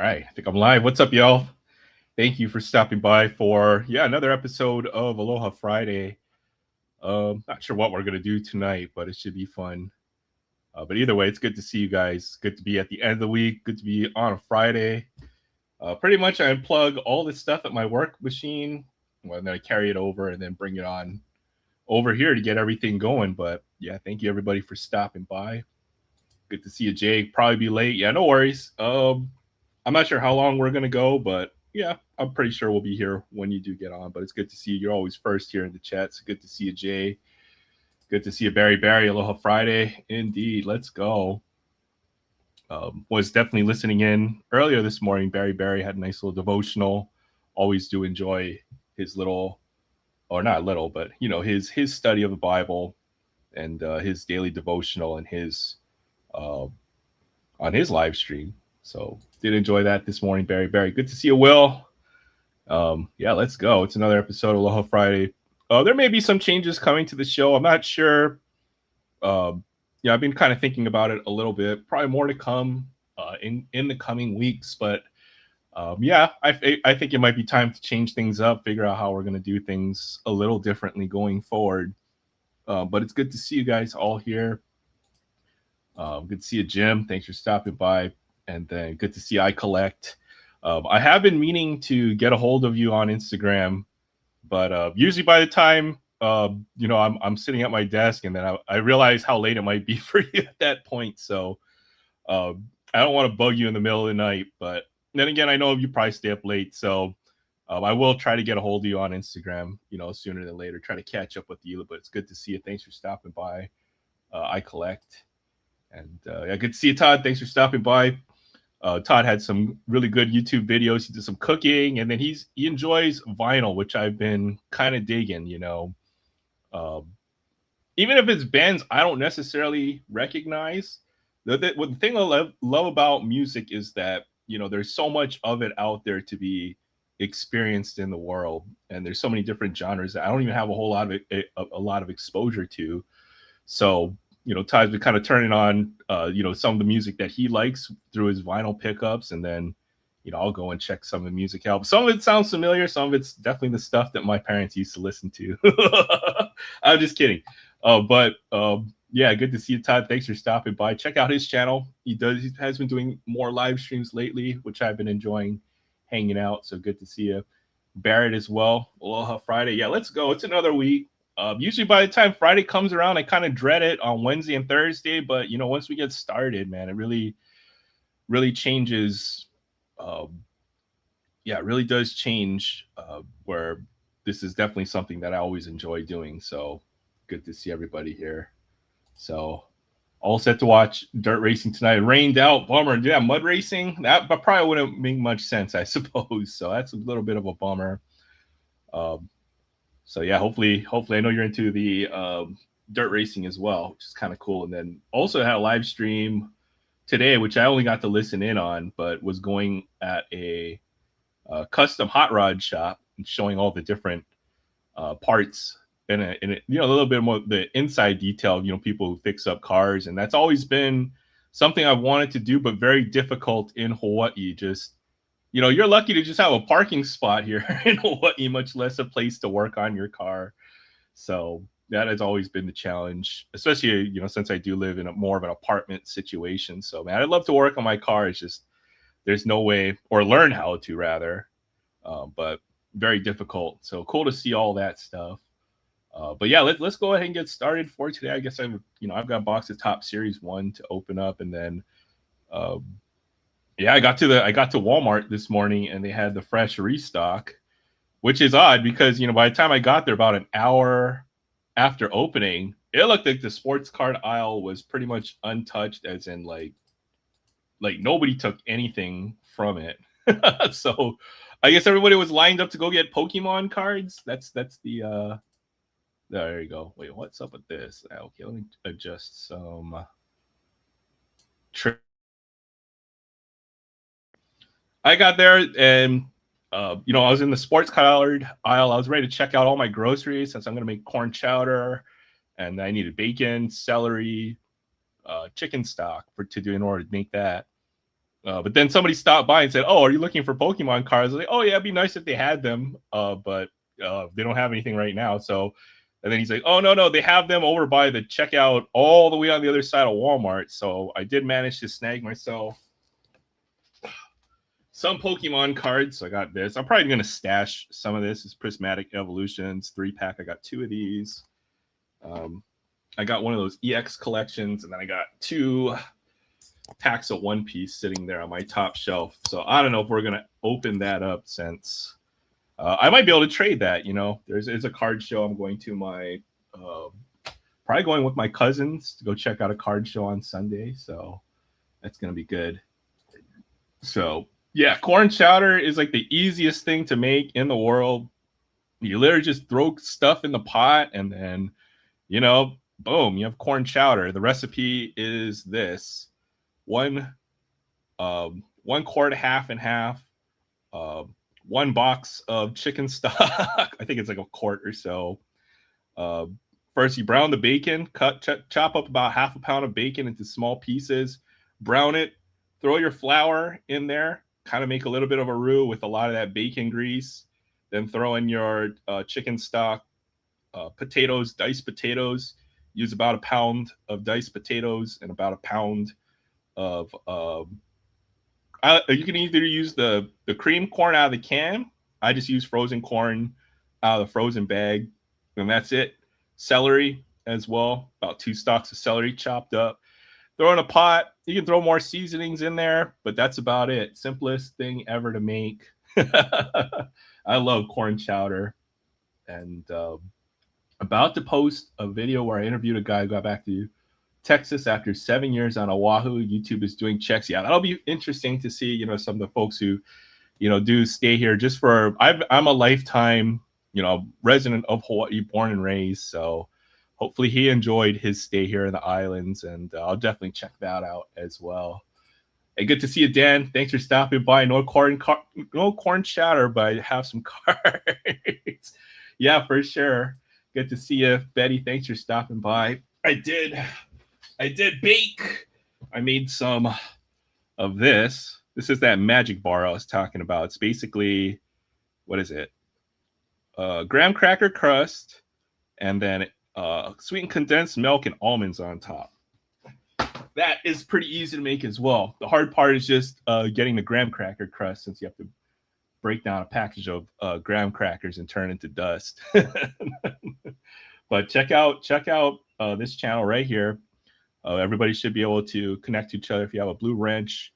right, I think I'm live. What's up, y'all? Thank you for stopping by for another episode of Aloha Friday. Not sure what we're gonna do tonight, but it should be fun. But either way, it's good to see you guys. Good to be at the end of the week. Good to be on a Friday. Pretty much, I unplug all this stuff at my work machine, well, and then I carry it over and then bring it on over here to get everything going. But yeah, thank you everybody for stopping by. Good to see you, Jay. Probably be late. Yeah, no worries. I'm not sure how long we're gonna go, but yeah, I'm pretty sure we'll be here when you do get on. But it's good to see you. You're always first here in the chat. So good to see you, Jay. Good to see you, Barry. Barry, Aloha Friday. Indeed. Let's go. Was definitely listening in earlier this morning. Barry had a nice little devotional. Always do enjoy his little, or not little, but his study of the Bible and his daily devotional and his uh, on his live stream. So did enjoy that this morning, Barry. Barry, good to see you, Will. Yeah, let's go. It's another episode of Aloha Friday. There may be some changes coming to the show. I'm not sure. Yeah, I've been kind of thinking about it a little bit. Probably more to come in the coming weeks. But yeah, I think it might be time to change things up, figure out how we're going to do things a little differently going forward. But it's good to see you guys all here. Good to see you, Jim. Thanks for stopping by. And then good to see I Collect. I have been meaning to get a hold of you on Instagram, but usually by the time I'm sitting at my desk, and then I realize how late it might be for you at that point. So uh, I don't want to bug you in the middle of the night, but then again, I know you probably stay up late, so I will try to get a hold of you on Instagram, sooner than later. Try to catch up with you, but it's good to see you. Thanks for stopping by. I Collect. And yeah, good to see you, Todd. Thanks for stopping by. Todd had some really good YouTube videos. He did some cooking, and then he enjoys vinyl, which I've been kind of digging. Um, Even if it's bands I don't necessarily recognize. The thing I love about music is that there's so much of it out there to be experienced in the world, and there's so many different genres that I don't even have a whole lot of a lot of exposure to. So Ty's been kind of turning on some of the music that he likes through his vinyl pickups, and then I'll go and check some of the music out. Some of it sounds familiar, some of it's definitely the stuff that my parents used to listen to. I'm just kidding. But yeah, good to see you, Todd. Thanks for stopping by. Check out his channel. He has been doing more live streams lately, which I've been enjoying hanging out. So good to see you. Barrett as well. Aloha Friday. Yeah, let's go. It's another week. Usually by the time Friday comes around, I kind of dread it on Wednesday and Thursday. But once we get started, man, it really changes. Yeah, it really does change. Where this is definitely something that I always enjoy doing. So good to see everybody here. So all set to watch dirt racing tonight. It rained out, bummer. Yeah, mud racing. That but probably wouldn't make much sense, I suppose. So that's a little bit of a bummer. Um, so yeah, hopefully I know you're into the dirt racing as well, which is kind of cool. And then also had a live stream today, which I only got to listen in on, but was going at a custom hot rod shop and showing all the different parts and a little bit more the inside detail of people who fix up cars, and that's always been something I've wanted to do, but very difficult in Hawaii. Just you're lucky to just have a parking spot here in Hawaii, much less a place to work on your car. So that has always been the challenge, especially since I do live in a more of an apartment situation. So man, I'd love to work on my car. It's just there's no way, or learn how to rather, but very difficult. So cool to see all that stuff. But yeah, let's go ahead and get started for today. I guess I've got a box of Top Series 1 to open up, and then yeah, I got to Walmart this morning, and they had the fresh restock, which is odd because by the time I got there, about an hour after opening, it looked like the sports card aisle was pretty much untouched, as in like nobody took anything from it. So I guess everybody was lined up to go get Pokemon cards. That's the there you go. Wait, what's up with this? Okay, let me adjust some. I got there, and I was in the sports card aisle. I was ready to check out all my groceries since I'm going to make corn chowder, and I needed bacon, celery, chicken stock to do in order to make that. But then somebody stopped by and said, "Oh, are you looking for Pokemon cards?" I was like, "Oh yeah, it'd be nice if they had them, but they don't have anything right now." So, and then he's like, "Oh no, they have them over by the checkout, all the way on the other side of Walmart." So I did manage to snag myself some Pokemon cards. So I got this. I'm probably gonna stash some of this. It's Prismatic Evolutions 3-pack. I got 2 of these. I got one of those EX collections, and then I got 2 packs of One Piece sitting there on my top shelf. So I don't know if we're gonna open that up, since I might be able to trade that. There's a card show I'm going to. Probably going with my cousins to go check out a card show on Sunday. So that's gonna be good. So yeah, corn chowder is like the easiest thing to make in the world. You literally just throw stuff in the pot, and then boom, you have corn chowder. The recipe is this: one one quart, half and half, uh, 1 box of chicken stock. I think it's like a quart or so. Uh, First, you brown the bacon. Chop up about half a pound of bacon into small pieces. Brown it. Throw your flour in there. Kind of make a little bit of a roux with a lot of that bacon grease. Then throw in your chicken stock, potatoes, diced potatoes. Use about a pound of diced potatoes and about a pound of you can either use the cream corn out of the can. I just use frozen corn out of the frozen bag, and that's it. Celery as well, about 2 stalks of celery chopped up. Throw in a pot. You can throw more seasonings in there, but that's about it. Simplest thing ever to make. I love corn chowder, and about to post a video where I interviewed a guy who got back to Texas after 7 years on Oahu. YouTube is doing checks. Yeah, that'll be interesting to see, some of the folks who, do stay here just for, I'm a lifetime, resident of Hawaii, born and raised. So hopefully he enjoyed his stay here in the islands, and I'll definitely check that out as well. Hey, good to see you, Dan. Thanks for stopping by. No corn chowder, but I have some cards. Yeah, for sure. Good to see you, Betty. Thanks for stopping by. I did bake. I made some of this. This is that magic bar I was talking about. It's basically, what is it? Graham cracker crust, and then sweetened condensed milk and almonds on top. That is pretty easy to make as well. The hard part is just getting the graham cracker crust, since you have to break down a package of graham crackers and turn it into dust. But check out this channel right here. Everybody should be able to connect to each other. If you have a Blue Wrench,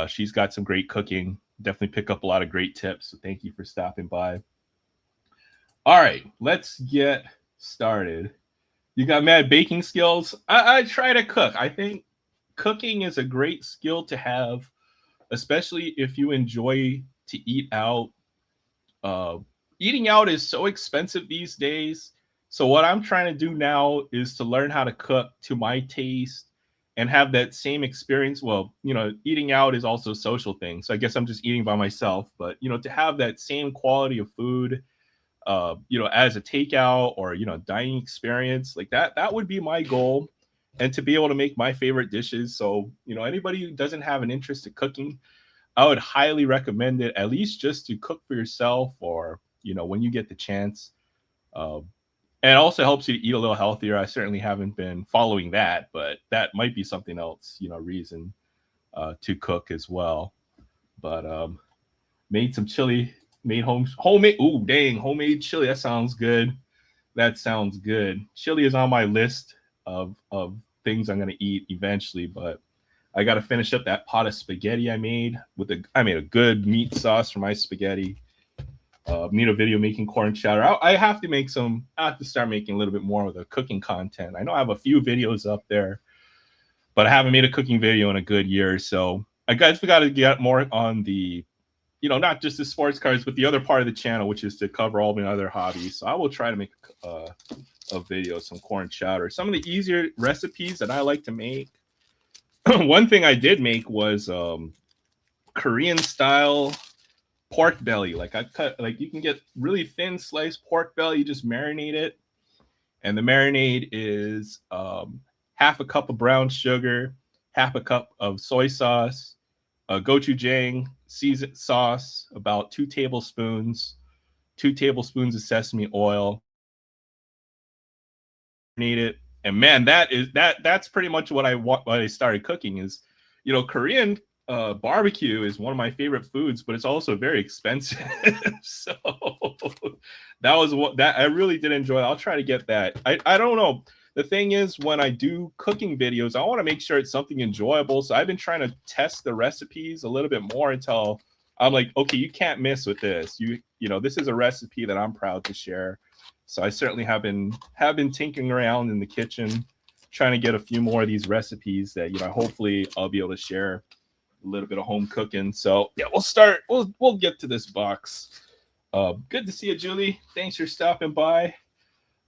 she's got some great cooking. Definitely pick up a lot of great tips. So thank you for stopping by. All right, let's get started. You got mad baking skills? I try to cook. I think cooking is a great skill to have, especially if you enjoy to eat out. Eating out is so expensive these days. So what I'm trying to do now is to learn how to cook to my taste and have that same experience. Well, eating out is also a social thing. So I guess I'm just eating by myself, but to have that same quality of food, as a takeout or, dining experience like that would be my goal. And to be able to make my favorite dishes. So, anybody who doesn't have an interest in cooking, I would highly recommend it, at least just to cook for yourself, or, when you get the chance. And it also helps you to eat a little healthier. I certainly haven't been following that, but that might be something else, reason to cook as well. But made some chili, made homemade. Ooh, dang, homemade chili. That sounds good. Chili is on my list of things I'm going to eat eventually, but I got to finish up that pot of spaghetti I made. I made a good meat sauce for my spaghetti. Need a video making corn chowder. I have to start making a little bit more of the cooking content. I know I have a few videos up there, but I haven't made a cooking video in a good year. So I guess we got to get more on the, not just the sports cards, but the other part of the channel, which is to cover all my other hobbies. So I will try to make a video, some corn chowder. Some of the easier recipes that I like to make. One thing I did make was Korean style pork belly. You can get really thin sliced pork belly. You just marinate it, and the marinade is half a cup of brown sugar, half a cup of soy sauce, gochujang season sauce, about 2 tablespoons, 2 tablespoons of sesame oil. Need it, and man, that's pretty much what I started cooking. Is, Korean barbecue is one of my favorite foods, but it's also very expensive. So that was what that I really did enjoy. I'll try to get that. I don't know. The thing is, when I do cooking videos, I want to make sure it's something enjoyable. So I've been trying to test the recipes a little bit more until I'm like, okay, you can't miss with this. This is a recipe that I'm proud to share. So I certainly have been tinkering around in the kitchen, trying to get a few more of these recipes that hopefully I'll be able to share a little bit of home cooking. So yeah, we'll start. We'll get to this box. Good to see you, Julie. Thanks for stopping by.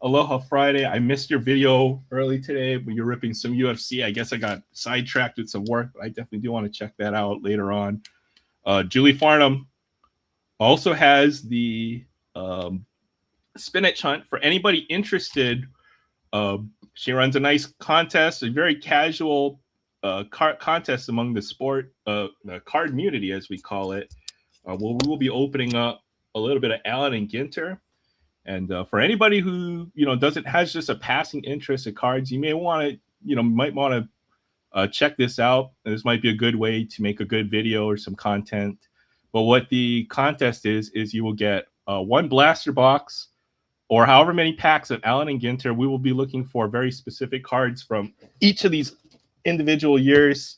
Aloha Friday. I missed your video early today when you're ripping some UFC. I guess I got sidetracked with some work, but I definitely do want to check that out later on. Julie Farnham also has the spinach hunt for anybody interested. She runs a nice contest, a very casual contest among the card community, as we call it. We will be opening up a little bit of Allen and Ginter. And for anybody who has just a passing interest in cards, you might want to check this out. This might be a good way to make a good video or some content. But what the contest is you will get one blaster box, or however many packs of Allen and Ginter. We will be looking for very specific cards from each of these individual years.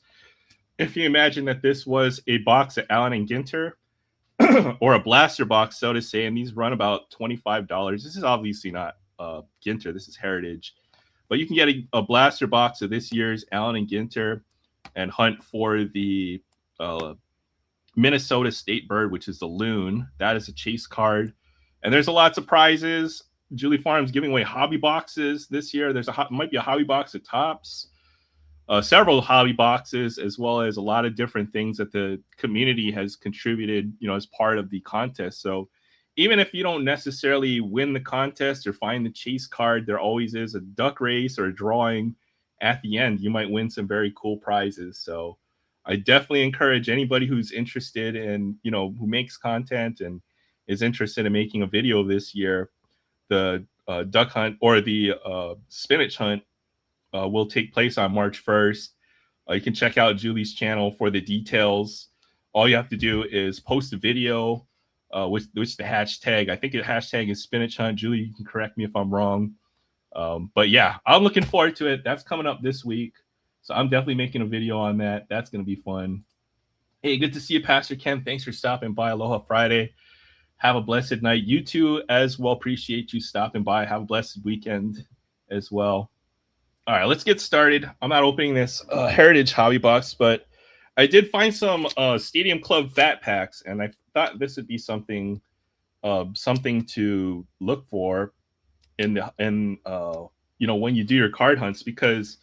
If you imagine that this was a box of Allen and Ginter, or a blaster box, so to say, and these run about $25. This is obviously not Ginter. This is Heritage. But you can get a blaster box of this year's Allen and Ginter and hunt for the Minnesota State Bird, which is the Loon. That is a chase card. And there's lots of prizes. Julie Farm's giving away hobby boxes this year. Might be a hobby box of Topps, several hobby boxes, as well as a lot of different things that the community has contributed, as part of the contest. So even if you don't necessarily win the contest or find the chase card, there always is a duck race or a drawing at the end. You might win some very cool prizes. So I definitely encourage anybody who's interested in, who makes content and is interested in making a video this year. The duck hunt or the spinach hunt will take place on March 1st. You can check out Julie's channel for the details. All you have to do is post a video with the hashtag. I think the hashtag is spinach hunt. Julie, you can correct me if I'm wrong. But yeah, I'm looking forward to it. That's coming up this week. So I'm definitely making a video on that. That's going to be fun. Hey, good to see you, Pastor Ken. Thanks for stopping by. Aloha Friday. Have a blessed night. You too, as well. Appreciate you stopping by. Have a blessed weekend as well. All right, let's get started. I'm not opening this Heritage hobby box, but I did find some Stadium Club fat packs, and I thought this would be something to look for in when you do your card hunts, because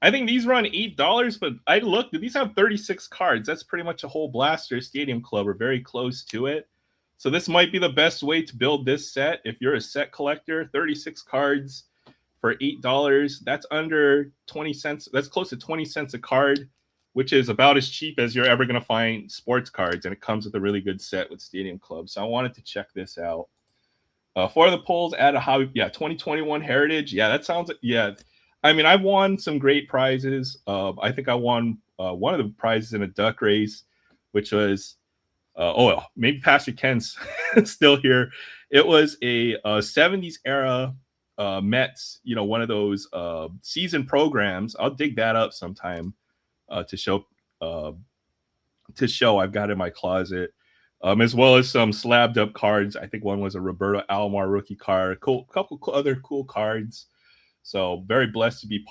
I think these run $8, but I looked, these have 36 cards. That's pretty much a whole blaster Stadium Club, or very close to it. So this might be the best way to build this set if you're a set collector. 36 cards for $8. That's under 20 cents. That's close to 20 cents a card, which is about as cheap as you're ever going to find sports cards. And it comes with a really good set with Stadium Club. So I wanted to check this out. For the polls, add a hobby. Yeah, 2021 Heritage. Yeah, that sounds. Yeah, I mean, I've won some great prizes. I think I won one of the prizes in a duck race, which was. Maybe Pastor Ken's still here. It was a 70s era Mets, one of those season programs. I'll dig that up sometime to show. I've got in my closet, as well as some slabbed up cards. I think one was a Roberto Alomar rookie card. Couple other cool cards. So very blessed to be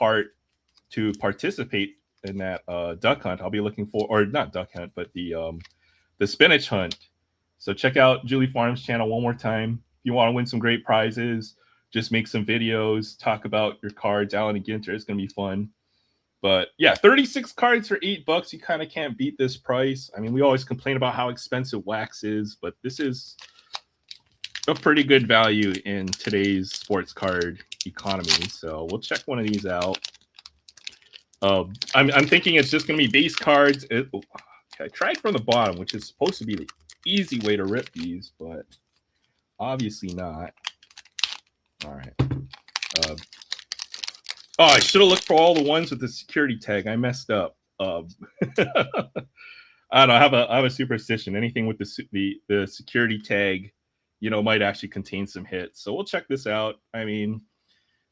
participate in that duck hunt. I'll be looking for, or not duck hunt, but the spinach hunt. So check out Julie Farm's channel one more time. If you want to win some great prizes, just make some videos, talk about your cards, Allen and Ginter. It's going to be fun. But yeah, 36 cards for $8. You kind of can't beat this price. I mean, we always complain about how expensive wax is, but this is a pretty good value in today's sports card economy. So we'll check one of these out. I'm thinking it's just going to be base cards. I tried from the bottom, which is supposed to be the easy way to rip these, but obviously not. All right. Oh, I should have looked for all the ones with the security tag. I messed up. I don't know. I have a superstition. Anything with the security tag, might actually contain some hits. So we'll check this out. I mean,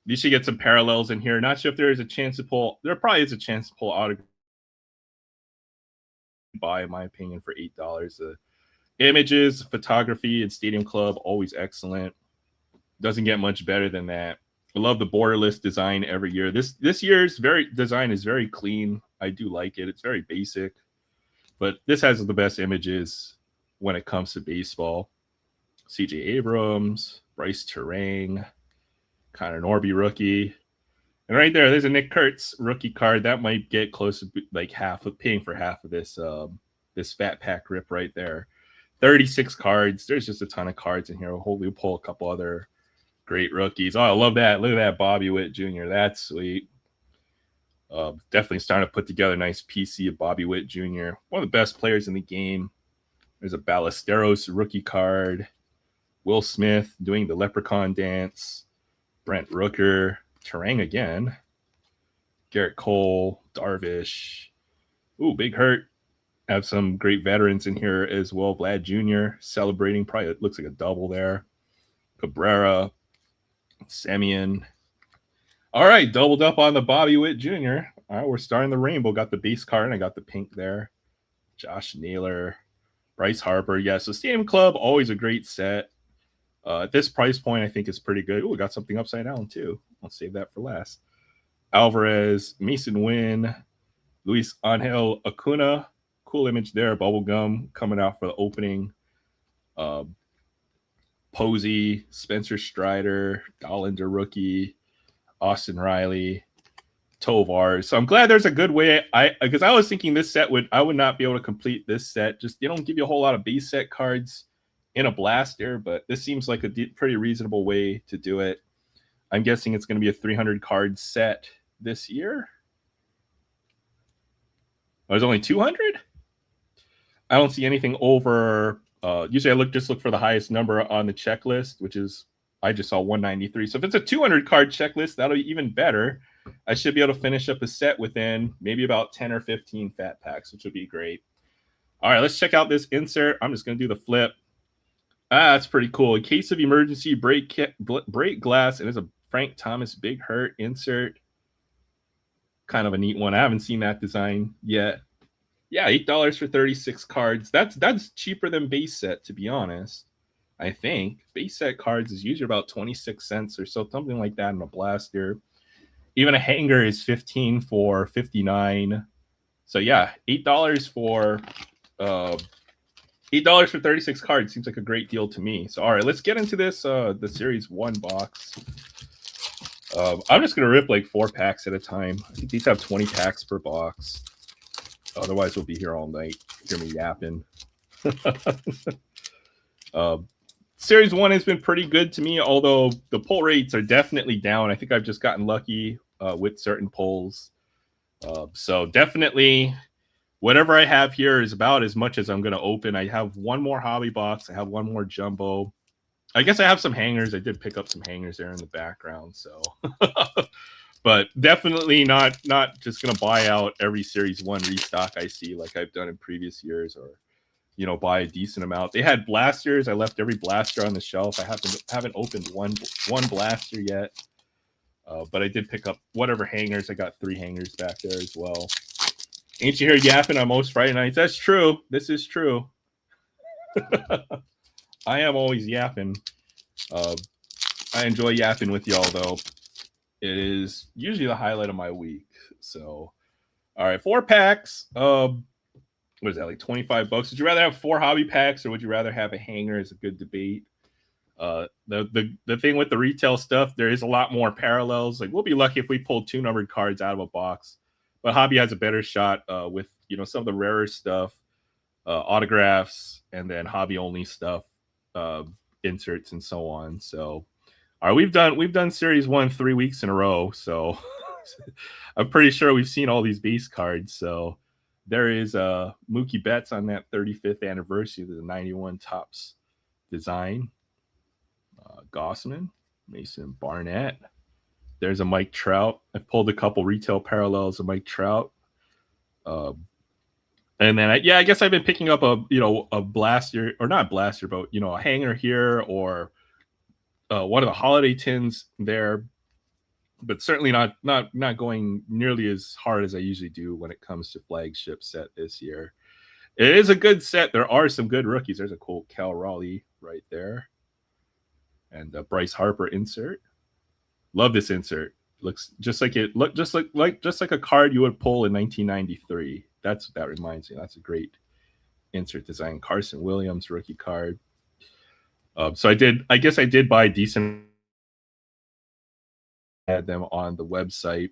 you should get some parallels in here. Not sure if there is a chance to pull. There probably is a chance to pull autograph. Buy, in my opinion, for $8. Images, photography, and Stadium Club always excellent. Doesn't get much better than that. I love the borderless design every year. This year's design is very clean. I do like it. It's very basic, but this has the best images when it comes to baseball. C.J. Abrams, Bryce Terang, Connor Norby rookie, and right there's a Nick Kurtz rookie card that might get close to like paying for half of this this fat pack rip right there. 36 cards. There's just a ton of cards in here. Hopefully we'll pull a couple other great rookies. Oh, I love that. Look at that Bobby Witt Jr. That's sweet. Definitely starting to put together a nice PC of Bobby Witt Jr. One of the best players in the game. There's a Ballesteros rookie card. Will Smith doing the leprechaun dance. Brent Rooker. Terang again. Garrett Cole. Darvish. Ooh, Big Hurt. Have some great veterans in here as well. Vlad Jr. celebrating. Probably it looks like a double there. Cabrera. Semien. All right, doubled up on the Bobby Witt Jr. All right, we're starting the rainbow. Got the base card, and I got the pink there. Josh Naylor, Bryce Harper. Yeah, so Stadium Club, always a great set. At this price point, I think it's pretty good. Oh, we got something upside down, too. I'll save that for last. Alvarez, Mason Wynn, Luis Angel Acuna. Cool image there. Bubblegum coming out for the opening. Posey, Spencer Strider, Dollander rookie, Austin Riley, Tovar. So I'm glad there's a good way. Because I was thinking this set I would not be able to complete this set. Just they don't give you a whole lot of base set cards in a blaster, but this seems like a pretty reasonable way to do it. I'm guessing it's going to be a 300 card set this year. Oh, there's only 200. I don't see anything over. Usually I just look for the highest number on the checklist, which is I just saw 193. So if it's a 200 card checklist, that'll be even better. I should be able to finish up a set within maybe about 10 or 15 fat packs, which would be great. All right, let's check out this insert. I'm just going to do the flip. That's pretty cool. In case of emergency, break glass, and there's a Frank Thomas Big Hurt insert. Kind of a neat one. I haven't seen that design yet. Yeah, $8 for 36 cards. That's cheaper than base set, to be honest. I think base set cards is usually about 26 cents or so, something like that in a blaster. Even a hanger is 15 for 59. So yeah, $8 for 36 cards seems like a great deal to me. So all right, let's get into this the series 1 box. I'm just gonna rip like 4 packs at a time. I think these have 20 packs per box. Otherwise, we'll be here all night. Hear me yapping. Series 1 has been pretty good to me, although the pull rates are definitely down. I think I've just gotten lucky with certain pulls. So definitely, whatever I have here is about as much as I'm going to open. I have one more hobby box. I have one more jumbo. I guess I have some hangers. I did pick up some hangers there in the background. So, but definitely not just going to buy out every Series 1 restock I see like I've done in previous years, or buy a decent amount. They had blasters. I left every blaster on the shelf. I haven't opened one blaster yet, but I did pick up whatever hangers. I got 3 hangers back there as well. Ain't you here yapping on most Friday nights? That's true. This is true. I am always yapping. I enjoy yapping with y'all, though. It is usually the highlight of my week. So, all right, 4 packs. What is that, like $25? Would you rather have 4 hobby packs, or would you rather have a hanger? Is a good debate. The thing with the retail stuff, there is a lot more parallels. Like, we'll be lucky if we pull 2 numbered cards out of a box, but hobby has a better shot with some of the rarer stuff, autographs, and then hobby only stuff, inserts and so on. So, all right, we've done Series 1 3 weeks in a row, so I'm pretty sure we've seen all these base cards. So there is Mookie Betts on that 35th anniversary of the 91 Topps design. Gossman, Mason Barnett. There's a Mike Trout. I've pulled a couple retail parallels of Mike Trout. And then, I guess I've been picking up a blaster, or not blaster, but a hanger here, or one of the holiday tins there. But certainly not going nearly as hard as I usually do when it comes to flagship set this year. It is a good set. There are some good rookies. There's a cool Cal Raleigh right there, and Bryce Harper insert. Love this insert. Looks just like a card you would pull in 1993. That's what that reminds me. That's a great insert design. Carson Williams rookie card. So I guess I did buy decent. Had them on the website.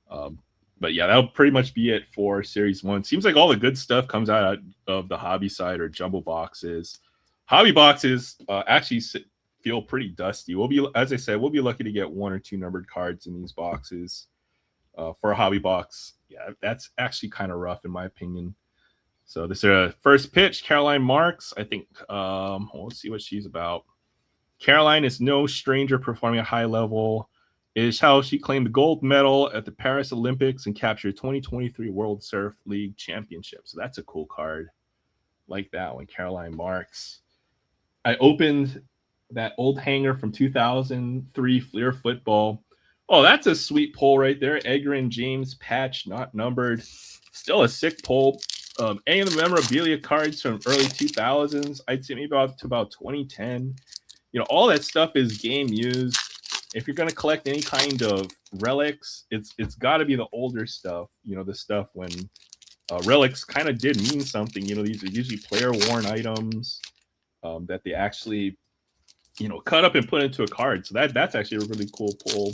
But yeah, that'll pretty much be it for Series 1. Seems like all the good stuff comes out of the hobby side or jumbo boxes. Hobby boxes actually feel pretty dusty. As I said, we'll be lucky to get 1 or 2 numbered cards in these boxes. For a hobby box, yeah, that's actually kind of rough in my opinion. So this is first pitch, Caroline Marks. I think let's see what she's about. Caroline is no stranger performing at high level. It is how she claimed the gold medal at the Paris Olympics and captured 2023 World Surf League Championship. So that's a cool card. Like that one, Caroline Marks. I opened that old hanger from 2003 Fleer Football. Oh, that's a sweet pull right there. Edgar and James patch, not numbered. Still a sick pull. Any of the memorabilia cards from early 2000s, I'd say maybe about 2010. All that stuff is game used. If you're going to collect any kind of relics, it's got to be the older stuff. The stuff when relics kind of did mean something. These are usually player-worn items that they actually, cut up and put into a card. So that's actually a really cool pull.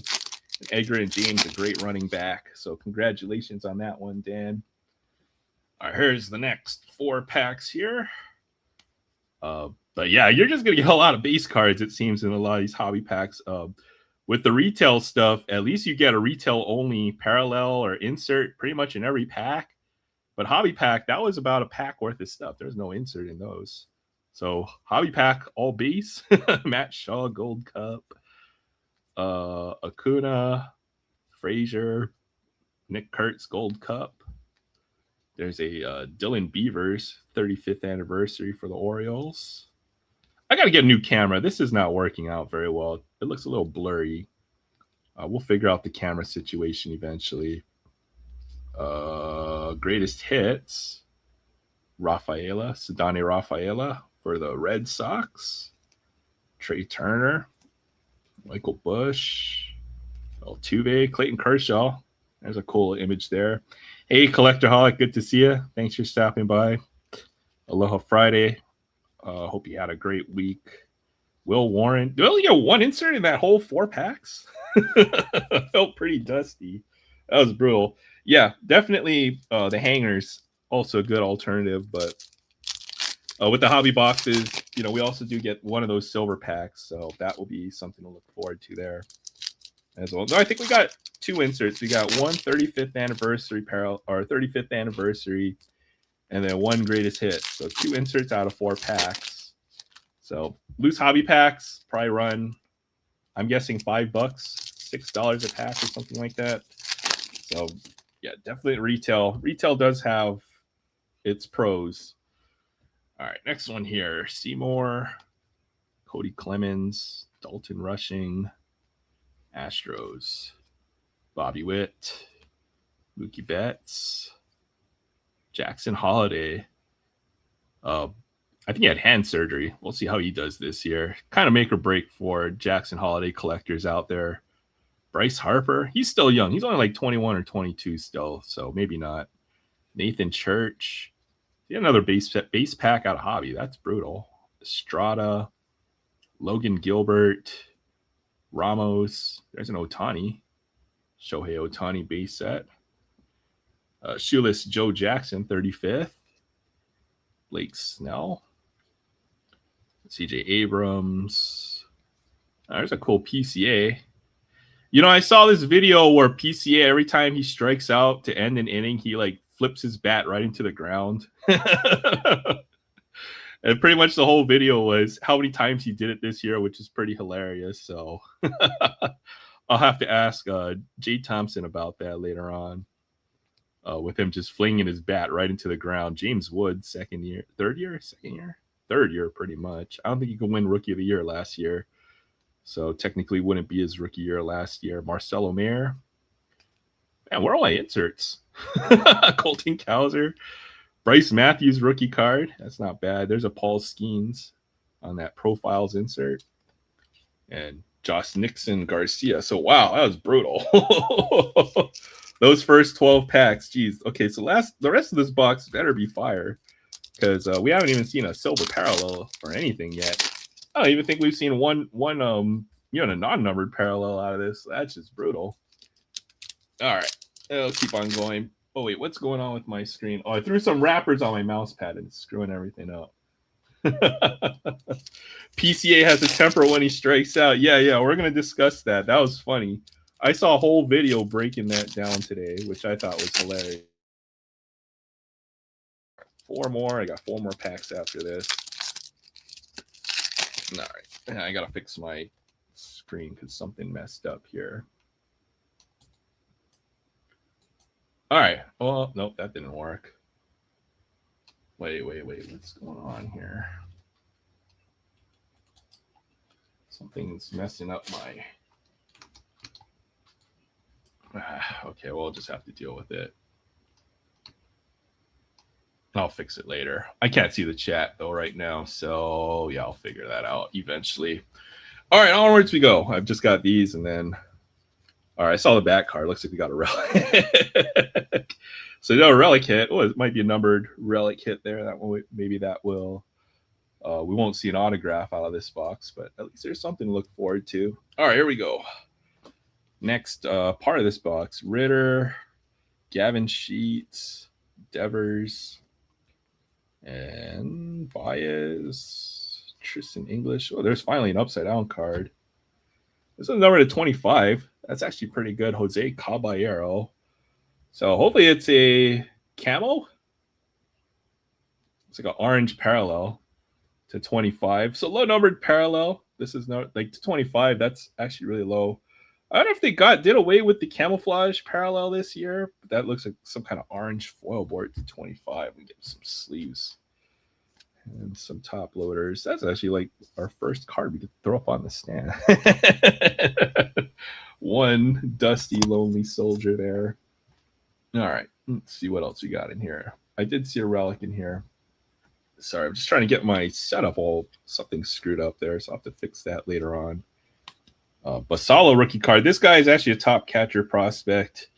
And Edgar and James, a great running back. So congratulations on that one, Dan. All right, here's the next 4 packs here. But yeah, you're just going to get a lot of base cards, it seems, in a lot of these hobby packs. With the retail stuff, at least you get a retail-only parallel or insert pretty much in every pack. But hobby pack, that was about a pack worth of stuff. There's no insert in those. So hobby pack, all base. Matt Shaw, Gold Cup. Acuna, Frazier, Nick Kurtz, Gold Cup. There's a Dylan Beavers 35th anniversary for the Orioles. I got to get a new camera. This is not working out very well. It looks a little blurry. We'll figure out the camera situation eventually. Greatest hits. Sadani Rafaela for the Red Sox. Trey Turner. Michael Bush. Altuve. Clayton Kershaw. There's a cool image there. Hey, Collectorholic, good to see you. Thanks for stopping by. Aloha Friday. Hope you had a great week. Will Warren. Did we only get 1 insert in that whole 4 packs? Felt pretty dusty. That was brutal. Yeah, definitely the hangers, also a good alternative. But with the hobby boxes, we also do get 1 of those silver packs. So that will be something to look forward to there as well. No, I think we got 2 inserts. We got 1 35th anniversary or 35th anniversary, and then 1 greatest hit. So 2 inserts out of 4 packs. So loose hobby packs probably run, I'm guessing $5, $6 a pack or something like that. So yeah, definitely retail. Retail does have its pros. All right, next one here. Seymour, Cody Clemens, Dalton Rushing, Astros, Bobby Witt, Mookie Betts, Jackson Holiday. I think he had hand surgery. We'll see how he does this year. Kind of make or break for Jackson Holiday collectors out there. Bryce Harper, he's still young. He's only like 21 or 22 still, so maybe not. Nathan Church. He had another base pack out of hobby. That's brutal. Estrada, Logan Gilbert, Ramos. There's an Ohtani. Shohei Ohtani base set. Shoeless Joe Jackson, 35th. Blake Snell. CJ Abrams. There's a cool PCA. I saw this video where PCA, every time he strikes out to end an inning, he like flips his bat right into the ground. And pretty much the whole video was how many times he did it this year, which is pretty hilarious. So I'll have to ask Jay Thompson about that later on. With him just flinging his bat right into the ground. James Wood, third year, pretty much. I don't think he could win Rookie of the Year last year. So technically wouldn't be his rookie year last year. Marcelo Mayer. Man, where are my inserts? Colton Cowser. Bryce Matthews rookie card. That's not bad. There's a Paul Skeens on that profiles insert. And Josh Nixon Garcia. So wow, that was brutal. Those first 12 packs, geez. Okay, so the rest of this box better be fire, because we haven't even seen a silver parallel or anything yet. I don't even think we've seen one a non-numbered parallel out of this. That's just brutal. All right, I'll keep on going. Oh wait, what's going on with my screen? Oh, I threw some wrappers on my mouse pad and it's screwing everything up. PCA has a temper when he strikes out. Yeah, we're gonna discuss that. That was funny. I saw a whole video breaking that down today, which I thought was hilarious. 4 more. I got 4 more packs after this. All right, I gotta fix my screen because something messed up here. All right. Oh, nope, that didn't work. Wait. What's going on here? Something's messing up my... Okay, well, I'll just have to deal with it. I'll fix it later. I can't see the chat, though, right now. So, yeah, I'll figure that out eventually. All right, onwards we go. I've just got these, and then... All right, I saw the back card. Looks like we got a relic. So, no relic hit. Oh, it might be a numbered relic hit there. That one, maybe that will... we won't see an autograph out of this box, but at least there's something to look forward to. All right, here we go. Next part of this box. Ritter, Gavin Sheets, Devers, and Baez, Tristan English. Oh, there's finally an upside-down card. This is number to 25. That's actually pretty good. Jose Caballero. So hopefully it's a camo. It's like an orange parallel to 25. So low numbered parallel. This is not like to 25. That's actually really low. I don't know if they did away with the camouflage parallel this year, but that looks like some kind of orange foil board to 25. We get some sleeves and some top loaders. That's actually like our first card we could throw up on the stand. One dusty, lonely soldier there. All right, let's see what else we got in here. I did see a relic in here. Sorry, I'm just trying to get my setup something screwed up there, so I'll have to fix that later on. Basalo rookie card. This guy is actually a top catcher prospect.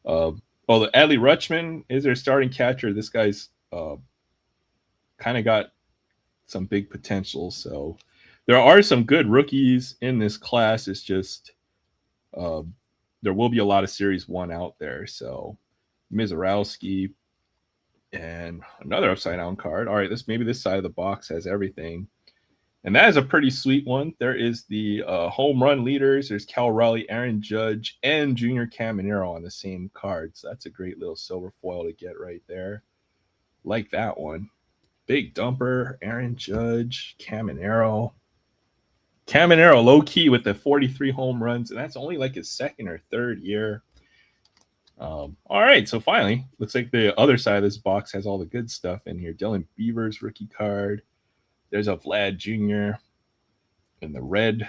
The Adley Rutschman is their starting catcher. This guy's kind of got some big potential. So there are some good rookies in this class. It's just there will be a lot of Series 1 out there. So Mizorowski and another upside down card. All right, maybe this side of the box has everything. And that is a pretty sweet one. There is the home run leaders. There's Cal Raleigh, Aaron Judge, and Junior Caminero on the same card. So that's a great little silver foil to get right there. Like that one. Big dumper, Aaron Judge, Caminero. Caminero low-key with the 43 home runs. And that's only like his second or third year. All right, so finally, looks like the other side of this box has all the good stuff in here. Dylan Beavers rookie card. There's a Vlad Jr. in the red.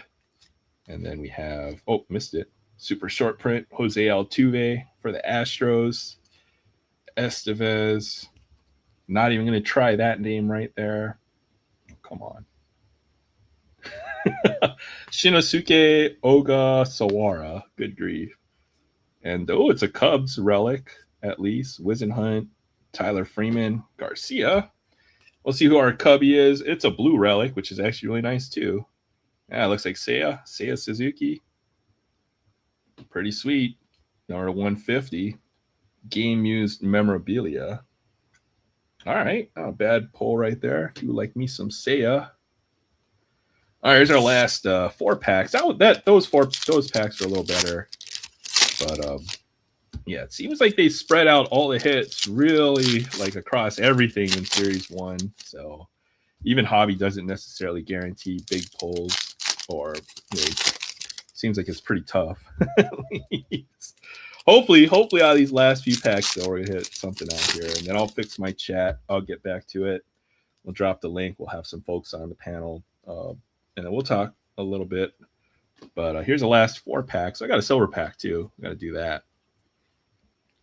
And then we have, missed it. Super short print, Jose Altuve for the Astros. Estevez. Not even going to try that name right there. Come on. Shinosuke Ogasawara. Good grief. And, it's a Cubs relic, at least. Wizenhunt, Tyler Freeman, Garcia. We'll see who our Cubby is. It's a blue relic, which is actually really nice, too. Yeah, it looks like Seiya Suzuki. Pretty sweet. Number 150. Game-used memorabilia. All right. Not a bad pull right there. Do like me some Seiya. All right, here's our last 4 packs. Those packs are a little better. But Yeah, it seems like they spread out all the hits really like across everything in Series 1. So even hobby doesn't necessarily guarantee big pulls, or seems like it's pretty tough. hopefully out of these last few packs though, we're gonna hit something out here, and then I'll fix my chat. I'll get back to it. We'll drop the link. We'll have some folks on the panel, and then we'll talk a little bit. But here's the last 4 packs. I got a silver pack too. Got to do that.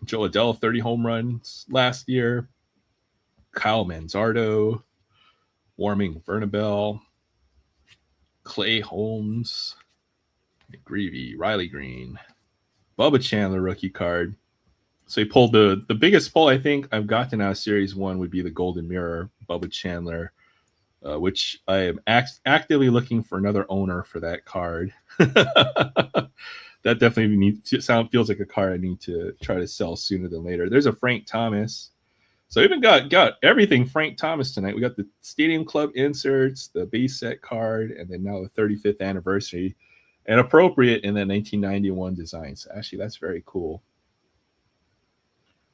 Joe Adell, 30 home runs last year. Kyle Manzardo, Warming Bernabel, Clay Holmes, McGreevy, Riley Green, Bubba Chandler rookie card. So he pulled the biggest pull I think I've gotten out of Series 1 would be the Golden Mirror, Bubba Chandler, which I am actively looking for another owner for that card. That definitely feels like a card I need to try to sell sooner than later. There's a Frank Thomas. So even got everything Frank Thomas tonight. We got the Stadium Club inserts, the base set card, and then now the 35th anniversary, and appropriate in that 1991 design. So actually, that's very cool,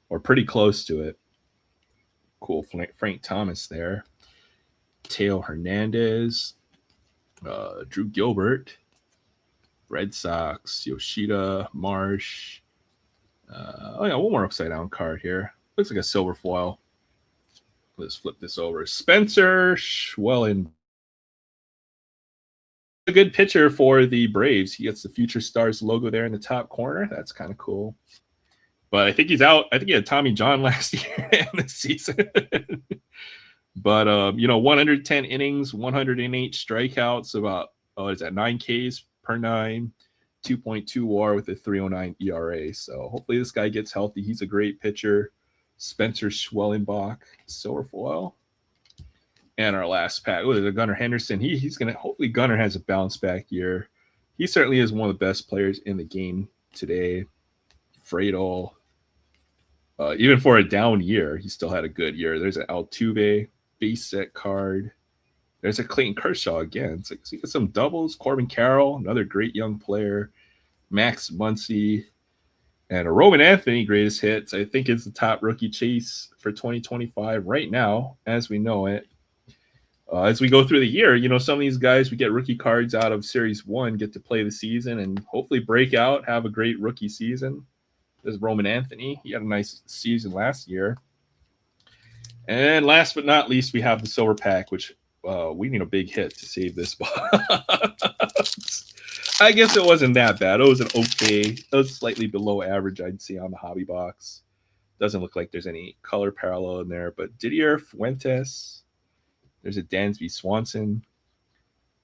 or pretty close to it. Cool, Frank Thomas there. Teo Hernandez, Drew Gilbert, Red Sox, Yoshida, Marsh. Oh yeah, one more upside down card here. Looks like a silver foil. Let's flip this over. Spencer Schwellen. A good pitcher for the Braves. He gets the Future Stars logo there in the top corner. That's kind of cool. But I think he's out. I think he had Tommy John last year in the season. But 110 innings, 108 strikeouts, about 9 Ks per 9, 2.2 WAR with a 3.09 ERA. So hopefully this guy gets healthy. He's a great pitcher. Spencer Schwellenbach, silver foil. And our last pack, there's a Gunnar Henderson. He's gonna hopefully Gunnar has a bounce back year. He certainly is one of the best players in the game today. Fredo, even for a down year, he still had a good year. There's an Altuve base set card. There's a Clayton Kershaw again. So you get some doubles. Corbin Carroll, another great young player. Max Muncy, and a Roman Anthony greatest hits. I think is the top rookie chase for 2025 right now, as we know it. As we go through the year, some of these guys, we get rookie cards out of Series 1, get to play the season and hopefully break out, have a great rookie season. There's Roman Anthony. He had a nice season last year. And last but not least, we have the silver pack, which we need a big hit to save this box. I guess it wasn't that bad. It was an okay. It was slightly below average, I'd say, on the hobby box. Doesn't look like there's any color parallel in there. But Didier Fuentes, there's a Dansby Swanson,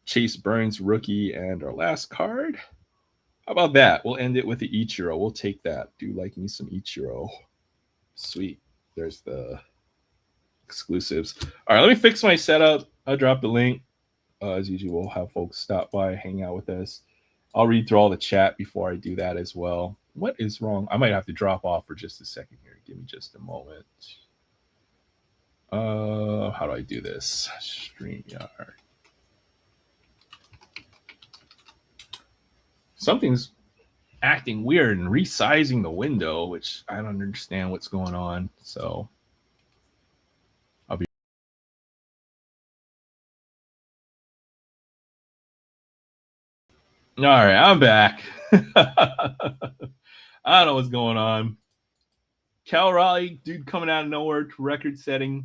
Chase Burns rookie, and our last card. How about that? We'll end it with the Ichiro. We'll take that. Do like me some Ichiro. Sweet. There's the exclusives. All right, let me fix my setup. I'll drop the link. As usual, we'll have folks stop by, hang out with us. I'll read through all the chat before I do that as well. What is wrong? I might have to drop off for just a second here. Give me just a moment. How do I do this? StreamYard. Something's acting weird and resizing the window, which I don't understand what's going on. So I'll be. All right, I'm back. I don't know what's going on. Cal Raleigh, dude, coming out of nowhere to record setting.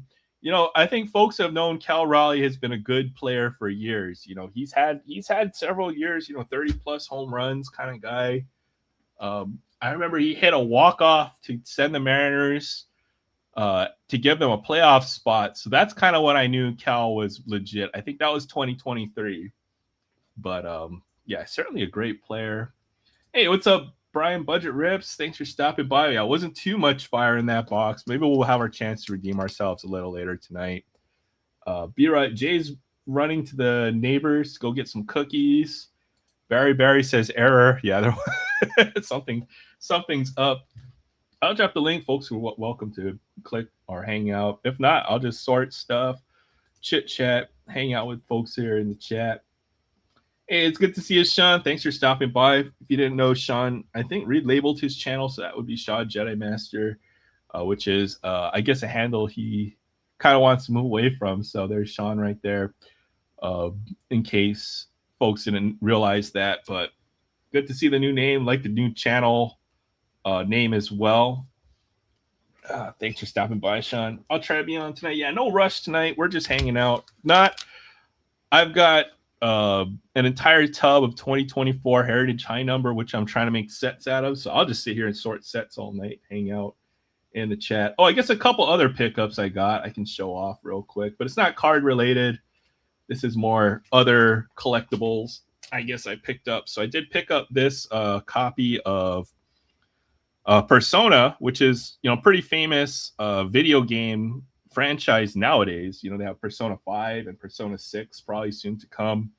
I think folks have known Cal Raleigh has been a good player for years. He's had several years, 30 plus home runs kind of guy. I remember he hit a walk-off to send the Mariners to give them a playoff spot. So that's kind of when I knew Cal was legit. I think that was 2023. But yeah, certainly a great player. Hey, what's up, Brian Budget Rips? Thanks for stopping by. Yeah, wasn't too much fire in that box. Maybe we'll have our chance to redeem ourselves a little later tonight. Be right. Jay's running to the neighbors to go get some cookies. Barry says error. Yeah, something's up. I'll drop the link, folks who are welcome to click or hang out. If not, I'll just sort stuff, chit chat, hang out with folks here in the chat. Hey, it's good to see you, Sean. Thanks for stopping by. If you didn't know, Sean, I think Reed labeled his channel, so that would be Shaw Jedi Master, which is, I guess, a handle he kind of wants to move away from. So there's Sean right there, uh, in case folks didn't realize that. But good to see the new name, like the new channel name as well. Thanks for stopping by, Sean. I'll try to be on tonight. Yeah, no rush tonight. We're just hanging out. Not I've got an entire tub of 2024 Heritage High Number, which I'm trying to make sets out of. So I'll just sit here and sort sets all night, hang out in the chat. Oh, I guess a couple other pickups I got I can show off real quick, but it's not card related. This is more other collectibles I guess I picked up. So I did pick up this copy of Persona, which is pretty famous video game franchise nowadays. They have Persona 5 and Persona 6 probably soon to come.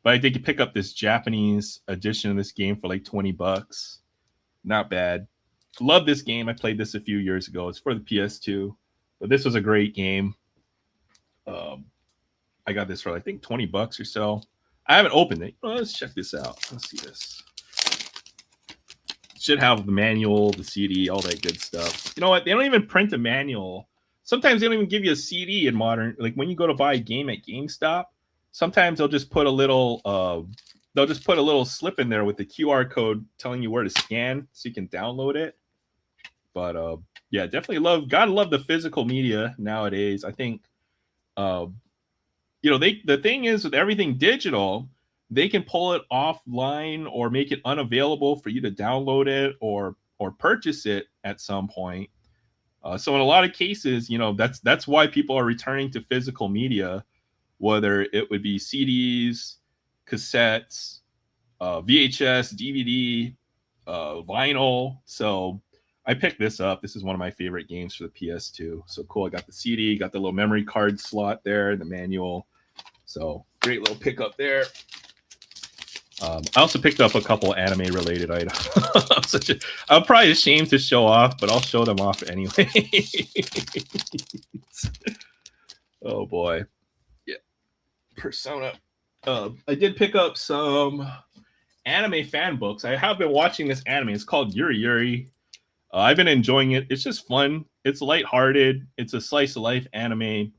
But I did pick up this Japanese edition of this game for like $20. Not bad. Love this game. I played this a few years ago. It's for the PS2, but this was a great game. I got this for I think $20 or so. I haven't opened it. Let's check this out. Let's see this. Should have the manual, the CD, all that good stuff. You know what? They don't even print a manual. Sometimes they don't even give you a CD in modern. Like when you go to buy a game at GameStop, sometimes they'll just put a little slip in there with the QR code telling you where to scan so you can download it. But yeah, definitely gotta love the physical media nowadays. I think the thing is with everything digital, they can pull it offline or make it unavailable for you to download it or purchase it at some point. So in a lot of cases, that's why people are returning to physical media, whether it would be CDs, cassettes, VHS, DVD, vinyl. So I picked this up. This is one of my favorite games for the PS2. So cool. I got the CD, got the little memory card slot there, the manual. So great little pickup there. I also picked up a couple anime related items. I'm probably ashamed to show off, but I'll show them off anyway. Oh boy. Yeah. Persona. I did pick up some anime fan books. I have been watching this anime. It's called Yuri Yuri. I've been enjoying it. It's just fun. It's lighthearted. It's a slice of life anime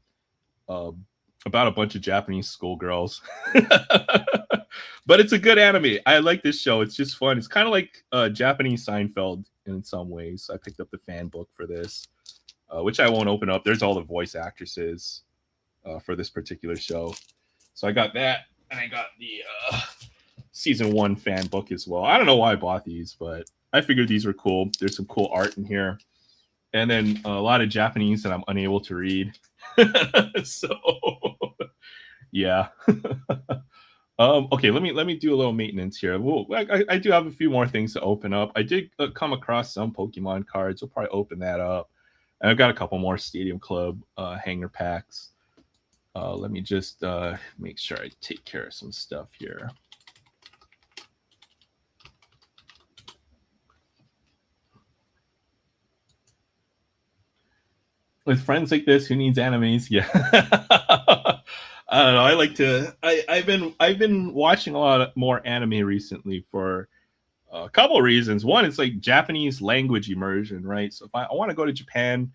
about a bunch of Japanese schoolgirls. But it's a good anime. I like this show. It's just fun. It's kind of like Japanese Seinfeld in some ways. I picked up the fan book for this, which I won't open up. There's all the voice actresses for this particular show. So I got that, and I got the season 1 fan book as well. I don't know why I bought these, but I figured these were cool. There's some cool art in here. And then a lot of Japanese that I'm unable to read. So, yeah. Okay, let me do a little maintenance here. I do have a few more things to open up. I did come across some Pokemon cards. We'll probably open that up. And I've got a couple more Stadium Club hanger packs. Let me just make sure I take care of some stuff here. With friends like this, who needs animes? Yeah. I don't know. I like to. I've been watching a lot more anime recently for a couple of reasons. One, it's like Japanese language immersion, right? So if I want to go to Japan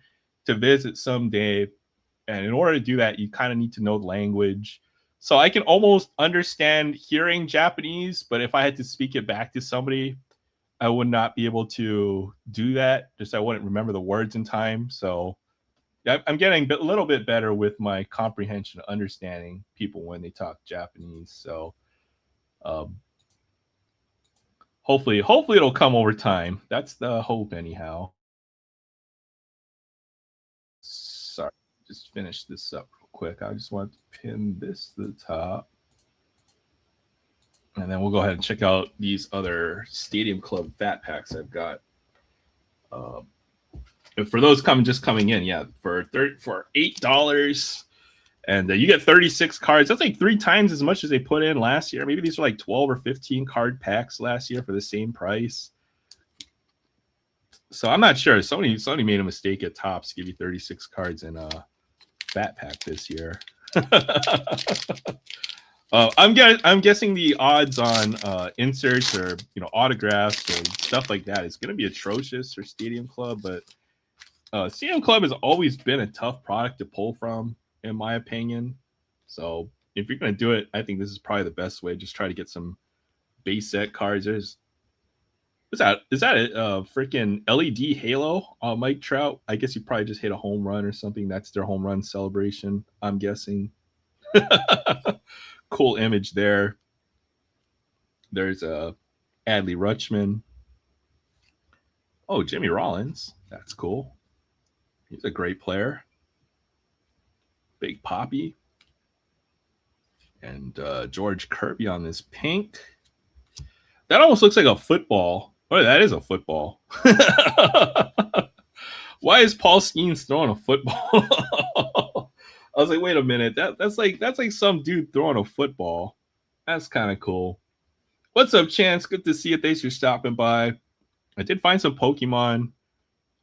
to visit someday, and in order to do that, you kind of need to know the language. So I can almost understand hearing Japanese, but if I had to speak it back to somebody, I would not be able to do that. Just I wouldn't remember the words in time. So I'm getting a little bit better with my comprehension, understanding people when they talk Japanese. So hopefully it'll come over time. That's the hope, anyhow. Sorry, just finish this up real quick. I just want to pin this to the top. And then we'll go ahead and check out these other Stadium Club fat packs I've got. For those coming in, yeah, for $8, and you get 36 cards. That's like 3 times as much as they put in last year. Maybe these are like 12 or 15 card packs last year for the same price. So I'm not sure. Somebody made a mistake at Topps, give you 36 cards in a fat pack this year. I'm guessing the odds on inserts or autographs or stuff like that is going to be atrocious for Stadium Club, but Stadium Club has always been a tough product to pull from, in my opinion. So if you're going to do it, I think this is probably the best way. Just try to get some base set cards. What's that? Is that a freaking LED halo on Mike Trout? I guess he probably just hit a home run or something. That's their home run celebration, I'm guessing. Cool image there. There's Adley Rutschman. Oh, Jimmy Rollins. That's cool. He's a great player. Big Poppy. And George Kirby on this pink. That almost looks like a football. Oh, that is a football. Why is Paul Skeens throwing a football? I was like, wait a minute. That's like some dude throwing a football. That's kind of cool. What's up, Chance? Good to see you. Thanks for stopping by. I did find some Pokemon,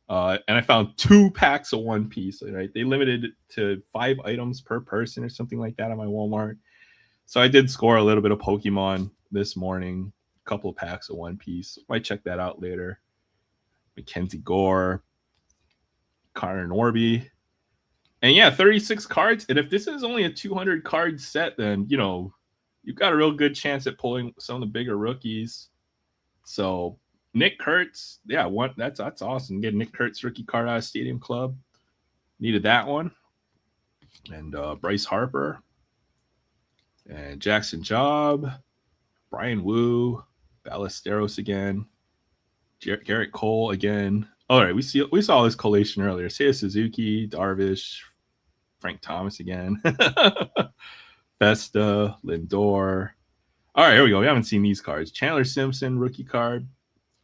and I found 2 packs of One Piece. Right, they limited it to 5 items per person or something like that on my Walmart. So I did score a little bit of Pokemon this morning. A couple of packs of One Piece. Might check that out later. Mackenzie Gore, Connor Norby, and yeah, 36 cards. And if this is only a 200 card set, then you've got a real good chance at pulling some of the bigger rookies. So Nick Kurtz, yeah, that's awesome. Get Nick Kurtz rookie card out of Stadium Club. Needed that one. And Bryce Harper. And Jackson Job. Brian Wu. Ballesteros again. Garrett Cole again. All right, we saw this collation earlier. Seiya Suzuki, Darvish, Frank Thomas again. Festa, Lindor. All right, here we go. We haven't seen these cards. Chandler Simpson, rookie card.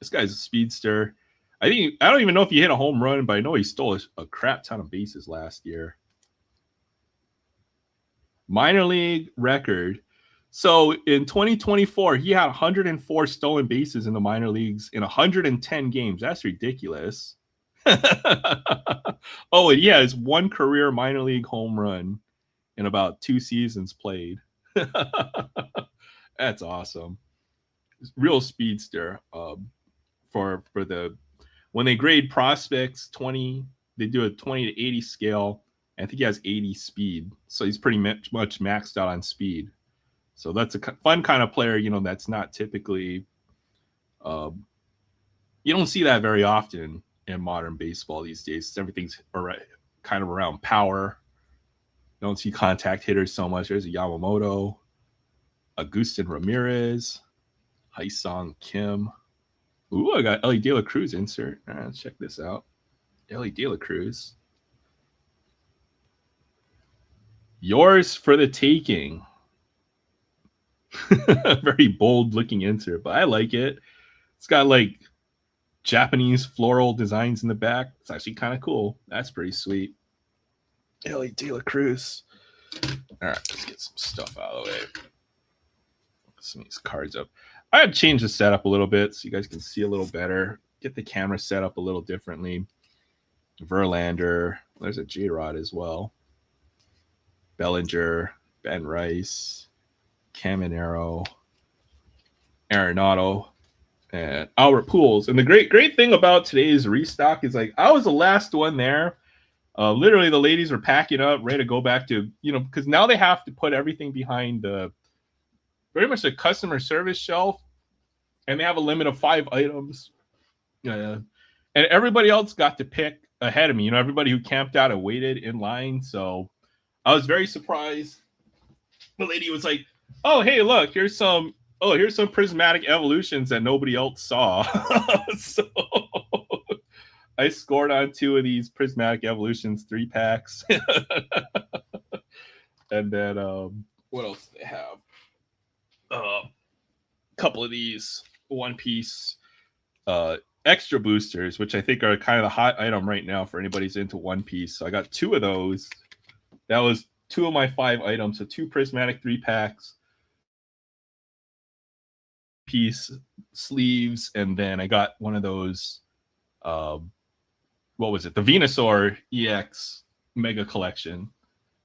This guy's a speedster. I don't even know if he hit a home run, but I know he stole a crap ton of bases last year. Minor league record. So in 2024, he had 104 stolen bases in the minor leagues in 110 games. That's ridiculous. Oh, and he has 1 career minor league home run in about 2 seasons played. That's awesome. Real speedster. For the when they grade prospects 20, they do a 20 to 80 scale. I think he has 80 speed, so he's pretty much maxed out on speed. So that's a fun kind of player, that's not typically you don't see that very often in modern baseball these days. Everything's kind of around power. You don't see contact hitters so much. There's a Yamamoto, Agustin Ramirez, Haesung Kim. Ooh, I got Ellie De La Cruz insert. All right, let's check this out. Ellie De La Cruz. Yours for the taking. Very bold looking insert, but I like it. It's got like Japanese floral designs in the back. It's actually kind of cool. That's pretty sweet. Ellie De La Cruz. All right, let's get some stuff out of the way. Some of these cards up. I had to change the setup a little bit so you guys can see a little better. Get the camera set up a little differently. Verlander. There's a J-Rod as well. Bellinger. Ben Rice. Caminero. Arenado. And Albert Pujols. And the great thing about today's restock is like I was the last one there. Literally the ladies were packing up, ready to go back to, because now they have to put everything behind the very much a customer service shelf, and they have a limit of 5 items. And everybody else got to pick ahead of me. Everybody who camped out and waited in line. So I was very surprised. The lady was like, "Oh, hey, look, here's some prismatic evolutions that nobody else saw." So I scored on 2 of these prismatic evolutions 3 packs. And then what else do they have? A couple of these One Piece extra boosters, which I think are kind of the hot item right now for anybody who's into One Piece. So I got 2 of those. That was 2 of my 5 items. So 2 prismatic 3 packs, piece sleeves, and then I got one of those. What was it? The Venusaur EX Mega Collection.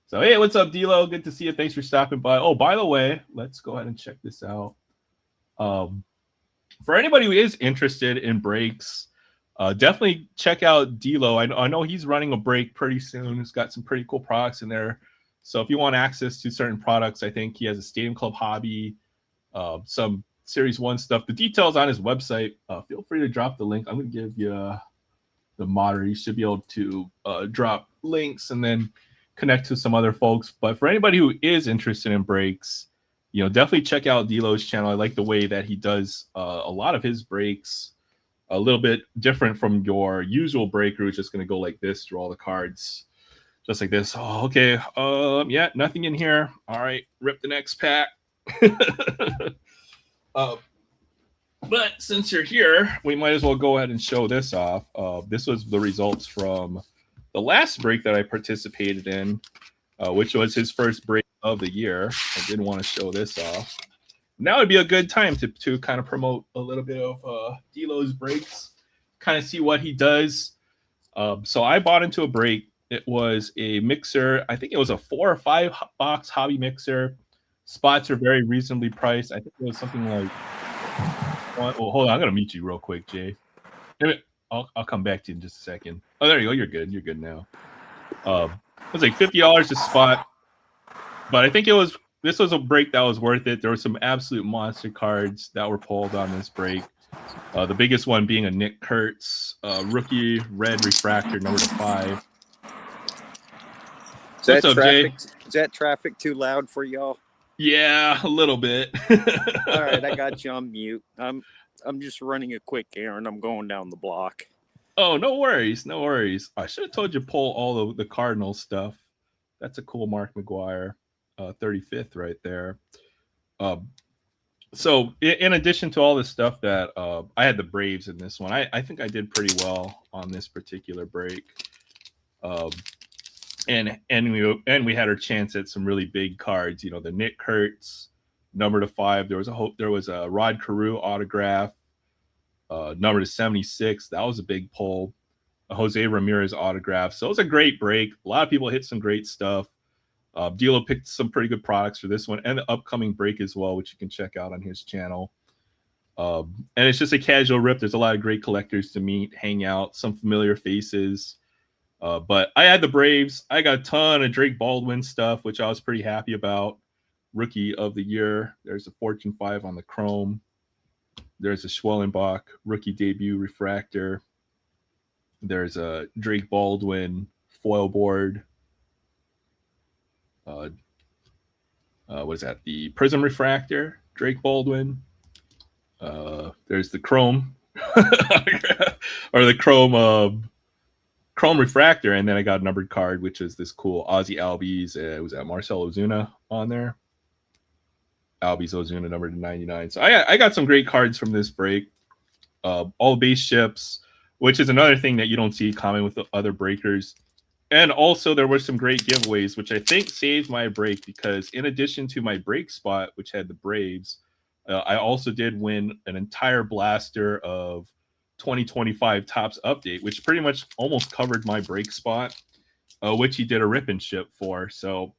So hey, what's up, D'Lo? Good to see you. Thanks for stopping by. Oh, by the way, let's go ahead and check this out. Um, for anybody who is interested in breaks, definitely check out D'Lo. I know he's running a break pretty soon. He's got some pretty cool products in there. So if you want access to certain products, I think he has a Stadium Club hobby, some Series 1 stuff. The details on his website. Feel free to drop the link. I'm going to give you the moderator. You should be able to drop links and then connect to some other folks. But for anybody who is interested in breaks, definitely check out D'Lo's channel. I like the way that he does a lot of his breaks a little bit different from your usual breaker, who's just going to go like this through all the cards, just like this. Oh, okay. Yeah, nothing in here. All right, rip the next pack. uh, but since you're here, we might as well go ahead and show this off. This was the results from the last break that I participated in, which was his first break of the year. I did want to show this off. Now would be a good time to kind of promote a little bit of D'Lo's breaks, kind of see what he does. So I bought into a break. It was a mixer. I think it was a 4 or 5 box hobby mixer. Spots are very reasonably priced. I think it was something like. Well, hold on. I'm gonna mute you real quick, Jay. I'll come back to you in just a second. Oh, there you go. You're good. You're good now. It was like $50 a spot, but I think this was a break that was worth it. There were some absolute monster cards that were pulled on this break. The biggest one being a Nick Kurtz rookie red refractor number 5. What's up, Jay? Is that traffic too loud for y'all? Yeah, a little bit. All right, I got you on mute. I'm just running a quick errand. I'm going down the block. Oh, no worries, no worries. I should have told you to pull all of the Cardinals stuff. That's a cool Mark McGwire, 35th right there. So in addition to all this stuff that I had the Braves in this one, I think I did pretty well on this particular break. And we had our chance at some really big cards. The Nick Kurtz number 5. There was a Rod Carew autograph, number 76. That was a big pull. A Jose Ramirez autograph. So it was a great break. A lot of people hit some great stuff. D'Lo picked some pretty good products for this one and the upcoming break as well, which you can check out on his channel. And it's just a casual rip. There's a lot of great collectors to meet, hang out, some familiar faces. But I had the Braves. I got a ton of Drake Baldwin stuff, which I was pretty happy about. Rookie of the year. There's a Fortune 5 on the Chrome. There's a Schwellenbach rookie debut refractor. There's a Drake Baldwin foil board. What is that? The Prism refractor, Drake Baldwin. There's the Chrome, or the Chrome refractor, and then I got a numbered card, which is this cool Ozzy Albies. It was at Marcell Ozuna on there. Albies Ozuna number 99. So I got some great cards from this break. All base ships, which is another thing that you don't see common with the other breakers. And also there were some great giveaways, which I think saved my break, because in addition to my break spot, which had the Braves, I also did win an entire blaster of 2025 Topps Update, which pretty much almost covered my break spot, which he did a rip and ship for. So,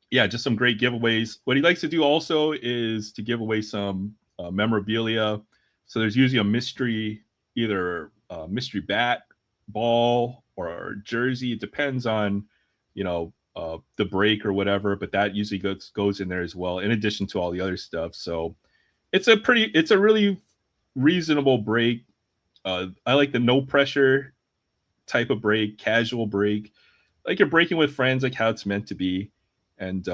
yeah, just some great giveaways. What he likes to do also is to give away some memorabilia. So there's usually a mystery, either mystery bat, ball, or jersey. It depends on, the break or whatever, but that usually goes in there as well, in addition to all the other stuff. So it's a really reasonable break. I like the no pressure type of break, casual break, like you're breaking with friends, like how it's meant to be. And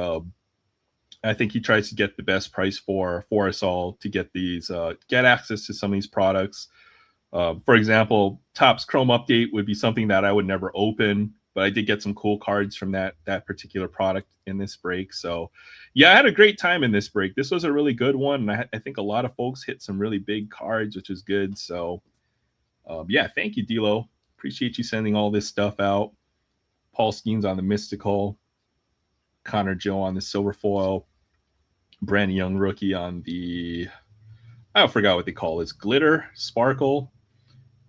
I think he tries to get the best price for us all to get get access to some of these products. For example, Topps Chrome Update would be something that I would never open, but I did get some cool cards from that particular product in this break. So, yeah, I had a great time in this break. This was a really good one, and I think a lot of folks hit some really big cards, which is good. So, yeah, thank you, D'Lo. Appreciate you sending all this stuff out. Paul Skeens on the Mystical, Connor Joe on the Silver Foil, Brandon Young rookie on the, I forgot what they call this, Glitter Sparkle.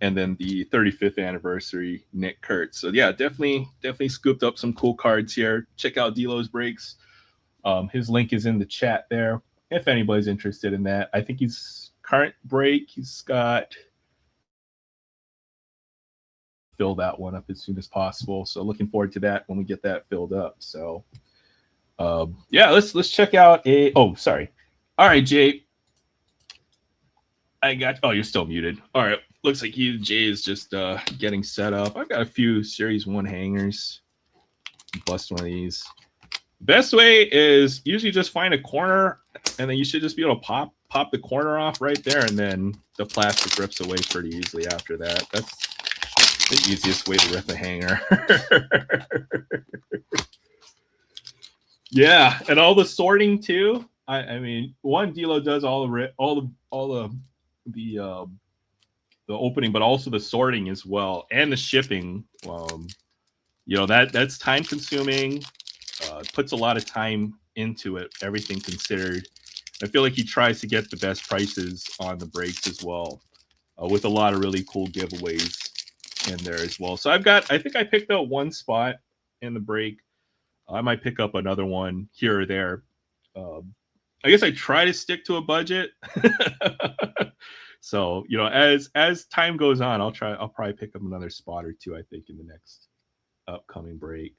and then the 35th anniversary Nick Kurtz. So yeah, definitely scooped up some cool cards here. Check out Delo's breaks. His link is in the chat there if anybody's interested in that. I think he's current break. He's got fill that one up as soon as possible. So looking forward to that when we get that filled up. So yeah, let's check out a. Oh, sorry. All right, Jay. I got. Oh, you're still muted. All right. Looks like Jay is just getting set up. I've got a few Series 1 hangers. Bust one of these. Best way is usually just find a corner, and then you should just be able to pop the corner off right there, and then the plastic rips away pretty easily after that. That's the easiest way to rip a hanger. Yeah, and all the sorting too. I mean, one Delo does all the opening, but also the sorting as well, and the shipping. That's time consuming. Puts a lot of time into it, everything considered. I feel like he tries to get the best prices on the breaks as well, with a lot of really cool giveaways in there as well. So I think I picked out one spot in the break. I might pick up another one here or there. I guess I try to stick to a budget. So as time goes on, I'll probably pick up another spot or two. I think in the next upcoming break.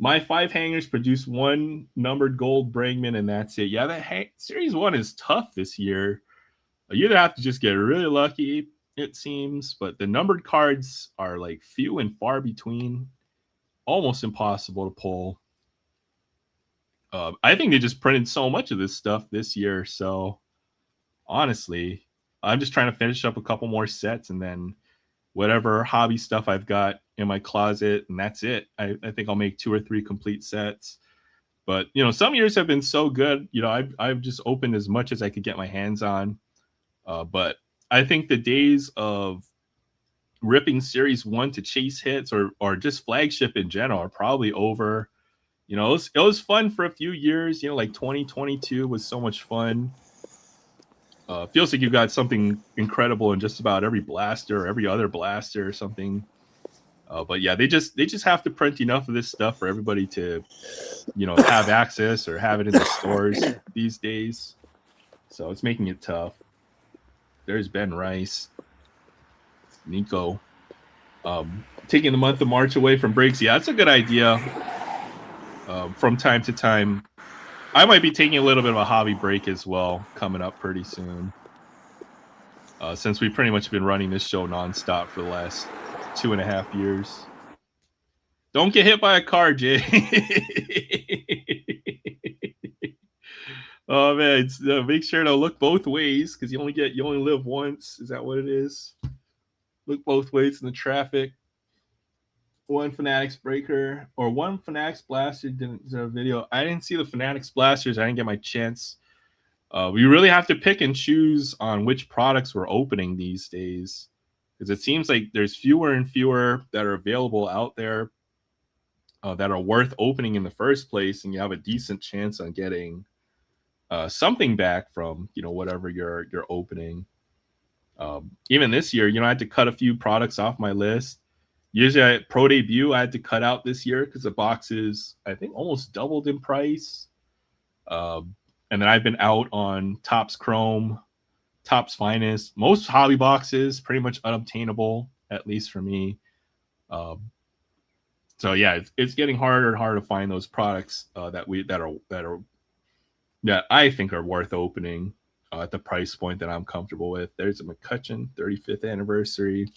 My 5 hangers produce 1 numbered gold Brangman, and that's it. Yeah, Series 1 is tough this year. You either have to just get really lucky, it seems, but the numbered cards are like few and far between, almost impossible to pull. I think they just printed so much of this stuff this year, so honestly, I'm just trying to finish up a couple more sets, and then whatever hobby stuff I've got in my closet, and that's it. I think I'll make 2 or 3 complete sets. But some years have been so good. I've just opened as much as I could get my hands on. But I think the days of ripping Series 1 to chase hits or just flagship in general are probably over. It was fun for a few years. Like 2022 was so much fun. Feels like you got something incredible in just about every blaster or every other blaster or something. But yeah, they just have to print enough of this stuff for everybody to, have access or have it in the stores these days. So it's making it tough. There's Ben Rice, Nico, taking the month of March away from breaks. Yeah, that's a good idea. From time to time, I might be taking a little bit of a hobby break as well, coming up pretty soon. Since we've pretty much been running this show nonstop for the last 2.5 years. Don't get hit by a car, Jay. Oh man, make sure to look both ways because you only live once. Is that what it is? Look both ways in the traffic. One Fanatics breaker or one Fanatics blaster didn't deserve a video. I didn't see the Fanatics blasters. I didn't get my chance. We really have to pick and choose on which products we're opening these days because it seems like there's fewer and fewer that are available out there that are worth opening in the first place, and you have a decent chance on getting something back from whatever you're opening. Even this year, I had to cut a few products off my list. Usually at Pro Debut, I had to cut out this year because the boxes, I think, almost doubled in price. And then I've been out on Topps Chrome, Topps Finest. Most hobby boxes, pretty much unobtainable, at least for me. So yeah, it's getting harder and harder to find those products that I think are worth opening at the price point that I'm comfortable with. There's a McCutcheon 35th anniversary.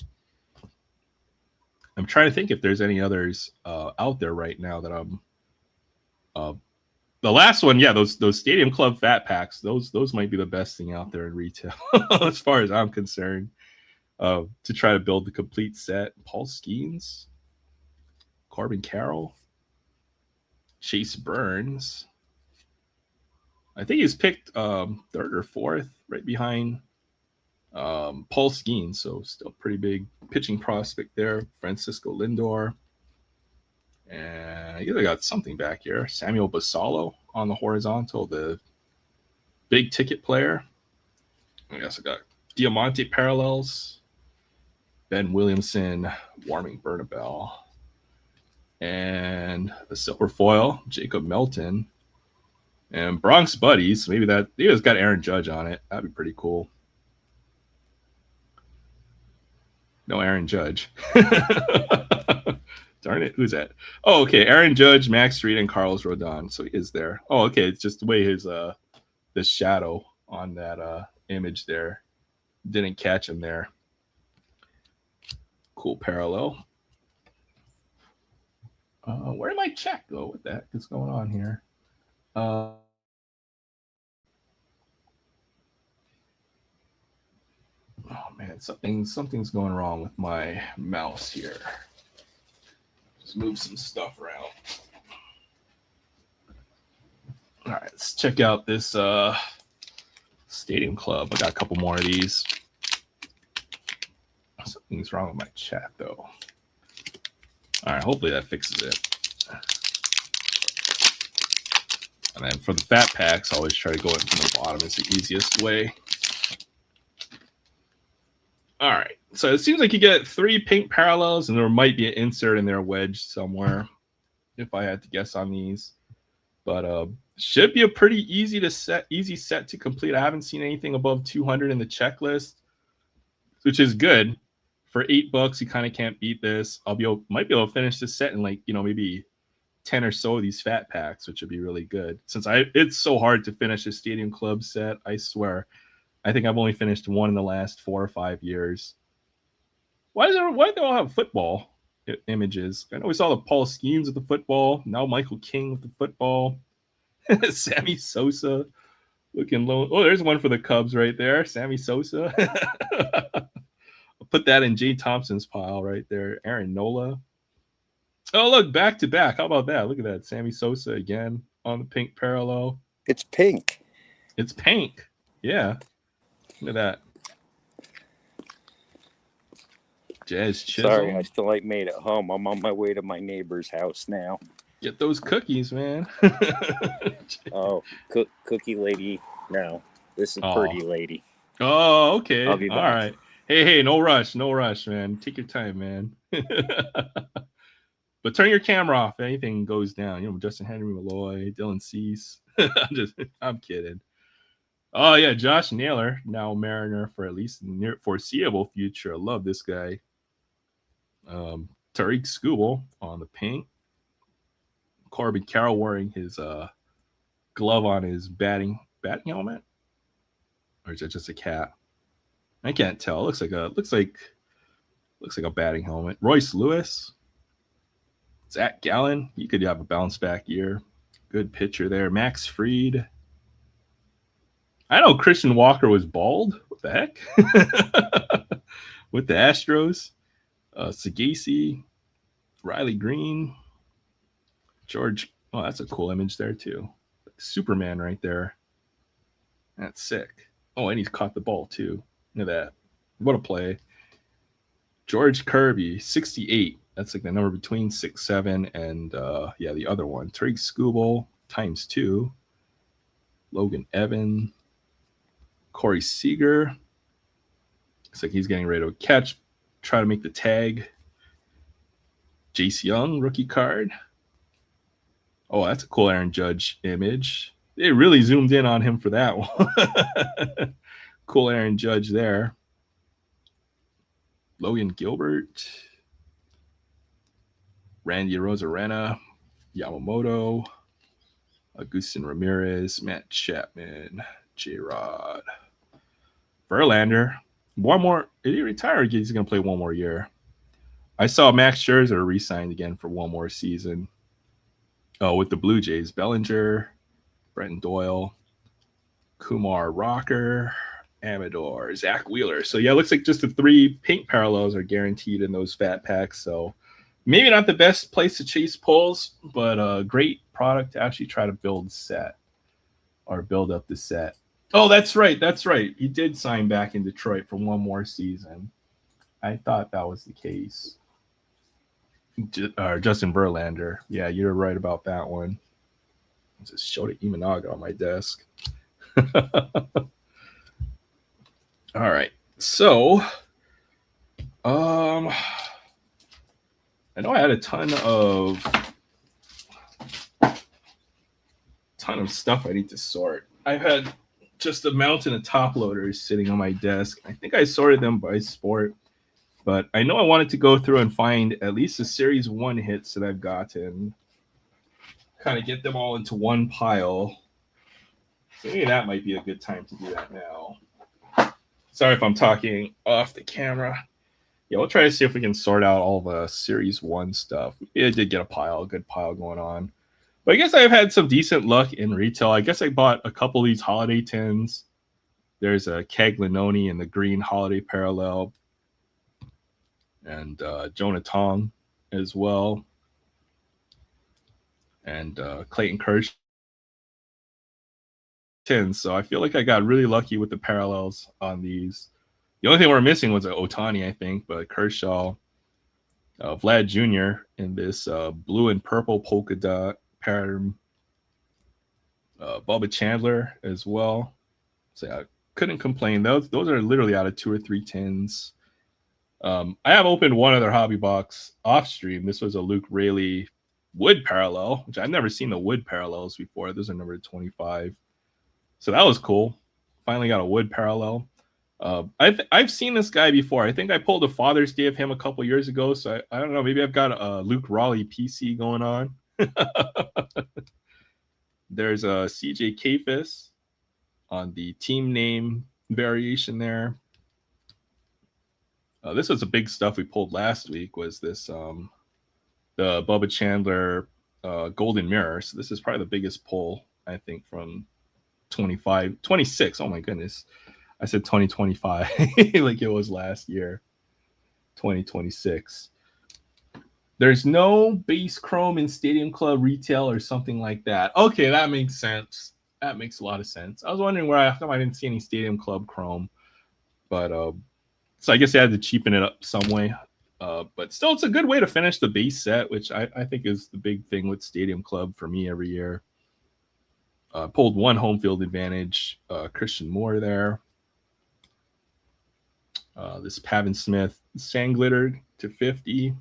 I'm trying to think if there's any others out there right now that I'm. The last one, yeah, those Stadium Club Fat Packs, those might be the best thing out there in retail as far as I'm concerned. To try to build the complete set. Paul Skeens, Corbin Carroll, Chase Burns. I think he's picked 3rd or 4th, right behind Paul Skeens, so still pretty big pitching prospect there. Francisco Lindor. And I either got something back here. Samuel Basallo on the horizontal, the big ticket player. I guess I got Diamante parallels. Ben Williamson, Warming Bernabel, and the silver foil, Jacob Melton, and Bronx Buddies. Maybe it's got Aaron Judge on it. That'd be pretty cool. No Aaron Judge. Darn it, who's that? Oh, okay. Aaron Judge, Max Street, and Carlos Rodon. So he is there. Oh, okay. It's just the way his the shadow on that image there didn't catch him there. Cool parallel. Where did my check go? What the heck is going on here? Oh man, something's going wrong with my mouse here. Just move some stuff around. All right, let's check out this Stadium Club. I got a couple more of these. Something's wrong with my chat though. All right, hopefully that fixes it. And then for the fat packs, I always try to go in from the bottom. It's the easiest way. All right, so it seems like you get 3 pink parallels, and there might be an insert in there wedged somewhere, if I had to guess on these. But should be a pretty easy set to complete. I haven't seen anything above 200 in the checklist, which is good. For $8, you kind of can't beat this. Might be able to finish this set in like maybe 10 or so of these fat packs, which would be really good. Since it's so hard to finish a Stadium Club set, I swear. I think I've only finished one in the last 4 or 5 years. Why do they all have football images? I know we saw the Paul Skeens with the football. Now Michael King with the football. Sammy Sosa looking low. Oh, there's one for the Cubs right there. Sammy Sosa. I'll put that in Jay Thompson's pile right there. Aaron Nola. Oh, look, back to back. How about that? Look at that. Sammy Sosa again on the pink parallel. It's pink. It's pink. Yeah. Look at that. Jazz Chisholm. Sorry, I still ain't made it home. I'm on my way to my neighbor's house now. Get those cookies, man. Oh, cookie lady. No, this is pretty lady. Oh, okay. I'll be back. All right. Hey, no rush, man. Take your time, man. But turn your camera off if anything goes down. Justin Henry, Malloy, Dylan Cease. I'm kidding. Oh yeah, Josh Naylor, now Mariner for at least the near foreseeable future. I love this guy. Tariq Skubal on the pink. Corbin Carroll wearing his glove on his batting helmet, or is that just a cap? I can't tell. Looks like a batting helmet. Royce Lewis, Zach Gallen. He could have a bounce back year. Good pitcher there. Max Fried. I know Christian Walker was bald. What the heck? With the Astros. Sagasi, Riley Green, George. Oh, that's a cool image there too. Like Superman right there. That's sick. Oh, and he's caught the ball too. Look at that. What a play. George Kirby, 68. That's like the number between 6, 7, and the other one. Tariq Skubal ×2. Logan Evan. Corey Seager. Looks like he's getting ready to catch. Try to make the tag. Jace Young, rookie card. Oh, that's a cool Aaron Judge image. They really zoomed in on him for that one. Cool Aaron Judge there. Logan Gilbert. Randy Rosarena. Yamamoto. Agustin Ramirez. Matt Chapman. J-Rod. Verlander. One more. Did he retire or he's going to play one more year? I saw Max Scherzer re-signed again for one more season. Oh, with the Blue Jays. Bellinger, Brenton Doyle, Kumar Rocker, Amador, Zach Wheeler. So, yeah, it looks like just the 3 pink parallels are guaranteed in those fat packs. So, maybe not the best place to chase pulls, but a great product to actually try to build up the set. Oh, that's right. He did sign back in Detroit for one more season. I thought that was the case. Justin Verlander. Yeah, you're right about that one. I just showed it Imanaga on my desk. All right. So Um, I know I had a ton of stuff I need to sort. I've had just a mountain of top loaders sitting on my desk. I think I sorted them by sport, but I know I wanted to go through and find at least the series one hits that I've gotten, kind of get them all into one pile. So maybe that might be a good time to do that now. Sorry if I'm talking off the camera. Yeah, we'll try to see if we can sort out all the series one stuff. Yeah, I did get a good pile going on. But I guess I've had some decent luck in retail. I guess I bought a couple of these holiday tins. There's a Keg Linoni in the green holiday parallel, and Jonah Tong as well, and Clayton Kershaw tins. So I feel like I got really lucky with the parallels on these. The only thing we're missing was an Otani, I think, but Kershaw, Vlad Jr. in this blue and purple polka dot pattern, Bubba Chandler as well. So I couldn't complain. Those are literally out of 2 or 3 tins. I have opened one other hobby box off stream. This was a Luke Rayleigh wood parallel, which I've never seen the wood parallels before. Those are number 25. So that was cool. Finally got a wood parallel. I've seen this guy before. I think I pulled a Father's Day of him a couple years ago. So I don't know. Maybe I've got a Luke Raleigh PC going on. There's a CJ Kafis on the team name variation there. This was a big stuff we pulled last week. Was this the Bubba Chandler Golden Mirror? So this is probably the biggest pull I think from 25, 26. Oh my goodness, I said 2025 like it was last year. 2026. There's no base chrome in Stadium Club retail or something like that. Okay, that makes sense. That makes a lot of sense. I was wondering how come I didn't see any Stadium Club chrome, but so I guess they had to cheapen it up some way. But still, it's a good way to finish the base set, which I think is the big thing with Stadium Club for me every year. Pulled one home field advantage, Christian Moore there. This Pavin Smith sand glittered to 50.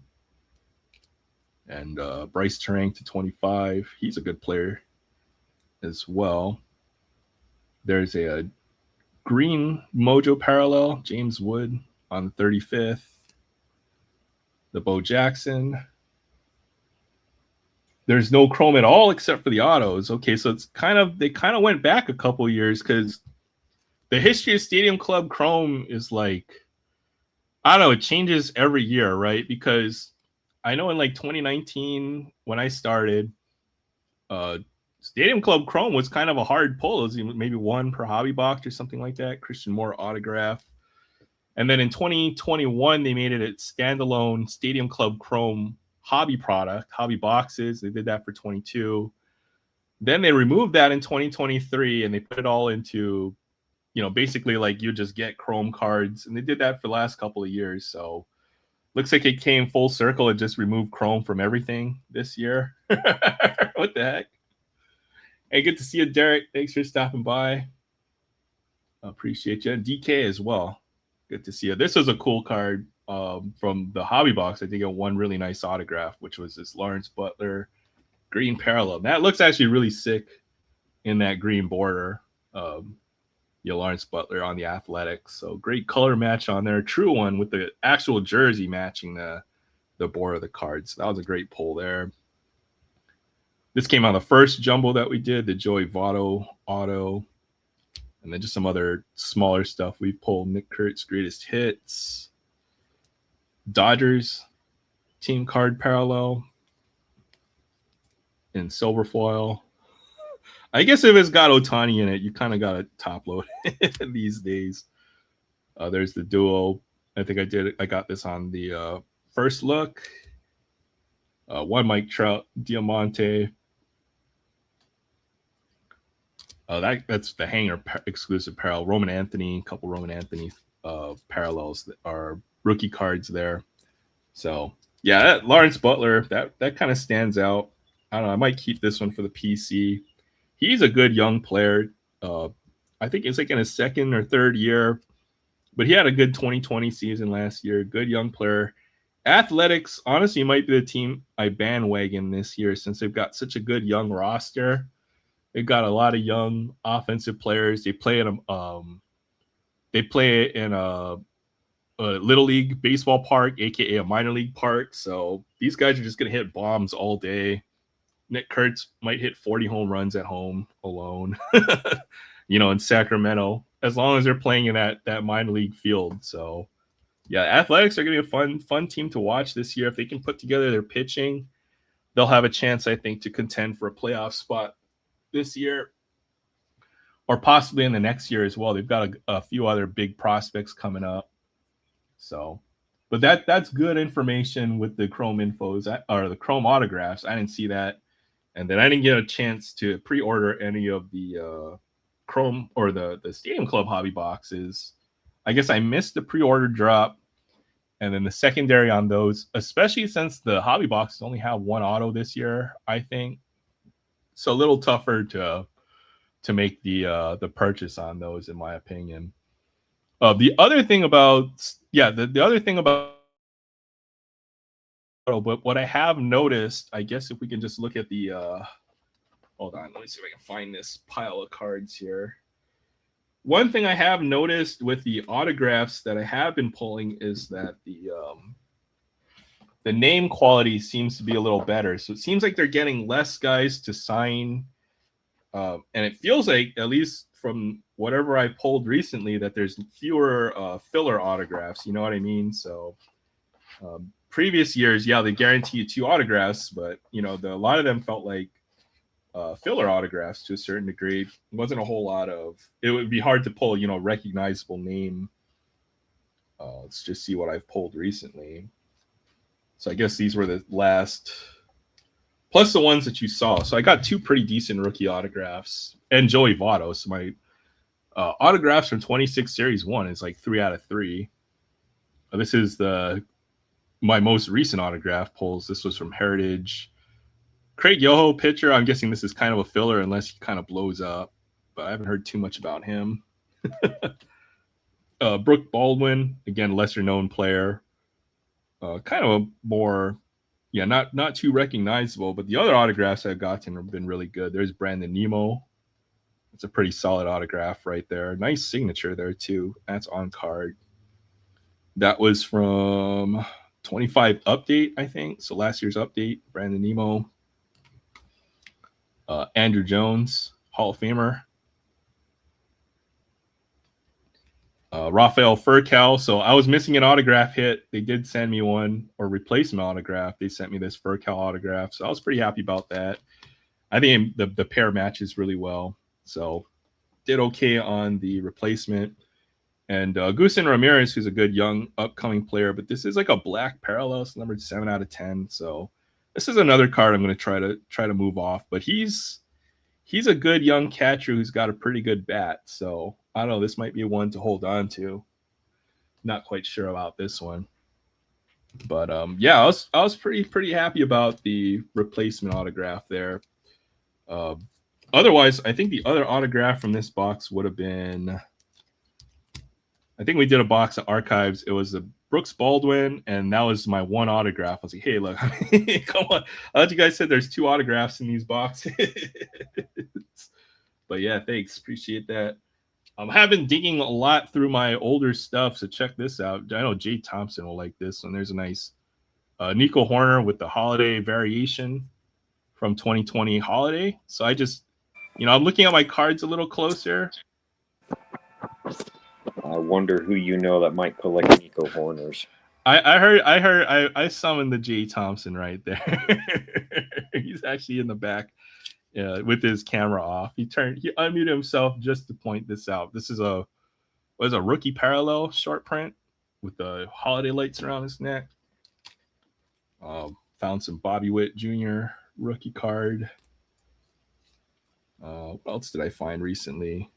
And Bryce Terang to 25. He's a good player as well. There's a green Mojo parallel, James Wood on the 35th. The Bo Jackson. There's no chrome at all except for the autos. Okay, so it's they kind of went back a couple years because the history of Stadium Club chrome is like, I don't know, it changes every year, right? Because I know in like 2019 when I started, Stadium Club Chrome was kind of a hard pull. It was maybe one per hobby box or something like that. Christian Moore autograph. And then in 2021, they made it a standalone Stadium Club Chrome hobby product, hobby boxes. They did that for 22. Then they removed that in 2023 and they put it all into, basically like you just get Chrome cards. And they did that for the last couple of years. So looks like it came full circle and just removed Chrome from everything this year. What the heck? Hey, good to see you, Derek. Thanks for stopping by. Appreciate you. And DK as well. Good to see you. This was a cool card from the hobby box. I think it one really nice autograph, which was this Lawrence Butler green parallel. That looks actually really sick in that green border. Lawrence Butler on the Athletics. So great color match on there. True one with the actual jersey matching the border of the cards. So that was a great pull there. This came on the first jumbo that we did, the Joey Votto auto, and then just some other smaller stuff we pulled. Nick Kurt's greatest hits, Dodgers team card parallel in silver foil. I guess if it's got Otani in it, you kind of got to top load these days. There's the duo. I think I got this on the first look. One Mike Trout, Diamante. That's the hanger exclusive parallel. Roman Anthony, a couple Roman Anthony parallels that are rookie cards there. So yeah, that Lawrence Butler, that kind of stands out. I don't know. I might keep this one for the PC. He's a good young player. I think it's like in his second or third year. But he had a good 2020 season last year. Good young player. Athletics, honestly, might be the team I bandwagon this year since they've got such a good young roster. They've got a lot of young offensive players. They play in a little league baseball park, aka a minor league park. So these guys are just gonna hit bombs all day. Nick Kurtz might hit 40 home runs at home alone, in Sacramento, as long as they're playing in that minor league field. So yeah, Athletics are gonna be a fun team to watch this year. If they can put together their pitching, they'll have a chance, I think, to contend for a playoff spot this year or possibly in the next year as well. They've got a few other big prospects coming up. So, but that's good information with the Chrome infos or the Chrome autographs. I didn't see that, and then I didn't get a chance to pre-order any of the Chrome or the Stadium Club hobby boxes. I guess I missed the pre-order drop, and then the secondary on those, especially since the hobby boxes only have one auto this year. I think so a little tougher to make the purchase on those, in my opinion. The other thing about the other thing about but what I have noticed, I guess if we can just look at the hold on, let me see if I can find this pile of cards here. One thing I have noticed with the autographs that I have been pulling is that the name quality seems to be a little better. So it seems like they're getting less guys to sign, and it feels like, at least from whatever I pulled recently, that there's fewer filler autographs. You know what I mean? So previous years, yeah, they guarantee you 2 autographs, but a lot of them felt like filler autographs to a certain degree. It wasn't a whole lot of. It would be hard to pull, recognizable name. Let's just see what I've pulled recently. So I guess these were the last, plus the ones that you saw. So I got 2 pretty decent rookie autographs and Joey Votto. So my autographs from 26 Series 1 is like 3 out of 3. This is my most recent autograph pulls. This was from Heritage. Craig Yoho pitcher. I'm guessing this is kind of a filler unless he kind of blows up, but I haven't heard too much about him. Brooke Baldwin, again, lesser known player. Kind of a more, not too recognizable, but the other autographs I've gotten have been really good. There's Brandon Nemo. It's a pretty solid autograph right there. Nice signature there too. That's on card. That was from 25 update, I think. So last year's update, Brandon Nemo. Andrew Jones, Hall of Famer. Rafael Furcal. So I was missing an autograph hit. They did send me one, or replacement autograph. They sent me this Furcal autograph. So I was pretty happy about that. I think the pair matches really well. So did okay on the replacement. And Gusin Ramirez, who's a good young upcoming player, but this is like a black parallel, so numbered 7 out of 10. So this is another card I'm going to try to move off. But he's a good young catcher who's got a pretty good bat. So I don't know. This might be one to hold on to. Not quite sure about this one, but yeah, I was pretty happy about the replacement autograph there. Uh, Otherwise, I think the other autograph from this box would have been. I think we did a box of archives. It was a Brooks Baldwin, and that was my one autograph. I was like, hey, look, come on. I thought you guys said there's 2 autographs in these boxes. But yeah, thanks. Appreciate that. I've been digging a lot through my older stuff, so check this out. I know Jay Thompson will like this one. There's a nice Nico Horner with the holiday variation from 2020 holiday. So I just, I'm looking at my cards a little closer. I wonder who that might collect Nico Horners. I summoned the Jay Thompson right there. He's actually in the back with his camera off. He unmuted himself just to point this out. This is a rookie parallel short print with the holiday lights around his neck. Found some Bobby Witt Jr. rookie card. What else did I find recently?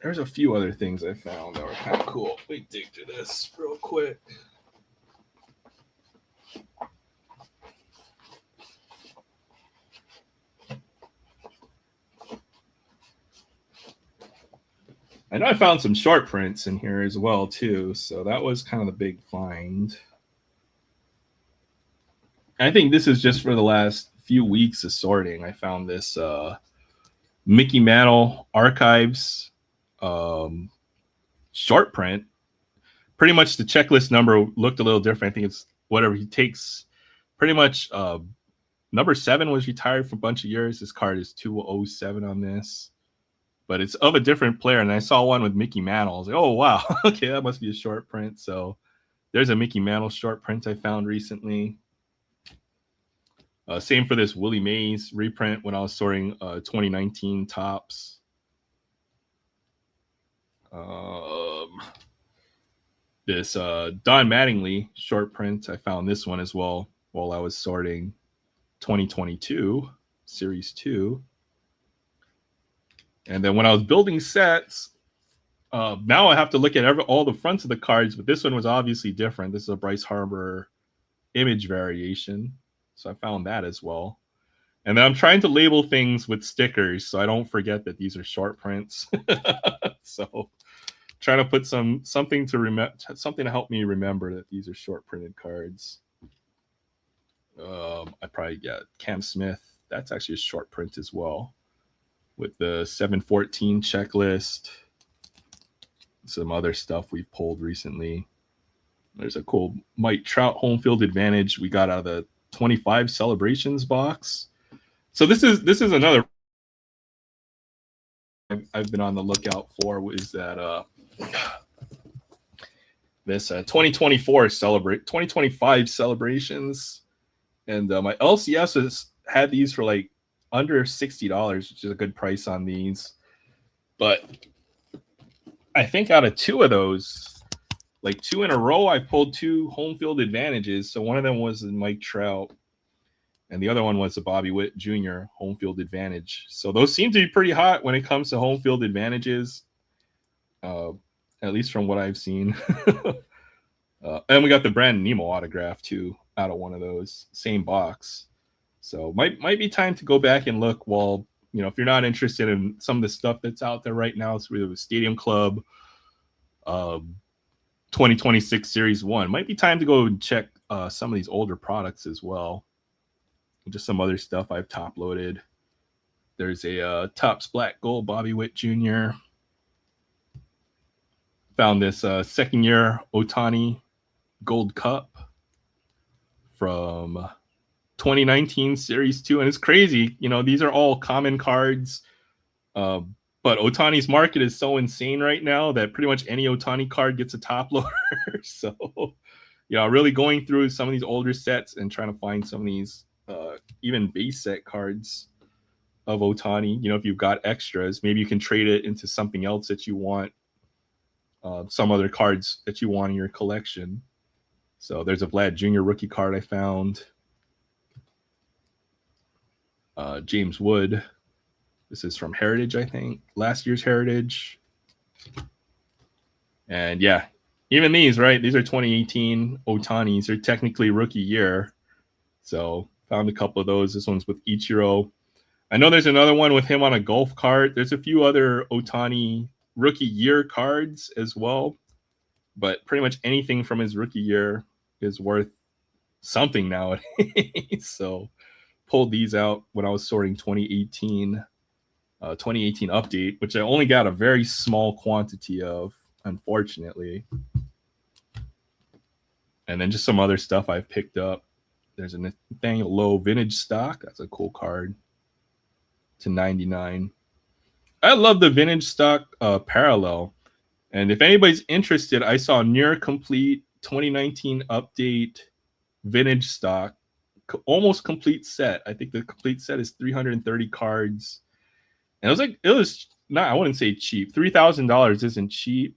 There's a few other things I found that were kind of cool. Let me dig through this real quick. I know I found some short prints in here as well too, so that was kind of the big find. I think this is just for the last few weeks of sorting. I found this Mickey Mantle Archives short print. Pretty much the checklist number looked a little different. I think it's whatever he takes. Pretty much number 7 was retired for a bunch of years. This card is 207 on this. But it's of a different player. And I saw one with Mickey Mantle. I was like, oh, wow. Okay, that must be a short print. So there's a Mickey Mantle short print I found recently. Same for this Willie Mays reprint when I was sorting 2019 tops. This Don Mattingly short print, I found this one as well while I was sorting 2022 Series 2. And then when I was building sets, now I have to look at all the fronts of the cards, but this one was obviously different. This is a Bryce Harper image variation. So I found that as well. And then I'm trying to label things with stickers so I don't forget that these are short prints. So trying to put something to help me remember that these are short printed cards. I probably get Cam Smith. That's actually a short print as well, with the 714 checklist. Some other stuff we've pulled recently. There's a cool Mike Trout home field advantage we got out of the 25 celebrations box. So this is another I've been on the lookout for, is that this 2025 celebrations, and my LCS had these for like under $60, which is a good price on these. But I think out of 2 of those, like 2 in a row, I pulled 2 home field advantages. So one of them was Mike Trout, and the other one was the Bobby Witt Jr. home field advantage. So those seem to be pretty hot when it comes to home field advantages, at least from what I've seen. And we got the Brandon Nemo autograph too out of one of those, same box. So might be time to go back and look. While, if you're not interested in some of the stuff that's out there right now, it's really the Stadium Club 2026 Series 1. Might be time to go and check some of these older products as well. Just some other stuff I've top loaded. There's a Topps Black Gold Bobby Witt Jr. Found this second year Ohtani Gold Cup from 2019 Series 2. And it's crazy. These are all common cards. But Ohtani's market is so insane right now that pretty much any Ohtani card gets a top loader. So, really going through some of these older sets and trying to find some of these even base set cards of Ohtani. If you've got extras, maybe you can trade it into something else that you want, some other cards that you want in your collection. So there's a Vlad Jr. rookie card I found. James Wood. This is from Heritage, I think. Last year's Heritage. And yeah, even these, right? These are 2018 Ohtanis. They're technically rookie year. So found a couple of those. This one's with Ichiro. I know there's another one with him on a golf cart. There's a few other Ohtani rookie year cards as well. But pretty much anything from his rookie year is worth something nowadays. So pulled these out when I was sorting 2018 update, which I only got a very small quantity of, unfortunately. And then just some other stuff I've picked up. There's a Nathaniel Lowe vintage stock. That's a cool card. To 99. I love the vintage stock parallel. And if anybody's interested, I saw near complete 2019 update vintage stock, almost complete set. I think the complete set is 330 cards. And it was not, I wouldn't say cheap. $3,000 isn't cheap,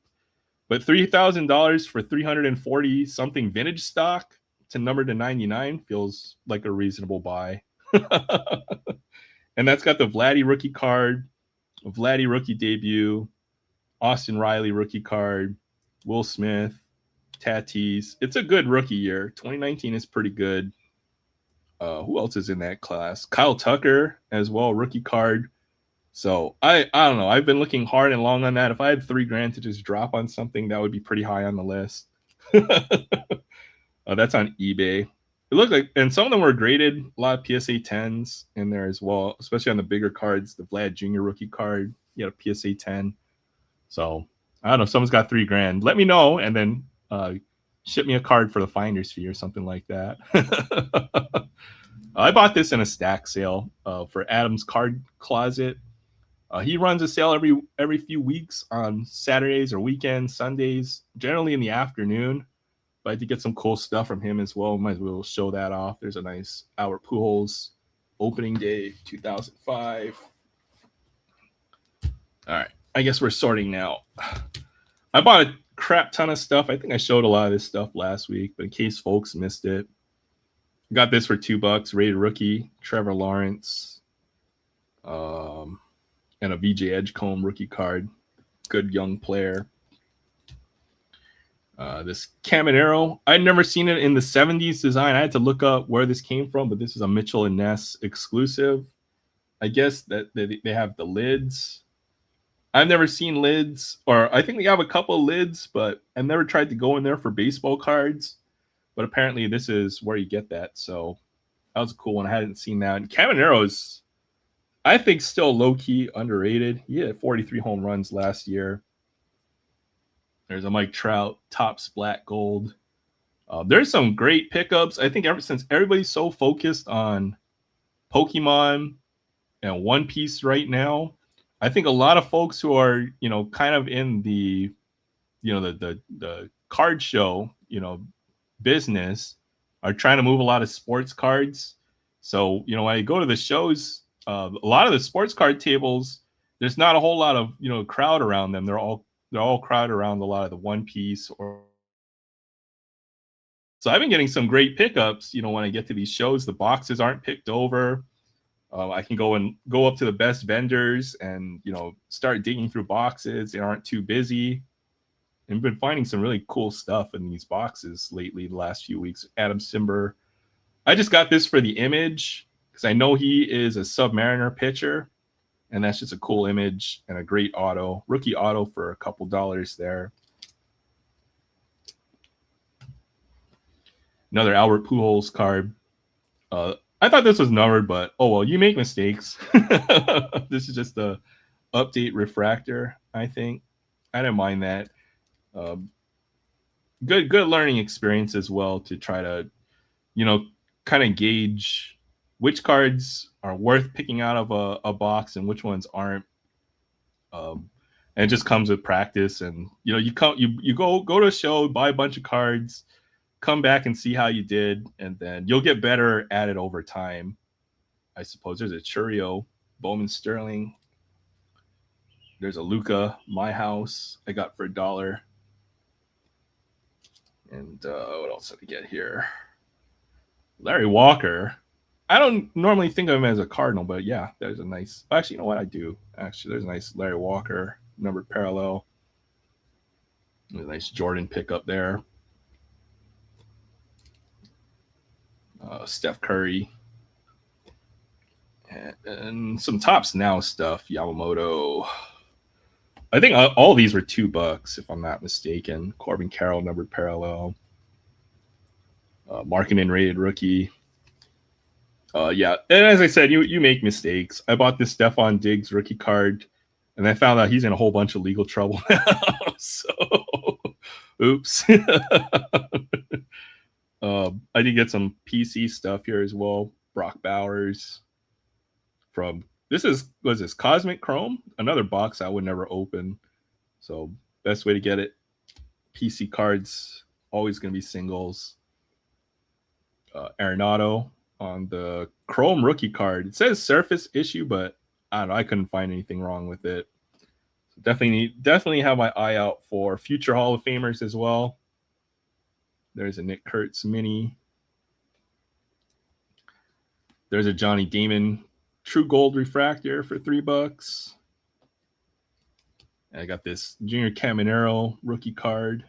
but $3,000 for 340 something vintage stock to number to 99 feels like a reasonable buy. And that's got the Vladdy rookie card, Vladdy rookie debut, Austin Riley rookie card, Will Smith, Tatis. It's a good rookie year. 2019 is pretty good. Who else is in that class? Kyle Tucker as well, rookie card. So I don't know. I've been looking hard and long on that. If I had $3,000 to just drop on something, that would be pretty high on the list. That's on eBay. It looked like, and some of them were graded. A lot of PSA 10s in there as well, especially on the bigger cards. The Vlad Jr. rookie card, you had a PSA 10. So I don't know if someone's got $3,000. Let me know, and then ship me a card for the finder's fee or something like that. I bought this in a stack sale for Adam's Card Closet. He runs a sale every few weeks on Saturdays or weekends, Sundays, generally in the afternoon. But I had to get some cool stuff from him as well. Might as well show that off. There's a nice Albert Pujols opening day 2005. All right, I guess we're sorting now. I bought a crap ton of stuff. I think I showed a lot of this stuff last week, but in case folks missed it, got this for $2. Rated rookie Trevor Lawrence, and a VJ Edgecombe rookie card. Good young player. This Caminero, I'd never seen it in the 70s design. I had to look up where this came from, but this is a Mitchell and Ness exclusive. I guess that they have the lids. I've never seen lids, or I think they have a couple of lids, but I've never tried to go in there for baseball cards. But apparently this is where you get that. So that was a cool one. I hadn't seen that. And Caminero is, I think, still low-key underrated. He had 43 home runs last year. There's a Mike Trout, Topps Black Gold. There's some great pickups. I think ever since everybody's so focused on Pokemon and One Piece right now, I think a lot of folks who are, kind of in the, the card show, business are trying to move a lot of sports cards. So, when I go to the shows, a lot of the sports card tables, there's not a whole lot of, crowd around them. They're all crowded around a lot of the One Piece so I've been getting some great pickups, when I get to these shows. The boxes aren't picked over. I can go up to the best vendors and, start digging through boxes. They aren't too busy. And been finding some really cool stuff in these boxes lately, the last few weeks. Adam Simber. I just got this for the image because I know he is a Submariner pitcher. And that's just a cool image and a great auto. Rookie auto for a couple dollars there. Another Albert Pujols card. I thought this was numbered, but oh well, you make mistakes. This is just a update refractor, I think. I didn't mind that. Good learning experience as well to try to, kind of gauge which cards are worth picking out of a box and which ones aren't. And it just comes with practice. And you go to a show, buy a bunch of cards, come back and see how you did, and then you'll get better at it over time. I suppose there's a Churio, Bowman Sterling. There's a Luca, My House, I got for $1. And what else did I get here? Larry Walker. I don't normally think of him as a Cardinal, but yeah, there's a nice. Actually, you know what? I do. Actually, there's a nice Larry Walker numbered parallel. There's a nice Jordan pickup there. Steph Curry. And some Topps Now stuff. Yamamoto. I think all these were $2, if I'm not mistaken. Corbin Carroll numbered parallel. Marketing rated rookie. Yeah, and as I said, you make mistakes. I bought this Stephon Diggs rookie card, and I found out he's in a whole bunch of legal trouble now. So, oops. I did get some PC stuff here as well. Brock Bowers was this Cosmic Chrome? Another box I would never open. So best way to get it. PC cards, always going to be singles. Arenado on the Chrome rookie card. It says surface issue, but I don't know. I couldn't find anything wrong with it. So definitely have my eye out for future Hall of Famers as well. There's a Nick Kurtz mini. There's a Johnny Damon True Gold refractor for $3. And I got this Junior Caminero rookie card,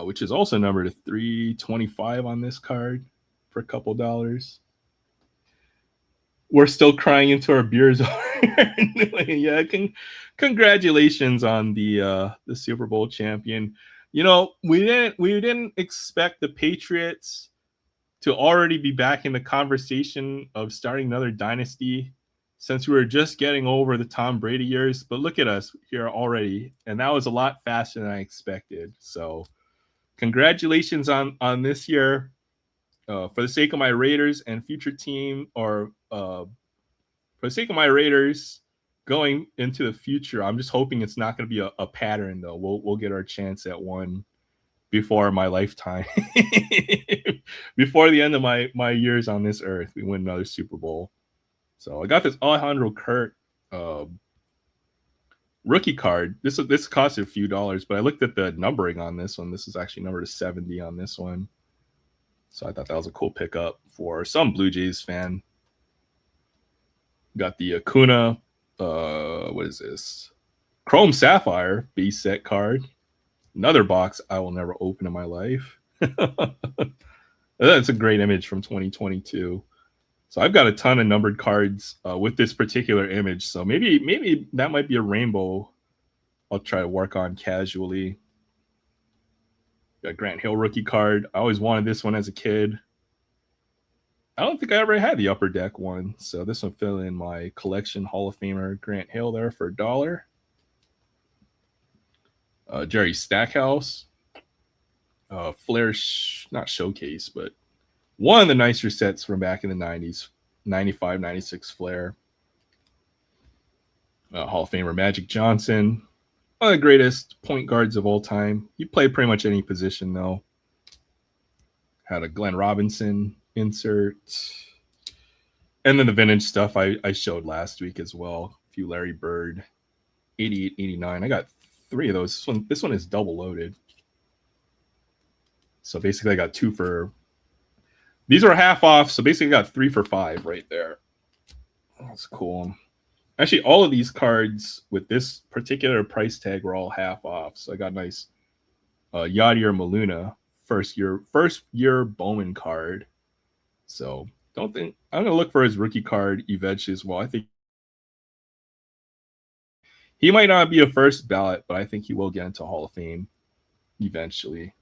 which is also numbered to 325 on this card for a couple dollars. We're still crying into our beers. Yeah, congratulations on the Super Bowl champion. You know, we didn't expect the Patriots to already be back in the conversation of starting another dynasty since we were just getting over the Tom Brady years. But look at us here already, and that was a lot faster than I expected. So, congratulations on this year. For the sake of my Raiders and future team, or for the sake of my Raiders going into the future, I'm just hoping it's not going to be a pattern though. We'll get our chance at one before my lifetime. Before the end of my years on this earth, we win another Super Bowl. So I got this Alejandro Kurt rookie card. This cost a few dollars, but I looked at the numbering on this one. This is actually numbered to 70 on this one. So I thought that was a cool pickup for some Blue Jays fan. Got the Acuna, what is this? Chrome Sapphire base set card. Another box I will never open in my life. That's a great image from 2022. So I've got a ton of numbered cards with this particular image. So maybe that might be a rainbow I'll try to work on casually. Got Grant Hill rookie card. I always wanted this one as a kid. I don't think I ever had the upper deck one. So this one fell in my collection. Hall of Famer Grant Hill there for $1. Jerry Stackhouse. Flair, not showcase, but one of the nicer sets from back in the 90s. 95, 96 Flair. Hall of Famer Magic Johnson. One of the greatest point guards of all time. He played pretty much any position, though. Had a Glenn Robinson insert. And then the vintage stuff I showed last week as well. A few Larry Bird. 88, 89. I got 3 of those. This one is double loaded. So basically I got 2 for... These are half off, so basically I got 3 for $5 right there. That's cool. Actually, all of these cards with this particular price tag were all half off. So I got a nice Yadier Molina first year Bowman card. So I'm gonna look for his rookie card eventually as well. I think he might not be a first ballot, but I think he will get into Hall of Fame eventually.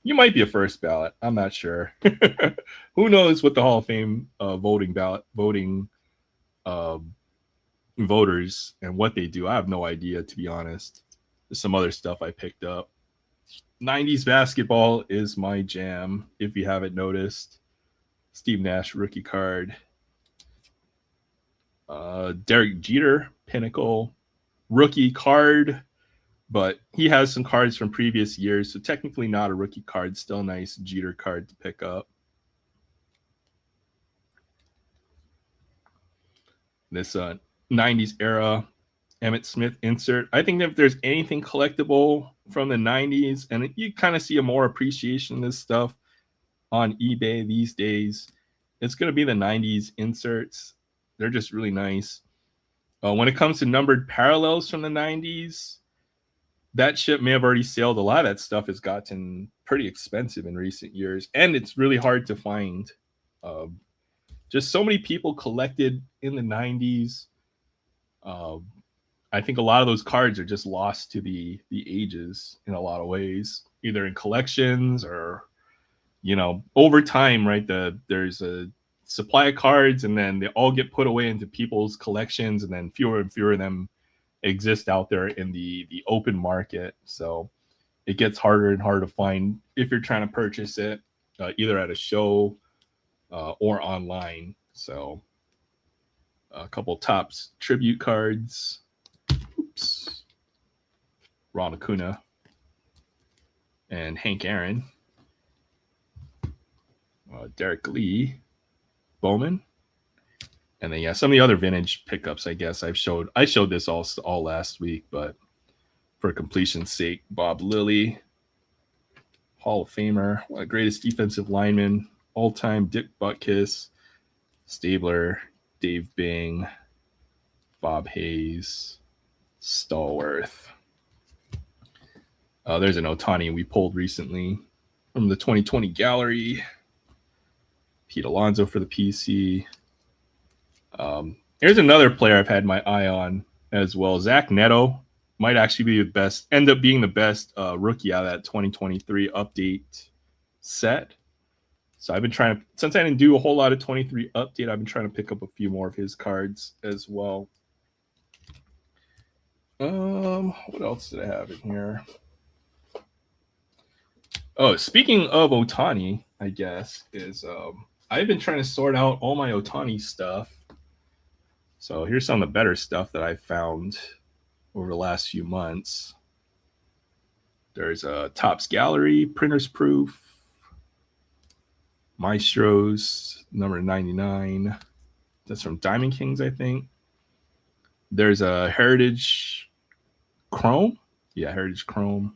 You might be a first ballot. I'm not sure. Who knows what the Hall of Fame voting voters and what they do. I have no idea, to be honest. There's some other stuff I picked up. 90s basketball is my jam, if you haven't noticed. Steve Nash rookie card. Derek Jeter, Pinnacle rookie card. But he has some cards from previous years, so technically not a rookie card. Still a nice Jeter card to pick up. This 90s era Emmitt Smith insert. I think that if there's anything collectible from the 90s, and you kind of see a more appreciation of this stuff on eBay these days, it's going to be the 90s inserts. They're just really nice. When it comes to numbered parallels from the 90s, that ship may have already sailed. A lot of that stuff has gotten pretty expensive in recent years, and it's really hard to find. Just so many people collected in the 90s. I think a lot of those cards are just lost to the ages in a lot of ways, either in collections or, over time, right? There's a supply of cards, and then they all get put away into people's collections, and then fewer and fewer of them exist out there in the open market. So it gets harder and harder to find if you're trying to purchase it either at a show or online. So a couple Topps tribute cards. Oops. Ron Acuna and Hank Aaron. Derek Lee, Bowman. And then some of the other vintage pickups, I guess I showed this all last week, but for completion's sake, Bob Lilly, Hall of Famer, one of the greatest defensive linemen all time, Dick Butkus, Stabler, Dave Bing, Bob Hayes, Stallworth. There's an Ohtani we pulled recently from the 2020 gallery. Pete Alonso for the PC. Here's another player I've had my eye on as well. Zach Neto might actually be the best, end up being the best rookie out of that 2023 update set. So I've been trying to, since I didn't do a whole lot of 23 update, I've been trying to pick up a few more of his cards as well. What else did I have in here? Oh, speaking of Otani, I guess, is I've been trying to sort out all my Otani stuff. So here's some of the better stuff that I found over the last few months. There's a Topps Gallery, Printer's Proof, Maestro's number 99. That's from Diamond Kings, I think. There's a Heritage Chrome. Yeah, Heritage Chrome.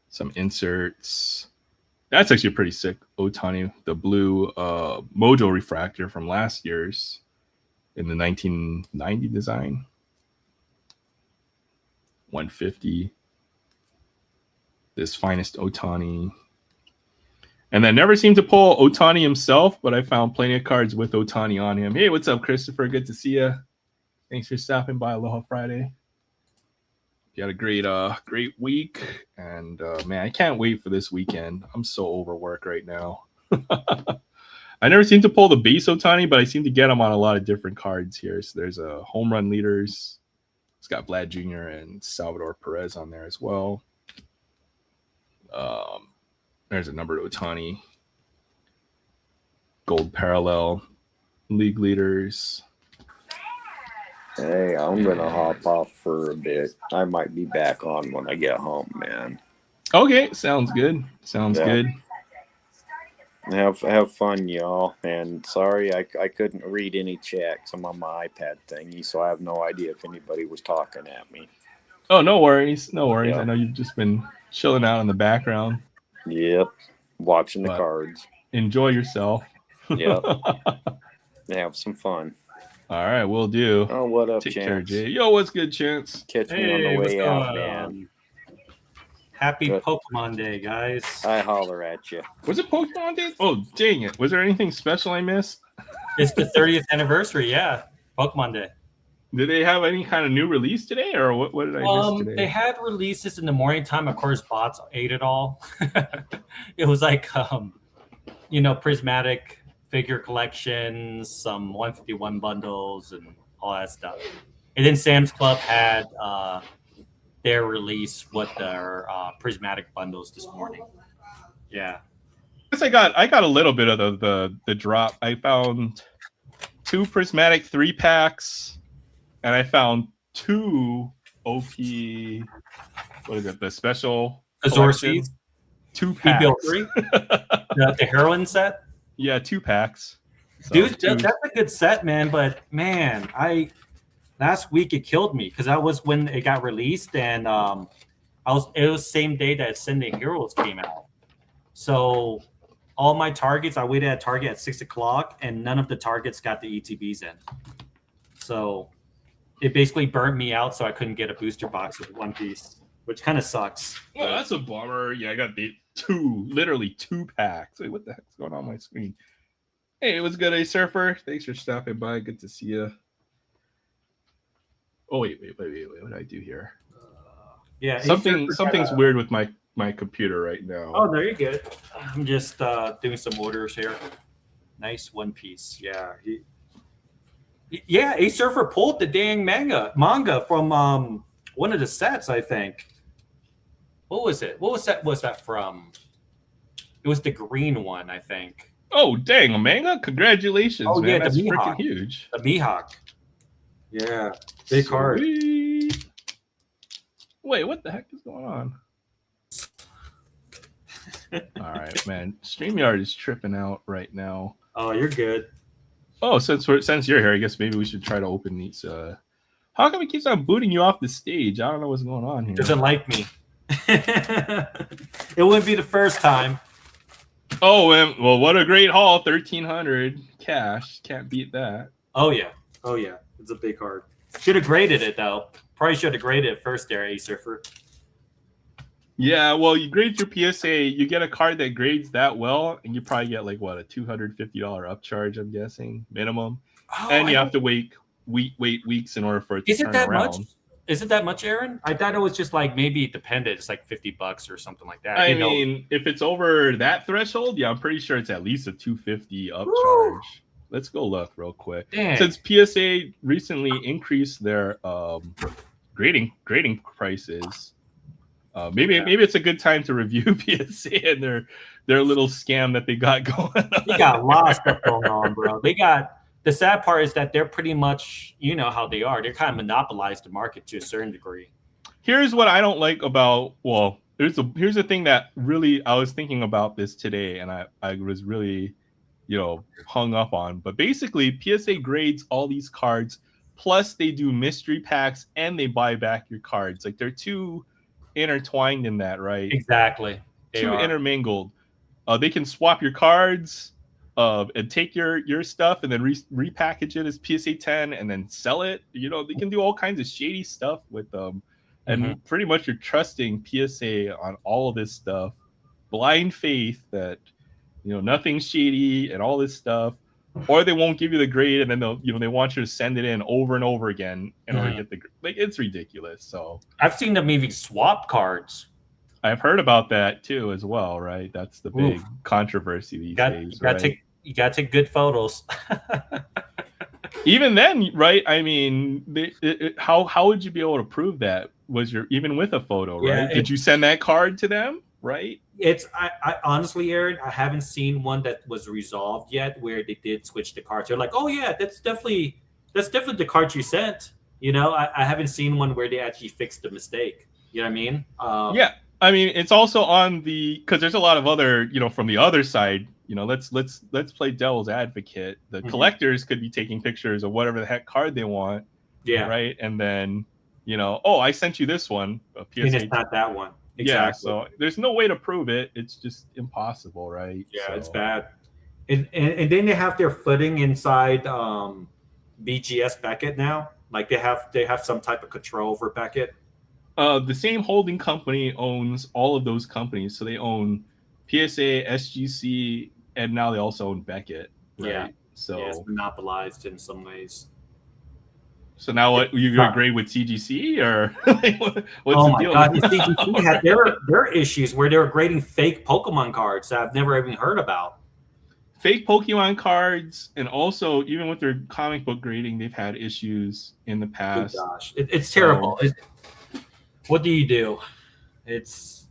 Some inserts. That's actually a pretty sick Otani. The blue Mojo refractor from last year's in the 1990 design. 150. This finest Otani. And I never seemed to pull Otani himself, but I found plenty of cards with Otani on him. Hey, what's up, Christopher? Good to see you. Thanks for stopping by Aloha Friday. You had a great week, and man, I can't wait for this weekend. I'm so overworked right now. I never seem to pull the base Otani, but I seem to get him on a lot of different cards here. So there's a home run leaders. It's got Vlad Jr. and Salvador Perez on there as well. There's a numbered Otani. Gold parallel. League leaders. Hey, I'm gonna hop off for a bit. I might be back on when I get home, man. Okay, sounds good. Sounds good. Have fun, y'all. And sorry, I couldn't read any checks. I'm on my iPad thingy, so I have no idea if anybody was talking at me. Oh, no worries. No worries. Yeah. I know you've just been chilling out in the background. Yep. Watching the But cards. enjoy yourself. Yep. Have some fun. All right, we'll do. Oh, what up, Take care, Chance? Jay. Yo, what's good, Chance? Catch me on the what's way out, going man. on? Happy Good. Pokemon Day, guys. I holler at you. Was it Pokemon Day? Oh, dang it. Was there anything special I missed? It's the 30th anniversary, yeah. Pokemon Day. Did they have any kind of new release today, or what did I miss today? They had releases in the morning time. Of course, bots ate it all. It was like, prismatic figure collections, some 151 bundles, and all that stuff. And then Sam's Club had their release with their prismatic bundles this morning. Yeah. I guess I got a little bit of the drop. I found 2 prismatic 3-packs. And I found 2 OP, what is it, the special collection? 2 packs. The heroin set? Yeah, 2 packs. So Dude, that's a good set, man. But, man, last week it killed me because that was when it got released. And it was the same day that Ascending Heroes came out. So all my targets, I waited at Target at 6 o'clock, and none of the targets got the ETBs in. So it basically burnt me out, so I couldn't get a booster box with One Piece, which kind of sucks. Well, that's a bummer. Yeah, I got the literally 2 packs. Wait, what the heck's going on my screen? Hey, what's good, Surfer? Thanks for stopping by. Good to see you. Oh, wait. What did I do here? Yeah, something's weird with my computer right now. Oh, no, you're good. I'm just doing some orders here. Nice One Piece. Yeah, A Surfer pulled the dang manga from one of the sets, I think. What was it? What was that from? It was the green one, I think. Oh, dang, a manga? Congratulations, man. Yeah, that's the freaking Mihawk. huge. The Mihawk. Yeah, big card. Wait, what the heck is going on? All right, man. StreamYard is tripping out right now. Oh, you're good. Oh, since you're here, I guess maybe we should try to open these. How come it keeps on booting you off the stage? I don't know what's going on here. Doesn't like me. It wouldn't be the first time. Oh, well, what a great haul. 1,300 cash. Can't beat that. Oh, yeah. It's a big card. Should have graded it, though. Probably should have graded it first there, A Surfer. Yeah, well, you grade your PSA, you get a card that grades that well, and you probably get like what, a $250 upcharge, I'm guessing, minimum. Oh, and I you have don't- to wait weeks in order for it to is it turn that around. much? Is it that much, Aaron? I thought it was just like maybe it depended. It's like $50 or something like that. I didn't know. mean, if it's over that threshold, yeah, I'm pretty sure it's at least a $250 Woo! upcharge. Let's go look real quick. Dang. Since PSA recently increased their grading prices, maybe it's a good time to review PSA and their little scam that they got going on. They got a lot of stuff going on, bro. The sad part is that they're pretty much, you know how they are. They're kind of monopolized the market to a certain degree. Here's what I don't like about, well, here's the thing that really, I was thinking about this today, and I was really, hung up on. But basically, PSA grades all these cards, plus they do mystery packs and they buy back your cards. Like, they're too intertwined in that, right? Exactly. They Too are. intermingled. They can swap your cards and take your stuff and then repackage it as PSA 10 and then sell it. They can do all kinds of shady stuff with them. And pretty much you're trusting PSA on all of this stuff, blind faith that nothing's shady and all this stuff, or they won't give you the grade and then they want you to send it in over and over again in order to get the, like, it's ridiculous. So I've seen them even swap cards. I've heard about that too as well, right? That's the big controversy these days. You got to take good photos. Even then, right? I mean, how would you be able to prove that? Was even with a photo, right? Did you send that card to them, right? I honestly, Aaron, I haven't seen one that was resolved yet where they did switch the cards. They're like, oh yeah, that's definitely the card you sent. I haven't seen one where they actually fixed the mistake. You know what I mean? Yeah. I mean, it's also on because there's a lot of other, from the other side, let's play devil's advocate. The collectors could be taking pictures of whatever the heck card they want. Yeah. Right. And then, oh, I sent you this one. And it's not that one. Exactly. Yeah. So there's no way to prove it. It's just impossible. Right. Yeah, it's bad. And then they have their footing inside BGS Beckett now. Like they have some type of control over Beckett. The same holding company owns all of those companies. So they own PSA, SGC, and now they also own Beckett. Right? Yeah. So it's monopolized in some ways. So now what, you gonna grade with CGC or what's oh the my deal? God, CGC had their issues where they were grading fake Pokemon cards that I've never even heard about. Fake Pokemon cards, and also even with their comic book grading, they've had issues in the past. Good gosh, it's terrible. What do you do? It's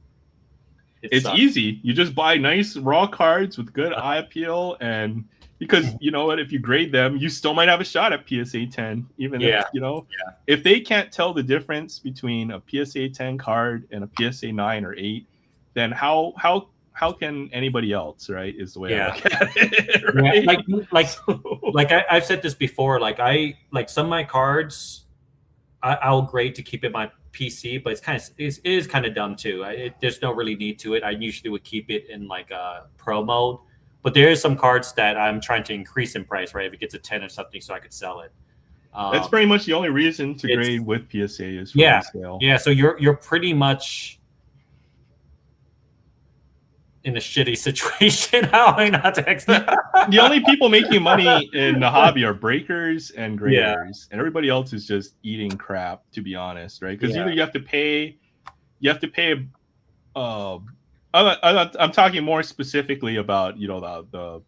easy. You just buy nice raw cards with good eye appeal, and because you know what, if you grade them, you still might have a shot at PSA 10. Even if they can't tell the difference between a PSA 10 card and a PSA 9 or 8, then how can anybody else, right? Is the way I look at it. Right? Yeah, I've said this before. Like some of my cards, I'll grade to keep it my PC, but it is kind of dumb too. There's no really need to it. I usually would keep it in like a pro mode, but there is some cards that I'm trying to increase in price, right? If it gets a 10 or something, so I could sell it. That's pretty much the only reason to grade with PSA is for resale. Yeah, so you're pretty much in a shitty situation. How am I not to The only people making money in the hobby are breakers and graders, and everybody else is just eating crap, to be honest, right? Because either you have to pay. I'm talking more specifically about the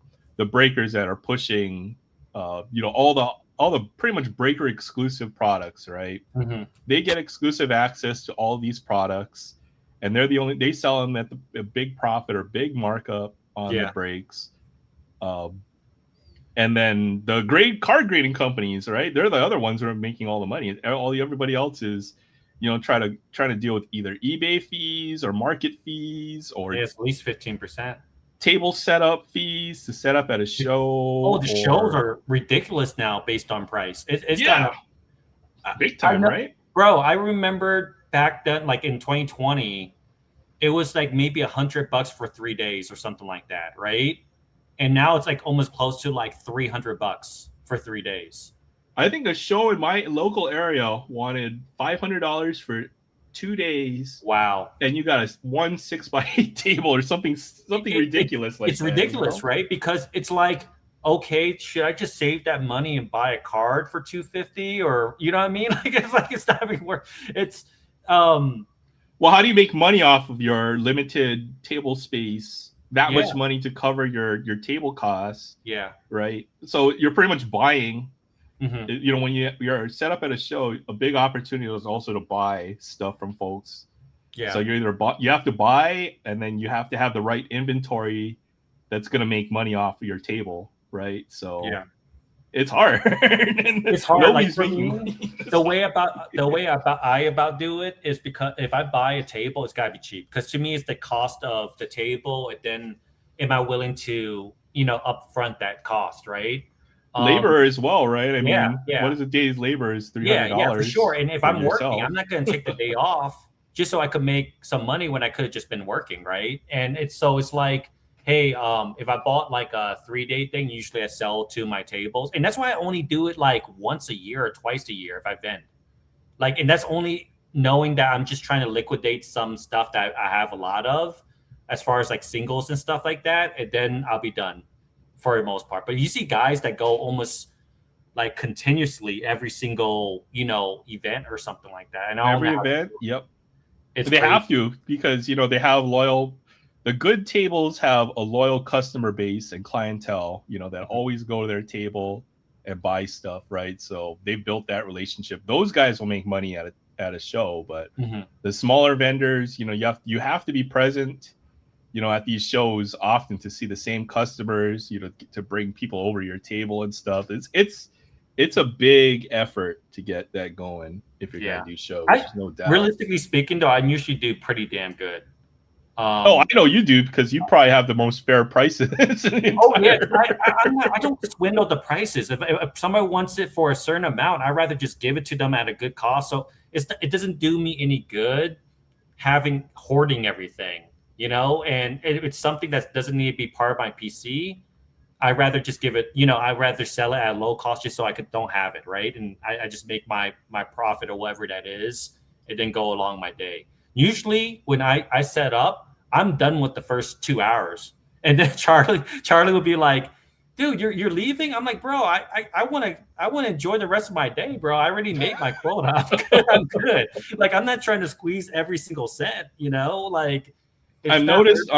breakers that are pushing all the pretty much breaker exclusive products, right? Mm-hmm. They get exclusive access to all these products, and they sell them at a big profit or big markup on the breaks. And then the card grading companies, right? They're the other ones that are making all the money. Everybody else is, trying to deal with either eBay fees or market fees or at least 15%. Table setup fees to set up at a show. Oh, the shows are ridiculous now based on price. It's big time, right? Bro, I remember back then, like in 2020, it was like maybe $100 for 3 days or something like that, right? And now it's like almost close to like $300 for 3 days. I think a show in my local area wanted $500 for 2 days. Wow! And you got a 6x8 table or something ridiculous like it's ridiculous, right? Because it's like okay, should I just save that money and buy a card for $250, or you know what I mean? Like it's not even worth. It's Well, how do you make money off of your limited table space? That Yeah. much money to cover your table costs, yeah. right? So you're pretty much buying. Mhm. You know, when you're set up at a show, a big opportunity is also to buy stuff from folks. Yeah. So you're either you have to buy, and then you have to have the right inventory that's going to make money off of your table, right? So Yeah. it's hard. It's hard. Like Nobody's for making me, money. the way I about do it is because if I buy a table, it's gotta be cheap. Because to me, it's the cost of the table, and then am I willing to, upfront that cost, right? Labor as well, right? I yeah, mean, yeah. what is a day's labor? Is Yeah, $300 for sure. And if for I'm working, yourself. I'm not going to take the day off just so I could make some money when I could have just been working, right? And it's like, hey, if I bought like a 3-day thing, usually I sell to my tables, and that's why I only do it like once a year or twice a year if I vend. Like, and that's only knowing that I'm just trying to liquidate some stuff that I have a lot of, as far as like singles and stuff like that, and then I'll be done for the most part. But you see guys that go almost like continuously every single event or something like that, and Every event, yep. It's they crazy. have to, because they have the good tables have a loyal customer base and clientele, that always go to their table and buy stuff, right? So they built that relationship. Those guys will make money at a show, but the smaller vendors, you have to be present, at these shows often to see the same customers, to bring people over your table and stuff. It's a big effort to get that going if you're gonna do shows. No doubt. Realistically speaking, though, I usually do pretty damn good. I know you do, because you probably have the most fair prices. I don't swindle the prices. If somebody wants it for a certain amount, I'd rather just give it to them at a good cost. So it doesn't do me any good hoarding everything, and it's something that doesn't need to be part of my PC. I'd rather just give it, I'd rather sell it at a low cost just so I don't have it, right? And I just make my profit or whatever that is, and then go along my day. Usually when I set up, I'm done with the first 2 hours. And then Charlie would be like, dude, you're leaving? I'm like, bro, I want to enjoy the rest of my day, bro. I already made my quota. I'm good. Like, I'm not trying to squeeze every single cent, like. I've noticed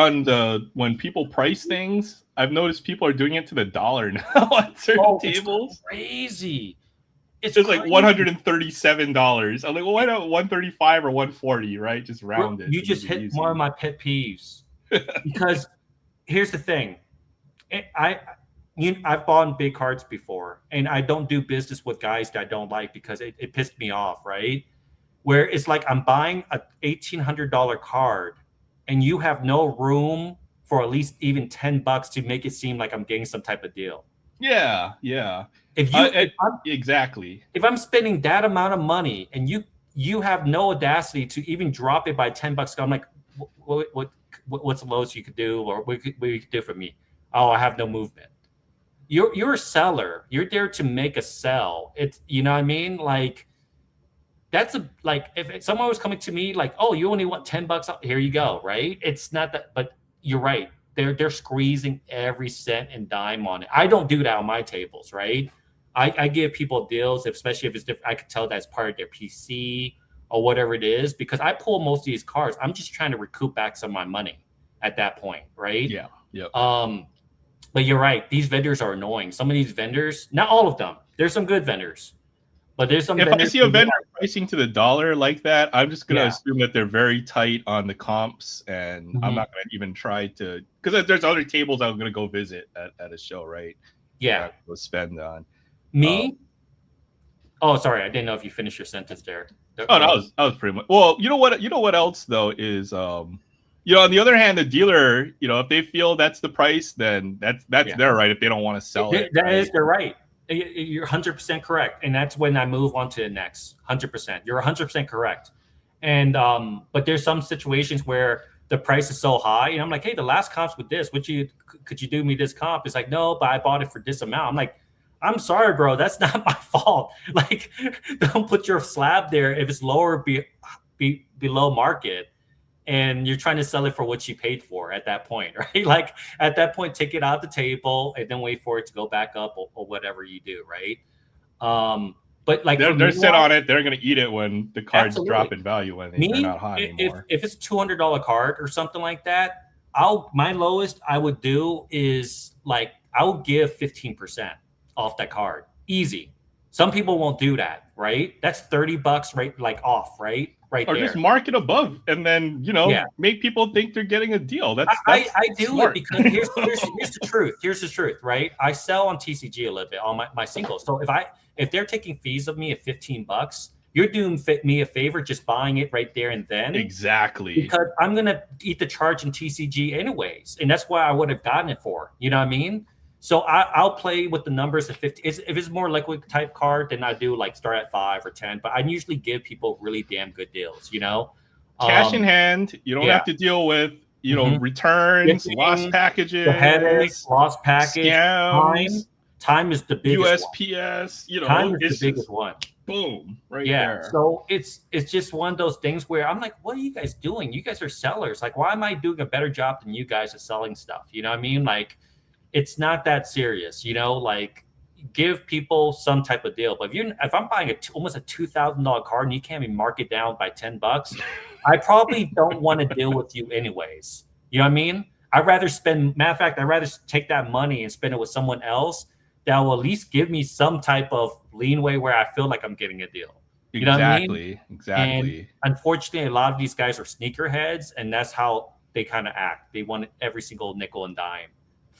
when people price things, I've noticed people are doing it to the dollar now at certain tables. It's crazy. It's just like $137. I'm like, well, why not 135 or 140, right? Just round it. You just hit one of my pet peeves. Because here's the thing. I've bought big cards before, and I don't do business with guys that I don't like because it pissed me off, right? Where it's like I'm buying a $1,800 card, and you have no room for at least even $10 to make it seem like I'm getting some type of deal. Yeah. Exactly. If I'm spending that amount of money and you have no audacity to even drop it by $10, I'm like, what's the lowest you could do, or what you could do for me? Oh, I have no movement. You're a seller. You're there to make a sell. It's, you know what I mean? Like, that's if someone was coming to me like, oh, you only want $10, here you go, right? It's not that, but you're right. They're squeezing every cent and dime on it. I don't do that on my tables, right? I give people deals, especially if it's different. I could tell that's part of their PC or whatever it is, because I pull most of these cards. I'm just trying to recoup back some of my money at that point, right? Yeah. Yep. But you're right. These vendors are annoying. Some of these vendors, not all of them. There's some good vendors. But there's some. If I see a vendor pricing to the dollar like that, I'm just gonna assume that they're very tight on the comps, and I'm not gonna even try to, because there's other tables I'm gonna go visit at a show, right? Yeah. Go spend on. Me? Oh, sorry, I didn't know if you finished your sentence there. Oh, that was pretty much. Well, you know what else though is on the other hand, the dealer, if they feel that's the price, then that's their right if they don't want to sell it. That is their right. You're 100% correct, and that's when I move on to the next. 100%. You're 100% correct. And but there's some situations where the price is so high, and I'm like, hey, the last comp's with this. Could you do me this comp? It's like, no, but I bought it for this amount. I'm like, I'm sorry, bro. That's not my fault. Like, don't put your slab there if it's lower below market. and you're trying to sell it for what you paid for at that point, right? Like at that point, take it out the table and then wait for it to go back up or whatever you do, right? But like they're set on it. They're going to eat it when the cards absolutely. drop in value when they're not hot anymore. If it's $200 card or something like that, my lowest I would do is like I would give 15% off that card, easy. Some people won't do that, right? That's $30, right? Like off, right? Right or there. Just mark it above and then make people think they're getting a deal. I do smart. it because here's the truth. Here's the truth, right? I sell on TCG a little bit on my singles. So if they're taking fees of me at $15, you're doing me a favor just buying it right there and then. Exactly. Because I'm gonna eat the charge in TCG anyways, and that's why I would have gotten it for. You know what I mean? So I'll play with the numbers at 50. If it's more liquid type card, then I do like start at 5 or 10. But I usually give people really damn good deals. You know, cash in hand. You don't have to deal with returns, lost packages, the headaches, lost package, scams. Time is the biggest USPS. one. Time is the biggest one. Boom, right there. So it's just one of those things where I'm like, what are you guys doing? You guys are sellers. Like, why am I doing a better job than you guys at selling stuff? You know what I mean? Like, it's not that serious, like give people some type of deal. But if I'm buying almost a $2,000 card and you can't even mark it down by $10, I probably don't want to deal with you anyways. You know what I mean? I'd rather I'd rather take that money and spend it with someone else that will at least give me some type of leeway where I feel like I'm getting a deal. You know what I mean? Exactly. And unfortunately, a lot of these guys are sneakerheads, and that's how they kind of act. They want every single nickel and dime.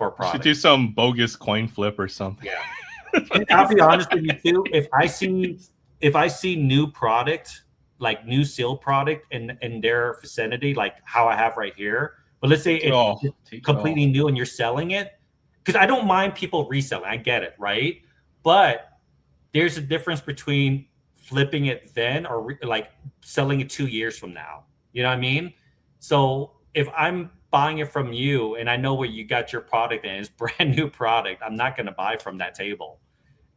You should do some bogus coin flip or something. Yeah. And I'll be honest with you too. If I see new product, like new sealed product in their vicinity, like how I have right here, but let's say it's completely new and you're selling it, because I don't mind people reselling. I get it, right? But there's a difference between flipping it then or like selling it 2 years from now. You know what I mean? So if I'm buying it from you and I know where you got your product and it's brand new product, I'm not going to buy from that table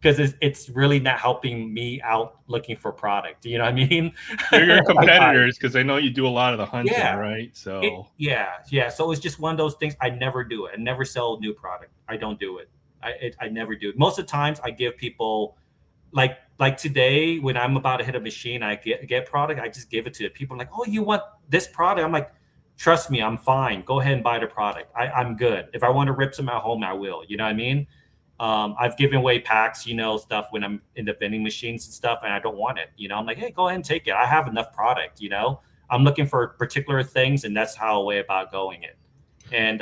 because it's really not helping me out looking for product. You know what I mean? They're your competitors because I know you do a lot of the hunting, right? So So it's just one of those things. I never do it. I never sell new product. I don't do it. I never do it. Most of the times I give people like today when I'm about to hit a machine, I get product. I just give it to people. I'm like, oh, you want this product? I'm like, trust me, I'm fine. Go ahead and buy the product. I'm good. If I want to rip some at home, I will. You know what I mean? I've given away packs, stuff when I'm in the vending machines and stuff, and I don't want it. I'm like, hey, go ahead and take it. I have enough product. I'm looking for particular things, and that's how I way about going it. And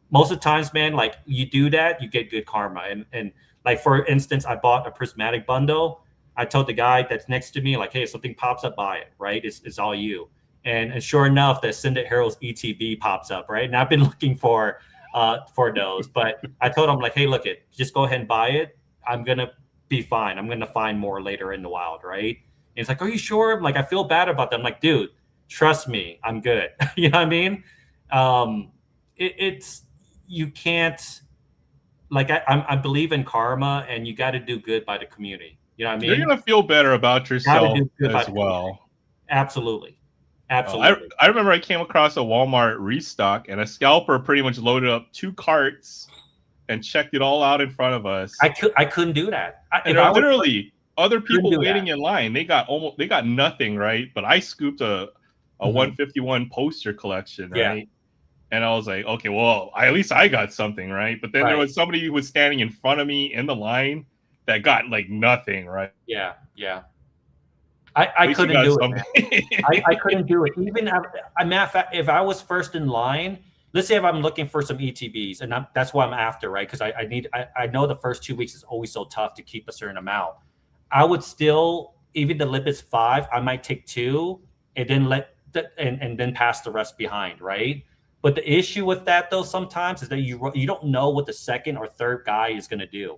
most of the times, man, like you do that, you get good karma. And like for instance, I bought a prismatic bundle. I told the guy that's next to me, like, hey, if something pops up, buy it. Right? It's all you. And sure enough, the Ascendant Heroes ETB pops up, right? And I've been looking for those, but I told him like, hey, look just go ahead and buy it. I'm gonna be fine. I'm gonna find more later in the wild, right? And he's like, are you sure? I'm like, I feel bad about that. I'm like, dude, trust me, I'm good. You know what I mean? It's you can't like I believe in karma, and you got to do good by the community. You know what I mean? You're gonna feel better about yourself as well. Absolutely. Absolutely. I remember I came across a Walmart restock and a scalper pretty much loaded up 2 carts and checked it all out in front of us. I couldn't do that. Literally other people waiting in line. They got nothing, right? But I scooped a 151 poster collection, right? And I was like, okay, well, at least I got something, right? But then there was somebody who was standing in front of me in the line that got like nothing, right? Yeah. I couldn't do it. I couldn't do it. Even if I was first in line, let's say if I'm looking for some ETBs, and that's what I'm after, right? Because I know the first 2 weeks is always so tough to keep a certain amount. I would still, even the limit's 5, I might take 2 and then and then pass the rest behind, right? But the issue with that though sometimes is that you don't know what the second or third guy is going to do.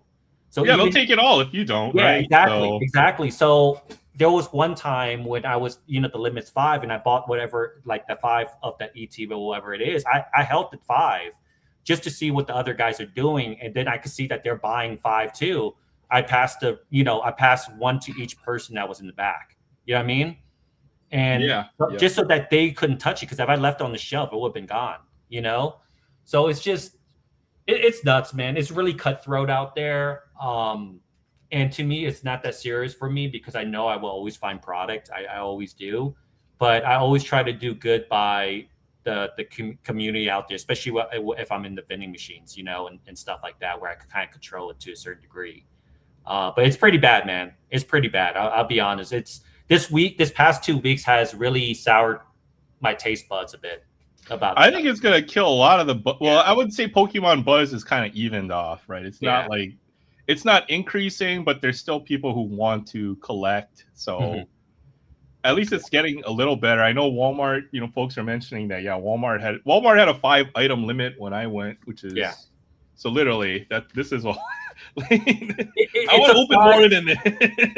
So they'll take it all if you don't, right? Exactly. So there was one time when I was, the limit's 5 and I bought whatever, like the 5 of that ET, but whatever it is, I held the 5 just to see what the other guys are doing. And then I could see that they're buying 5 too. I passed 1 to each person that was in the back. You know what I mean? and Yeah. just so that they couldn't touch it. Because if I left it on the shelf, it would have been gone. You know, so it's just it's nuts, man. It's really cutthroat out there. And to me, it's not that serious for me because I know I will always find product. I always do, but I always try to do good by the community out there, especially if I'm in the vending machines, you know, and stuff like that, where I can kind of control it to a certain degree. But it's pretty bad, man. It's pretty bad. I'll be honest. It's this past 2 weeks has really soured my taste buds a bit. I think it's gonna kill a lot of the. Well, I would say Pokemon buzz is kind of evened off, right? It's not like it's not increasing, but there's still people who want to collect. So at least it's getting a little better. I know Walmart. You know, folks are mentioning that. Yeah, Walmart had a 5-item limit when I went, which is so literally that this is all. I want to open more than this.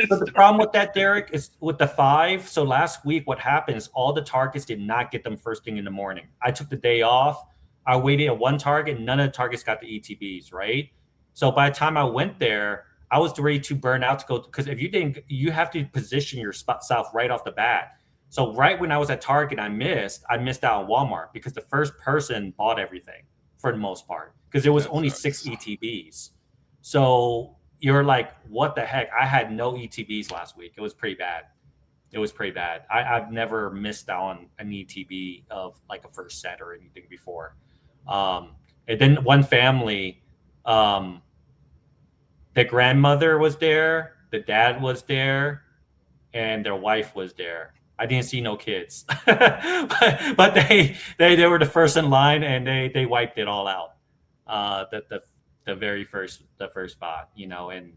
But the problem with that, Derek, is with the 5. So last week, what happened is all the Targets did not get them first thing in the morning. I took the day off. I waited at one Target. None of the Targets got the ETBs, right? So by the time I went there, I was ready to burn out to go. Because if you didn't, you have to position yourself right off the bat. So right when I was at Target, I missed out on Walmart because the first person bought everything for the most part because there was only 6 ETBs. So you're like, what the heck? I had no ETBs last week. It was pretty bad. I've never missed out on an ETB of like a first set or anything before. And then one family, the grandmother was there, the dad was there, and their wife was there. I didn't see no kids, but they were the first in line and they wiped it all out. The very first spot, you know, and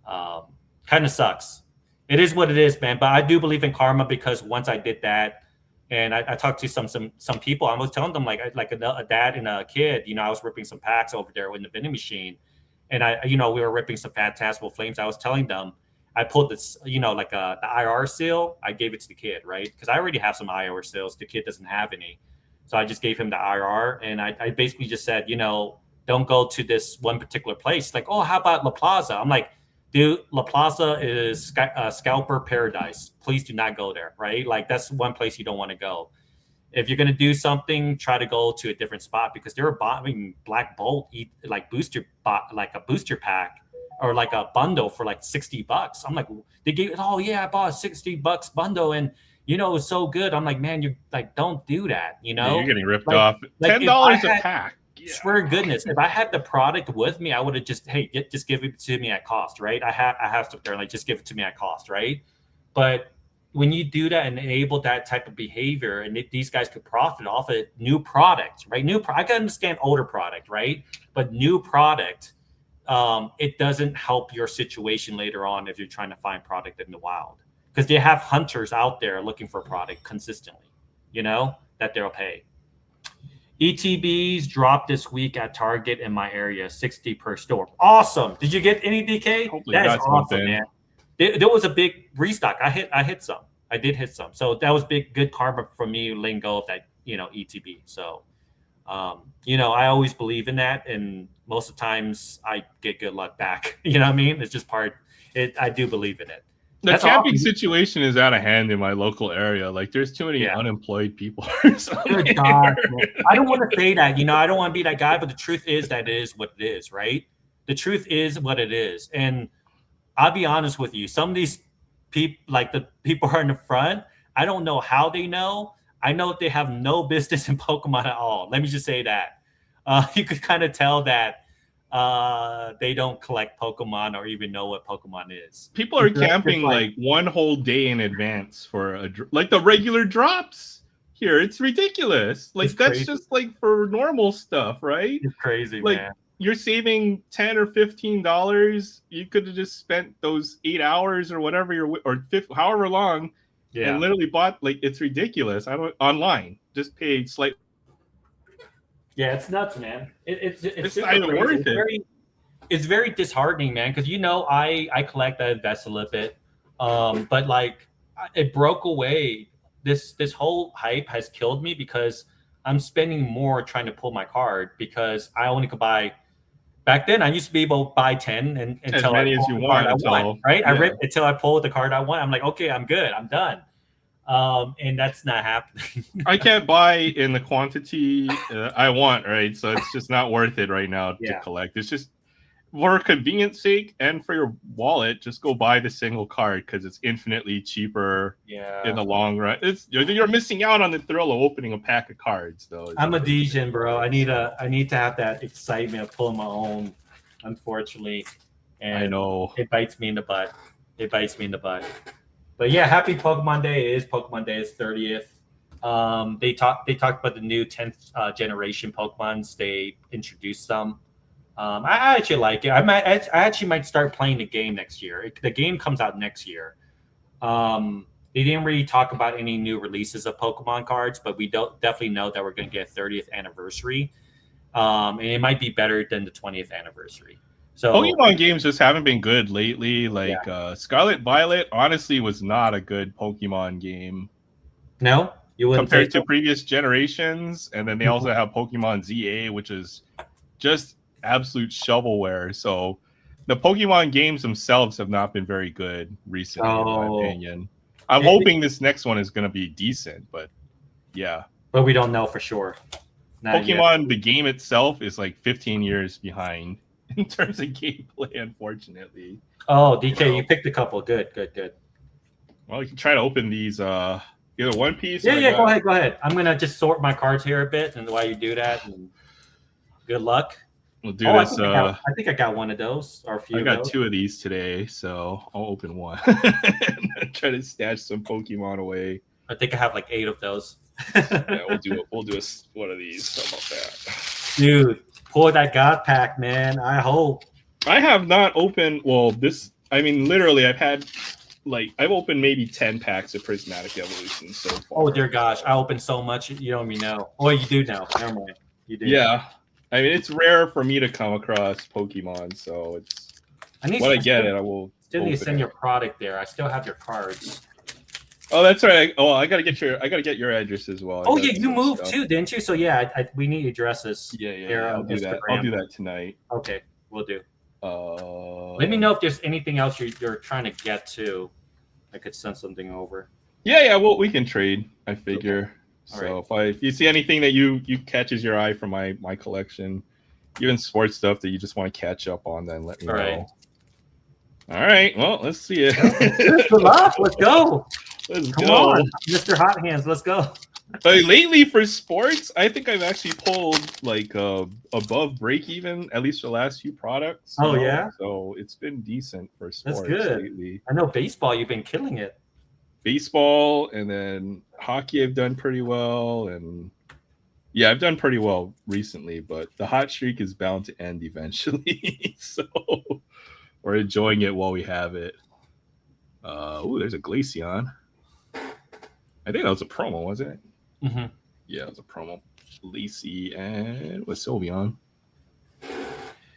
kind of sucks. It is what it is, man. But I do believe in karma because once I did that, and I talked to some people, I was telling them like a dad and a kid, you know, I was ripping some packs over there in the vending machine, and we were ripping some Phantasmal Flames. I was telling them, I pulled this, you know, like the IR seal. I gave it to the kid, right? Because I already have some IR seals. The kid doesn't have any, so I just gave him the IR, and I basically just said, you know, don't go to this one particular place. Like, oh, how about La Plaza? I'm like, dude, La Plaza is scalper paradise. Please do not go there, right? Like, that's one place you don't want to go. If you're going to do something, try to go to a different spot because they were buying Black Bolt, like a booster pack or like a bundle for like $60. I'm like, they gave it, oh, yeah, I bought a $60 bundle and, you know, it was so good. I'm like, man, you like, don't do that, you know? Yeah, you're getting ripped off. $10 a pack. Yeah. Swear to goodness, if I had the product with me, I would have just give it to me at cost, right? I have stuff there, like just give it to me at cost, right? But when you do that and enable that type of behavior, and these guys could profit off of new product, right? I can understand older product, right? But new product, it doesn't help your situation later on if you're trying to find product in the wild because they have hunters out there looking for product consistently, you know, that they'll pay. ETBs dropped this week at Target in my area, 60 per store. Awesome. Did you get any, DK? Hopefully that is awesome, man. There was a big restock. I hit some. I did hit some. So that was good karma for me letting go of that, you know, ETB. So, you know, I always believe in that. And most of the times I get good luck back. You know what I mean? It's just I do believe in it. The camping situation is out of hand in my local area. Like, there's too many unemployed people. Good God, I don't want to say that. You know, I don't want to be that guy, but the truth is that it is what it is, right? The truth is what it is. And I'll be honest with you. Some of these people, like the people who are in the front, I don't know how they know. I know they have no business in Pokemon at all. Let me just say that. You could kind of tell that they don't collect Pokemon or even know what Pokemon is. People are camping like one whole day in advance for like the regular drops here. It's ridiculous. Like that's just like for normal stuff, right? It's crazy, like, man. You're saving $10 or $15. You could have just spent those 8 hours or whatever however long, and literally bought. Like, it's ridiculous. Online just paid slightly. Yeah, it's nuts, man. It's not even worth it. It's very disheartening, man, because, you know, I collect, I invest a little bit, but like it broke away. This whole hype has killed me because I'm spending more trying to pull my card because I only could buy. Back then, I used to be able to buy 10 and as many as you want, right? Yeah. I ripped until I pulled the card I want. I'm like, okay, I'm good, I'm done. And that's not happening. I can't buy in the quantity I want, right? So it's just not worth it right now to Yeah. collect. It's just for convenience sake and for your wallet, just go buy the single card because it's infinitely cheaper in the long run. You're missing out on the thrill of opening a pack of cards, though. I'm a Degen, bro. I need to have that excitement of pulling my own, unfortunately. And I know. it bites me in the butt. But yeah, happy Pokemon Day. It is Pokemon Day. It's 30th. They talked about the new 10th generation Pokemons. They introduced some. I actually like it. I actually might start playing the game next year. The game comes out next year. They didn't really talk about any new releases of Pokemon cards, but we definitely know that we're going to get a 30th anniversary. And it might be better than the 20th anniversary. So Pokemon games just haven't been good lately. Like Scarlet Violet, honestly, was not a good Pokemon game. No, you wouldn't compared to previous generations. And then they also have Pokemon ZA, which is just absolute shovelware. So the Pokemon games themselves have not been very good recently, in my opinion. I'm hoping this next one is going to be decent, but yeah. But we don't know for sure. Pokemon, the game itself, is like 15 years behind in terms of gameplay, unfortunately. Oh, DK, you picked a couple. Good. Well, you can try to open these either One Piece. Yeah, go ahead. I'm gonna just sort my cards here a bit, and while you do that, and good luck. We'll do this. I think I got one of those, or a few. I got two of these today, so I'll open one. Try to stash some Pokemon away. I think I have like 8 of those. Yeah, we'll do one of these. How about that, dude? Pull that God pack, man. I hope. I have not opened. Well, literally, I've opened maybe 10 packs of Prismatic Evolution so far. Oh dear gosh, I opened so much you don't even know. Oh, you do now. Never mind. You do. Yeah, I mean it's rare for me to come across Pokemon, so it's when I get it, I will. Still need to send your product there. I still have your cards. Oh, that's right. I gotta get your address as well. Oh yeah, you moved too, didn't you? So yeah, we need addresses. Yeah. I'll do that. I'll do that tonight. Okay, we'll do. Let me know if there's anything else you're trying to get to. I could send something over. Yeah. Well, we can trade. I figure. Okay. So right. if you see anything that you catches your eye from my collection, even sports stuff that you just want to catch up on, then let me know. All right. Well, let's see it. Good luck. Let's go. Come on, Mr. Hot Hands. Let's go. Lately for sports, I think I've actually pulled like above break even, at least the last few products. Oh yeah. So it's been decent for sports. That's good. Lately. I know baseball. You've been killing it. Baseball, and then hockey. I've done pretty well, and yeah, I've done pretty well recently. But the hot streak is bound to end eventually. So we're enjoying it while we have it. There's a Glaceon. I think that was a promo, wasn't it? Mm-hmm. Yeah, it was a promo. Lacey and with Sylveon.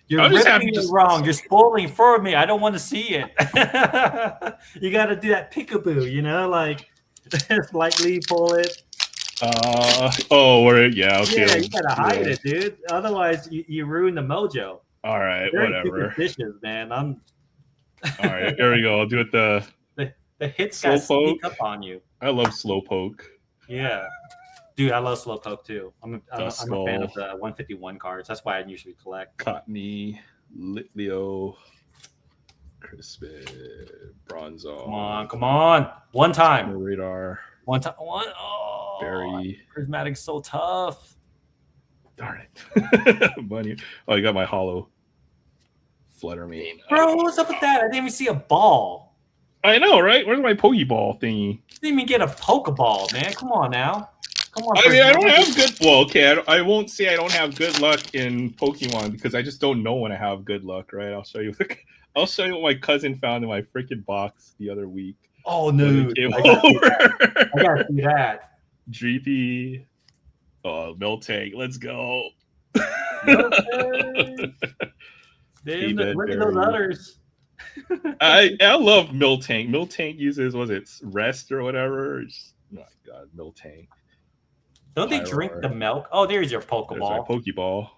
You're ripping it wrong. You're spoiling for me. I don't want to see it. You got to do that peekaboo, like slightly pull it. Okay. Yeah, you got to hide it, dude. Otherwise, you ruin the mojo. All right, whatever. Superstitious, man. All right, here we go. I'll do it the hits got to sneak up on you. I love Slowpoke. Yeah. Dude, I love Slowpoke too. I'm a fan of the 151 cards. That's why I usually collect. Cottony, Litleo, Crispid, Bronzong. Come on. One time. Radar. One time. Oh, Berry. Prismatic's so tough. Darn it. Money. Oh, you got my hollow Fluttermane. Bro, what's up with that? I didn't even see a ball. I know, right? Where's my Pokeball thingy? Didn't even get a Pokeball, man. Come on now. Come on. I mean, I don't have good. Well, okay. I won't say I don't have good luck in Pokemon because I just don't know when I have good luck, right? I'll show you. I'll show you what my cousin found in my freaking box the other week. Oh no! I gotta see that. Dreepy. Oh, Miltank. Let's go. Damn, look at those others. I love Miltank. Miltank uses, was it rest or whatever? Oh my god, Miltank. Don't they drink the milk? Oh, there's your Pokeball. There's our Pokeball.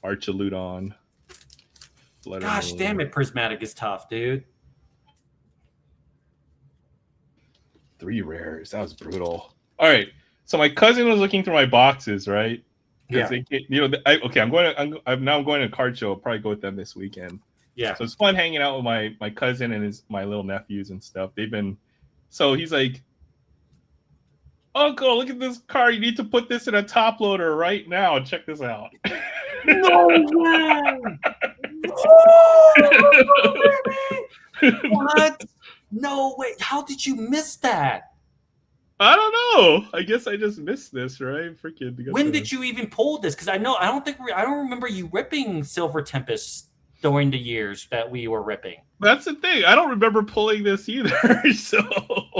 Archaludon. Gosh damn it, Prismatic is tough, dude. 3 rares. That was brutal. All right. So my cousin was looking through my boxes, right? Yeah. They, you know, I'm going to. I'm going to a card show. I'll probably go with them this weekend. Yeah. So it's fun hanging out with my cousin and my little nephews and stuff. They've been. So he's like, Uncle, look at this card. You need to put this in a top loader right now. Check this out. No way! What? No way! How did you miss that? I don't know. I guess I just missed this, right? Freaking. When did you even pull this? Because I don't remember you ripping Silver Tempest during the years that we were ripping. That's the thing. I don't remember pulling this either. So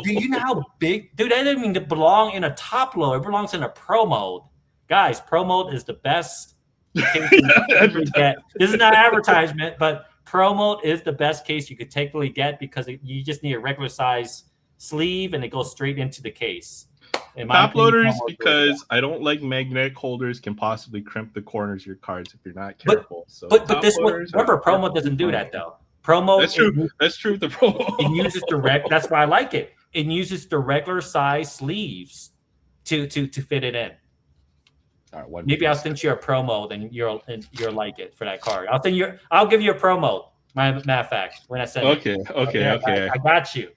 do you know how big, dude? That didn't mean to belong in a top load. It belongs in a pro mode. Guys, pro mode is the best case you can get. This is not advertisement, but pro mode is the best case you could technically get because you just need a regular size sleeve and it goes straight into the case. Top loaders, because I don't like magnetic holders, can possibly crimp the corners of your cards if you're not careful. But this one, remember, promo doesn't do that though. Promo, that's true. That's true. The promo, it uses direct. That's why I like it. It uses the regular size sleeves to fit it in. All right, maybe I'll send you a promo, then you'll like it for that card. I'll give you a promo. Matter of fact, when I send it. Okay. I got you.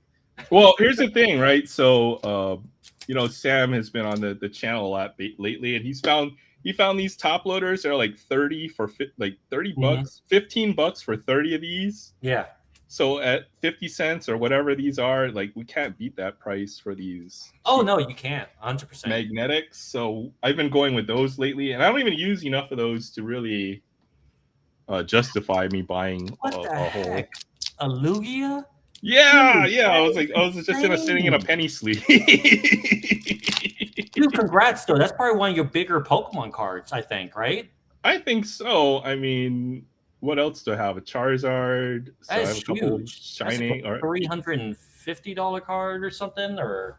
Well, here's the thing, right? So, you know, Sam has been on the channel a lot lately, and he found these top loaders. They're like 30 for like 30 bucks, $15 for 30 of these. Yeah. So at 50 cents or whatever these are, like we can't beat that price for these. Oh no, you can't. 100%. Magnetics. So I've been going with those lately, and I don't even use enough of those to really justify me buying a whole. A Lugia? Yeah. I was just sitting in a penny sleeve. Dude, congrats though. That's probably one of your bigger Pokemon cards, I think, right? I think so. I mean, what else do I have? A Charizard. So that is I have a couple huge. shiny or $350 card or something, or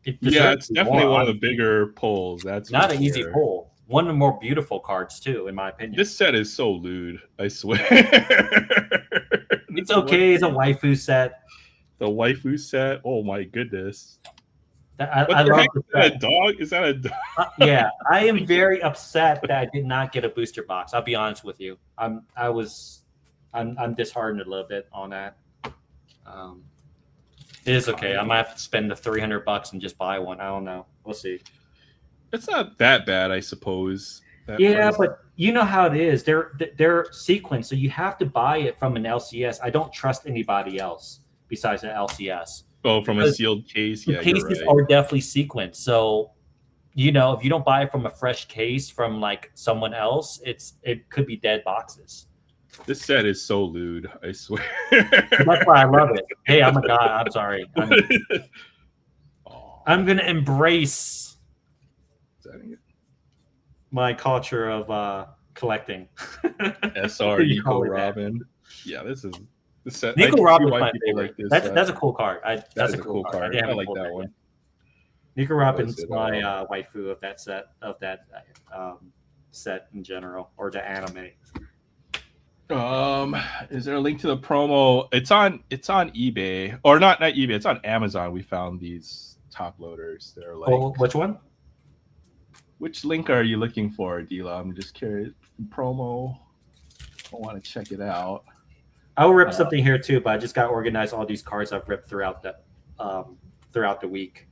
it's definitely one of the bigger pulls. That's not an easy pull. One of the more beautiful cards too, in my opinion. This set is so lewd, I swear. It's okay. It's a waifu set. The waifu set. Oh my goodness. I love is that a dog? Is that a dog? Yeah, I am very upset that I did not get a booster box. I'll be honest with you. I'm disheartened a little bit on that. It is okay. I might have to spend the $300 and just buy one. I don't know. We'll see. It's not that bad, I suppose. But you know how it is. They're sequenced, so you have to buy it from an LCS. I don't trust anybody else besides an LCS. Oh, from a sealed case? Yeah, cases are definitely sequenced. So, you know, if you don't buy it from a fresh case from like someone else, it could be dead boxes. This set is so lewd, I swear. That's why I love it. Hey, I'm a guy. I'm sorry. I'm gonna embrace my culture of collecting. SR Nico Robin. Yeah, this set. Nico Robin's my favorite. That's a cool card. That's a cool card. I like that one. Nico Robin's my waifu of that set set in general, or the anime. Is there a link to the promo? It's on eBay, or not eBay. It's on Amazon. We found these top loaders. They're like, which one? Which link are you looking for, Dila? I'm just curious. Promo. I want to check it out. I will rip something here too, but I just got to organize all these cards I've ripped throughout the week.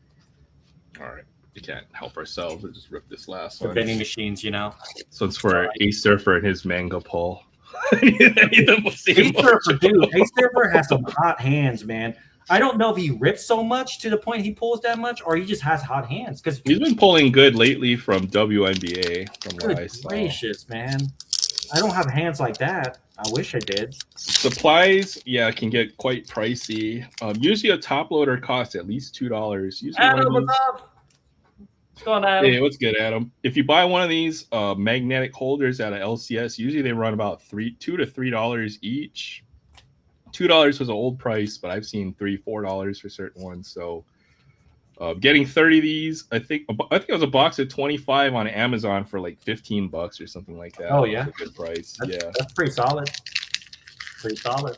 All right, we can't help ourselves. We'll just rip this last one. Vending machines, you know. So it's for Ace Surfer and his manga pull. Ace Surfer has some hot hands, man. I don't know if he rips so much to the point he pulls that much, or he just has hot hands. Because he's been pulling good lately from WNBA. From what I saw. Gracious, man! I don't have hands like that. I wish I did. Supplies, can get quite pricey. Usually a top loader costs at least $2. Adam, what's up? What's going on, Adam? Hey, what's good, Adam? If you buy one of these magnetic holders at a LCS, usually they run about $2 to $3 each. $2 was an old price, but I've seen $3, $4 for certain ones. So getting 30 of these, I think it was a box of 25 on Amazon for like $15 or something like that. Oh yeah, that's a good price. That's pretty solid. Pretty solid.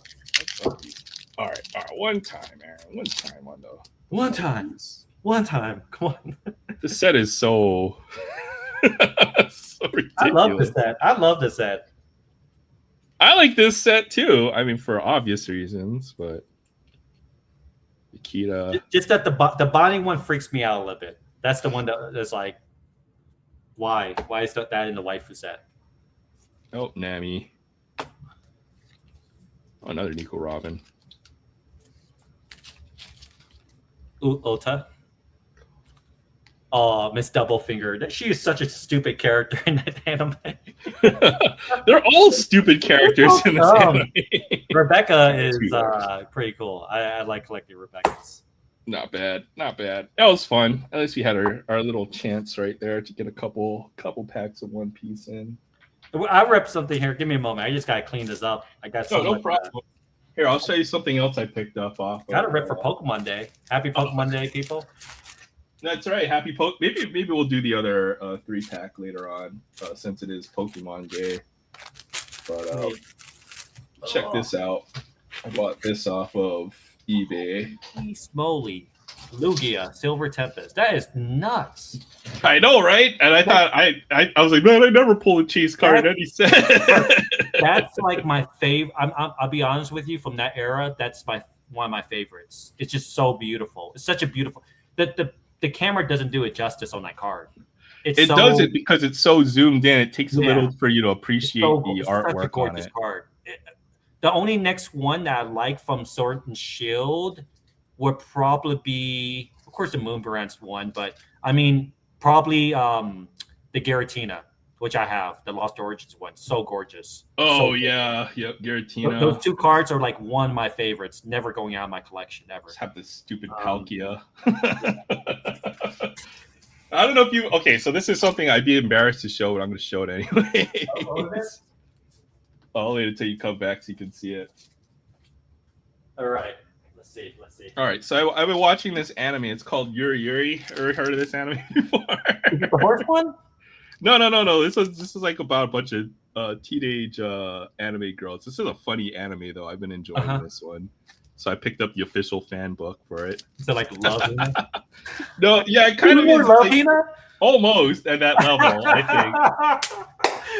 All right. One time, Aaron. One time on One time. Come on. This set is so so ridiculous. I love this set. I love this set. I like this set too. I mean, for obvious reasons, but Nikita. Just that the bonding one freaks me out a little bit. That's the one that's like, why? Why is that in the waifu set? Oh, Nami. Oh, another Nico Robin. Ota. Oh, Miss Doublefinger. She is such a stupid character in that anime. They're all stupid characters in this anime. Rebecca is pretty cool. I like collecting Rebeccas. Not bad. Not bad. That was fun. At least we had our little chance right there to get a couple packs of One Piece in. I rep something here. Give me a moment. I just gotta clean this up. I got no problem. Here, I'll show you something else I picked up off. Got a rip for Pokemon Day. Happy Pokemon Day, people. That's right. Happy Maybe we'll do the other 3-pack later on, since it is Pokemon Day. But check this out. I bought this off of eBay. Holy moly. Lugia, Silver Tempest. That is nuts. I know, right? And I thought I was like, man, I never pull a chase card. And he said, that's like my favorite. I'll be honest with you. From that era, that's one of my favorites. It's just so beautiful. It's such a beautiful. The camera doesn't do it justice on that card. It does it because it's so zoomed in. It takes a little for you to appreciate the artwork on it. Card. The only next one that I like from Sword and Shield would probably be, of course, the Moonbrand's one, but I mean, probably the Giratina, which I have, the Lost Origins one. So gorgeous. Oh, yeah. Yep, Giratina. Those two cards are like one of my favorites, never going out of my collection ever. Just have this stupid Palkia. I don't know if you... Okay, so this is something I'd be embarrassed to show, but I'm going to show it anyway. I'll wait until you come back so you can see it. All right. Let's see. All right, so I've been watching this anime. It's called Yuri Yuri. Ever heard of this anime before? Is it the horse one? No. This is like about a bunch of teenage anime girls. This is a funny anime though. I've been enjoying this one, so I picked up the official fan book for it. Is it like Love Hina? No, yeah, it kind of is. Love Hina? Almost at that level, I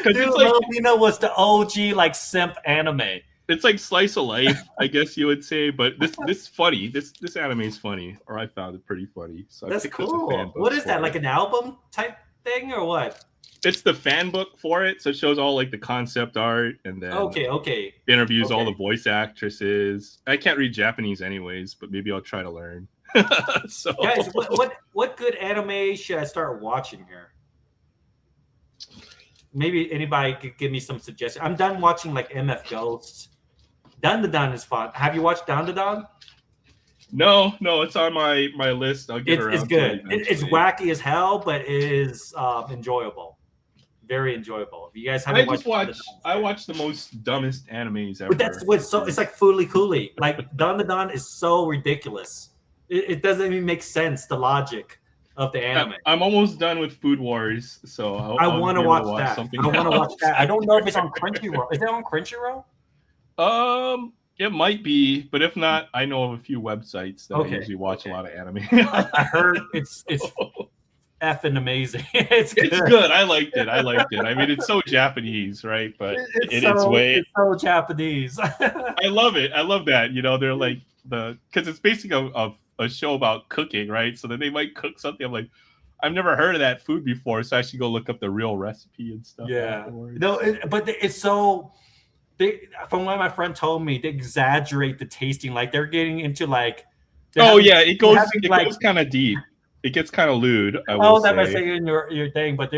think. Dude, Love Hina was the OG like simp anime. It's like slice of life, I guess you would say, but this funny. This anime is funny, or I found it pretty funny. So that's cool. What is that? Like an album type thing, or what? It's the fan book for it, so it shows all like the concept art and then interviews all the voice actresses. I can't read Japanese anyways, but maybe I'll try to learn. So guys, what good anime should I start watching here? Maybe anybody could give me some suggestions. I'm done watching like MF Ghosts. Dandadan is fun. Have you watched Dandadan? No, it's on my list. I'll get around. It's good. It's wacky as hell, but it is enjoyable. Very enjoyable. If you guys haven't I watch the most dumbest animes ever. But that's what's so. It's like Fooly Cooley. Like Dandadan is so ridiculous. It doesn't even make sense. The logic of the anime. I'm almost done with Food Wars, so I want to watch that. I want to watch that. I don't know if it's on Crunchyroll. Is it on Crunchyroll? It might be, but if not, I know of a few websites that usually watch a lot of anime. I heard it's effing amazing. It's good. I liked it. I mean, it's so Japanese, right? But it's so Japanese. I love it. I love that. You know, they're like because it's basically a show about cooking, right? So then they might cook something. I'm like, I've never heard of that food before, so I should go look up the real recipe and stuff. Yeah. Afterwards. No, but it's so. From what my friend told me, they exaggerate the tasting. Like they're getting into like. It goes kind of deep. It gets kind of lewd. I will say. That say in your thing, but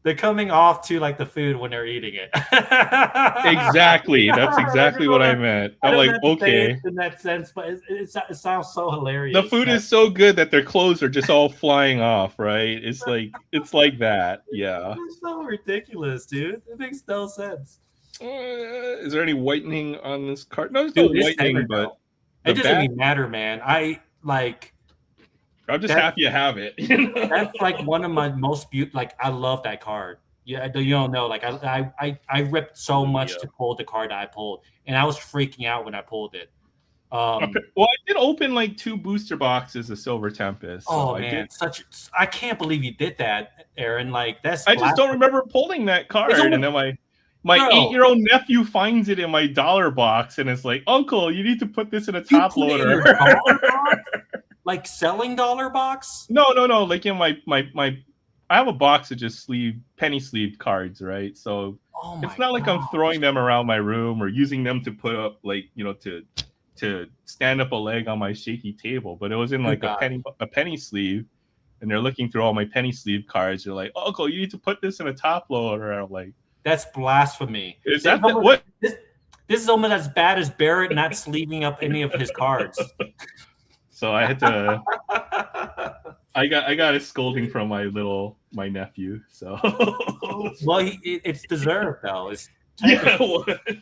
they're coming off to like the food when they're eating it. Exactly. That's exactly what I meant. I'm like, okay. In that sense, but it sounds so hilarious. The food is so good that their clothes are just all flying off, right? It's like that. Yeah. It's so ridiculous, dude. It makes no sense. Is there any whitening on this card? No, there's no whitening, but it doesn't even matter, man. I'm just happy to have it. That's like one of my most beautiful. Like I love that card. Yeah, you don't know. Like I ripped so much to pull the card that I pulled, and I was freaking out when I pulled it. Well, I did open like 2 booster boxes of Silver Tempest. So Oh I man, did. I can't believe you did that, Aaron. Like that's I just don't remember pulling that card, only, and then my bro, 8-year-old nephew finds it in my dollar box, and it's like, Uncle, you need to put this in a you top put it in loader. your dollar box? Like selling dollar box? No. Like in my I have a box of just penny sleeved cards, right? So Oh my it's not like I'm gosh. throwing them around my room or using them to put up, like, to stand up a leg on my shaky table. But it was in like Good a penny sleeve, and they're looking through all my penny sleeve cards. They're like, Uncle, you need to put this in a top loader. And I'm like, That's blasphemy. is that what? This is almost as bad as Barrett not sleeving up any of his cards. So I had to. I got a scolding from my nephew. So well, it's deserved though. It's yeah,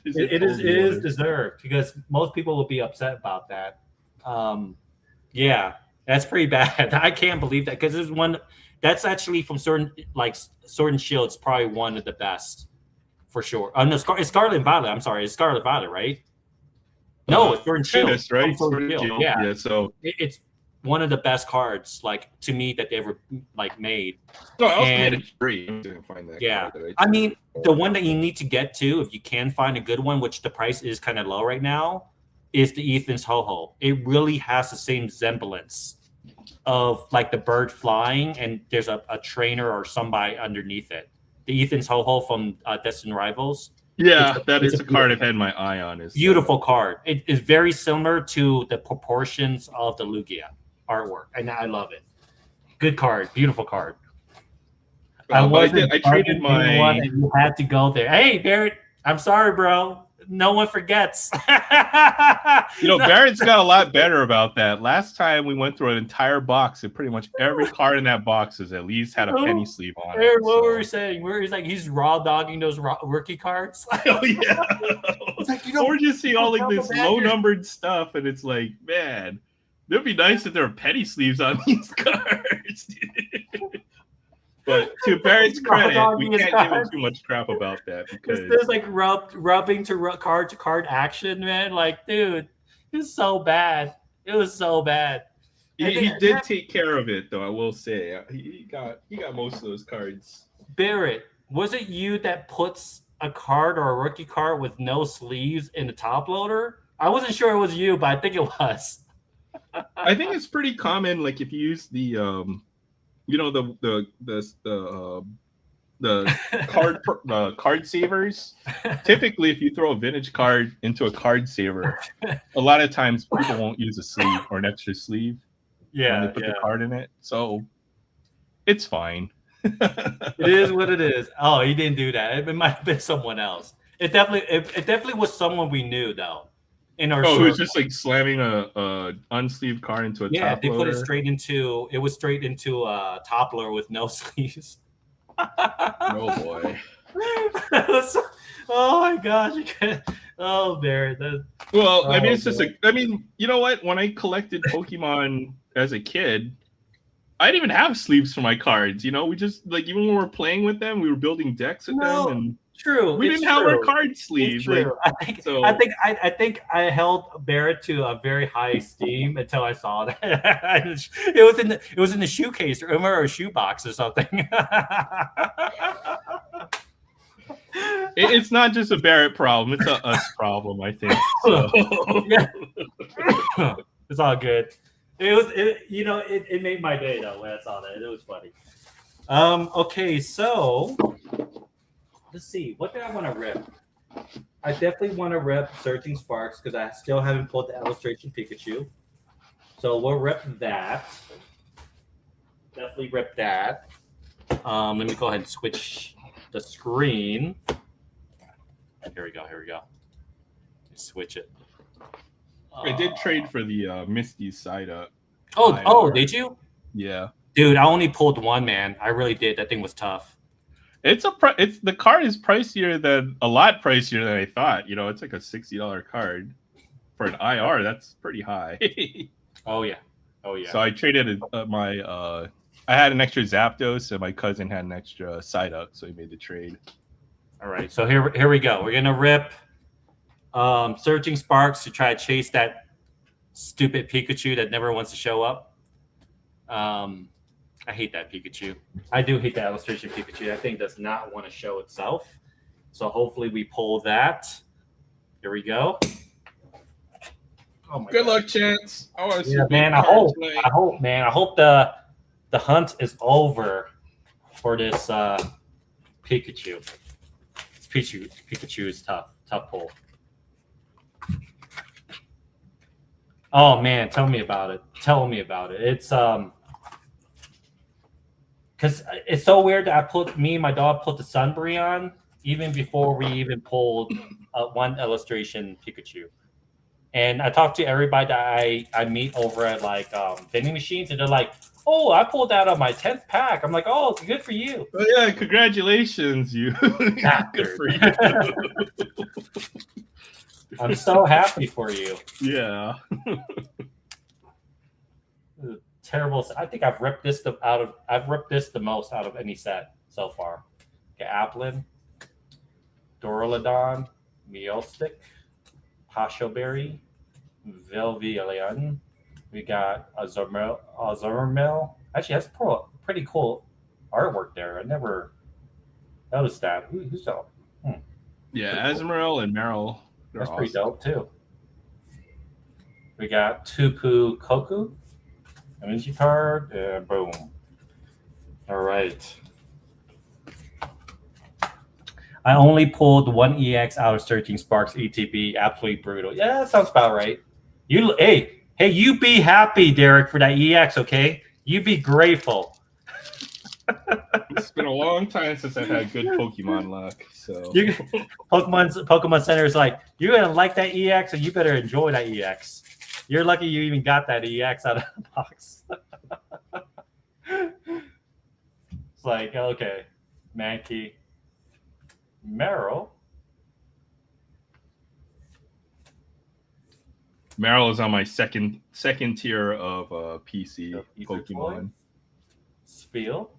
it is deserved because most people will be upset about that. Yeah, that's pretty bad. I can't believe that because there's one that's actually from Sword and Shield. It's probably one of the best for sure. No, it's Scarlet and Violet. I'm sorry, it's Scarlet Violet, right? No, it's Sword and Shield. Tennis, right? Sword and Shield. Yeah. So it's one of the best cards, like to me, that they ever made. No, I also made it free. I didn't find that. Yeah, I mean, the one that you need to get to, if you can find a good one, which the price is kind of low right now, is the Ethan's Ho-Ho. It really has the same semblance of like the bird flying, and there's a trainer or somebody underneath it. The Ethan's Ho-Ho from Destined Rivals. Yeah, that is a card I've had my eye on. Is beautiful card. It is very similar to the proportions of the Lugia artwork, and I love it. Good card, beautiful card. I traded my. You had to go there. Hey, Barrett, I'm sorry, bro. No one forgets. Barrett's got a lot better about that. Last time we went through an entire box, and pretty much every card in that box has at least had a penny sleeve on it. What were we saying? He's raw dogging those rookie cards. Oh yeah. It's like, we're just seeing all like this low numbered stuff, and it's like, man, it'd be nice if there were penny sleeves on these cards. But to Barrett's credit, we can't give him too much crap about that because there's like rubbing to card action, man. Like, dude, it was so bad. It was so bad. He did take care of it, though. I will say he got most of those cards. Barrett, was it you that puts a card or a rookie card with no sleeves in the top loader? I wasn't sure it was you, but I think it was. I think it's pretty common. Like if you use the the card savers. Typically, if you throw a vintage card into a card saver, a lot of times people won't use a sleeve or an extra sleeve. Yeah, when they put the card in it, so it's fine. It is what it is. Oh, he didn't do that. It might have been someone else. It definitely was someone we knew though. In our it was just like slamming a unsleeved card into a top they loader. Put it straight into a top loader with no sleeves. Oh boy. Oh my gosh. Oh, Barrett. Well, I mean, it's just you know what? When I collected Pokemon as a kid, I didn't even have sleeves for my cards. We just even when we were playing with them, we were building decks with them, and true. We didn't have our card sleeves. I think I held Barrett to a very high esteem until I saw that. It was in the shoe case, or a shoe box or something. It's not just a Barrett problem; it's a us problem, I think. So. Yeah. It's all good. It made my day though when I saw that. It was funny. Okay, so let's see. What did I want to rip? I definitely want to rip Searching Sparks because I still haven't pulled the Illustration Pikachu. So we'll rip that. Definitely rip that. Let me go ahead and switch the screen. Here we go. Switch it. I did trade for the Misty side up. Did you? Yeah. Dude, I only pulled one, man. I really did. That thing was tough. The card is a lot pricier than I thought. It's like a $60 card for an IR. That's pretty high. Oh yeah. So I traded I had an extra Zapdos, and my cousin had an extra side up, so he made the trade. All right, so here we go. We're gonna rip Searching Sparks to try to chase that stupid Pikachu that never wants to show up. I hate that Pikachu. I do hate that illustration Pikachu. That thing does not want to show itself. So hopefully we pull that. Here we go. Oh my Good God. luck, Chance. I want to see Yeah, a big man. I card hope, tonight. I hope the hunt is over for this Pikachu. This Pikachu is tough pull. Oh man, tell me about it. It's because it's so weird that me and my dog put the Sunbury on even before we even pulled one illustration Pikachu. And I talked to everybody that I meet over at like vending machines, and they're like, "Oh, I pulled out on my 10th pack." I'm like, "Oh, good for you." Oh yeah, congratulations, you. Good for you. I'm so happy for you. Yeah. Terrible. I think I've ripped this the most out of any set so far. Okay, Applin, Dorolodon, Meowstic, Pashoberry, Velvillain. We got Azurmel. Actually, that's pretty cool artwork there. I never noticed that. Who's that? Yeah, Azumarill and Meryl. That's pretty dope too. We got Tupu Koku, energy card, boom. All right. I only pulled one EX out of Searching Sparks ETB. Absolutely brutal. Yeah, that sounds about right. Hey, you be happy, Derek, for that EX, okay? You be grateful. It's been a long time since I've had good Pokemon luck. So Pokemon Center is like, you're gonna like that EX, and you better enjoy that EX. You're lucky you even got that EX out of the box. It's like, okay, Mankey, Meryl. Meryl is on my second tier of PC Pokemon. Spiel,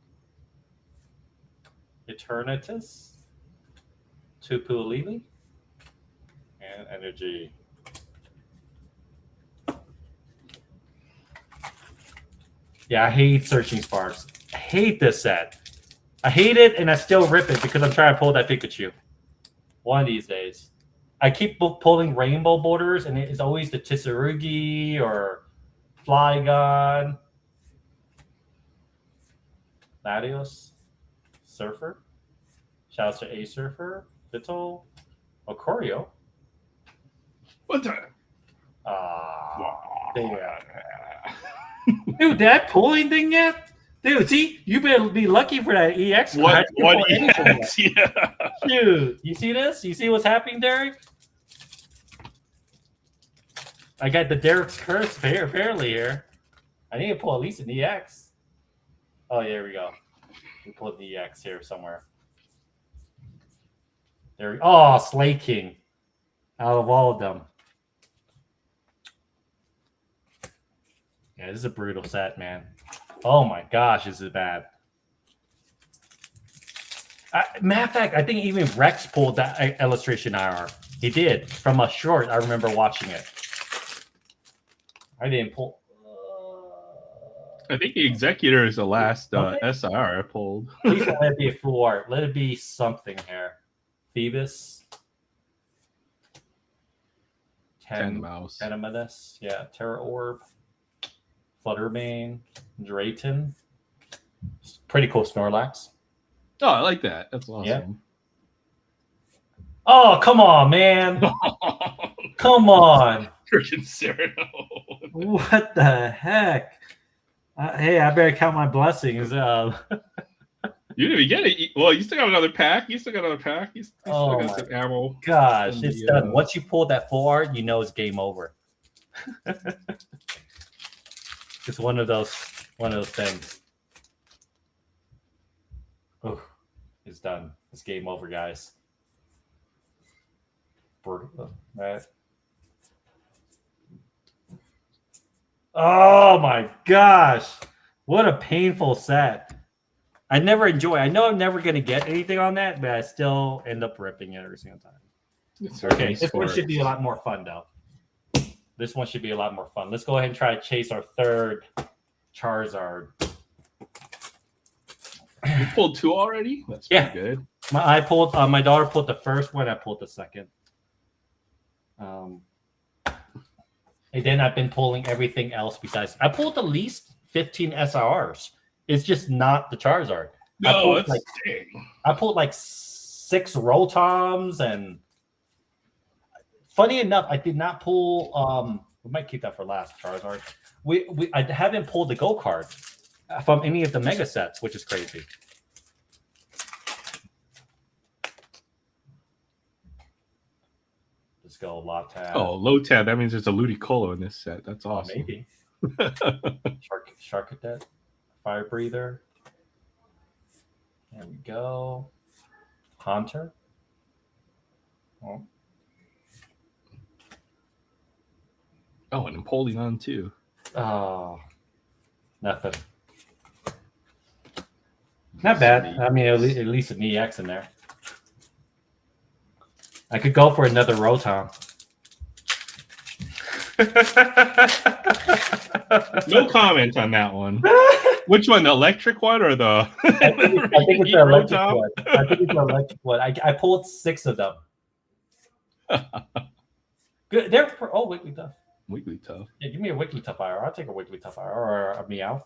Eternatus, Tupu Lili, and Energy. Yeah, I hate Searching Sparks. I hate this set. I hate it, and I still rip it because I'm trying to pull that Pikachu. One of these days. I keep pulling rainbow borders, and it's always the Tsurugi or Flygon. Latios, Surfer. Shouts to A Surfer, Vittle, Ocorio. What time? Damn. Dude, did I pull anything yet? Dude, see, you better be lucky for that EX. What EX? Yeah. Dude, you see this? You see what's happening, Derek? I got the Derek's curse fairly here. I need to pull at least an EX. Oh, here we go. We pulled the EX here somewhere. There we go. Oh, Slay King. Out of all of them. Yeah, this is a brutal set, man. Oh my gosh, this is bad. Matter of fact, I think even Rex pulled that illustration IR. He did. From a short, I remember watching it. I didn't pull. I think the Executor is the last Okay. SR I pulled. Please don't let it be a full art. Let it be something here. Phoebus. Mouse. Teneminus. Yeah. Terra Orb. Fluttermane. Drayton. Pretty cool Snorlax. Oh, I like that. That's awesome. Yeah. Oh, come on, man. Come on. Freaking Cyrano. What the heck? Hey, I better count my blessings. You didn't even get it. Well, you still got another pack. You still got Oh got some ammo. Gosh, it's done. Once you pull that full art, you know it's game over. It's one of those things. Oh, it's done. It's game over, guys. Right. Oh my gosh. What a painful set. I never enjoy. I know I'm never going to get anything on that, but I still end up ripping it every single time. Okay, this one should be a lot more fun, though. This one should be a lot more fun. Let's go ahead and try to chase our third Charizard. You pulled 2 already? That's pretty good. My daughter pulled the first one. I pulled the second. And then I've been pulling everything else besides. I pulled at least 15 SRs. It's just not the Charizard. No, I pulled like 6 Rotoms, and funny enough, I did not pull. We might keep that for last. Charizard. I haven't pulled the Go card from any of the mega sets, which is crazy. Let's go Lotab. Oh, Lotab. That means there's a Ludicolo in this set. That's awesome. Maybe. Shark Cadet. Fire Breather. There we go. Haunter. Oh, and Empoleon too. Oh, nothing. Not bad. I mean, at least an EX in there. I could go for another Rotom. No comment on that one. Which one, the electric one or the? I think it's the electric one. I think it's the electric one. I pulled 6 of them. Good. They're Wigglytuff. Wigglytuff. Yeah, give me a Wigglytuff IR. I'll take a Wigglytuff IR or a Meowth.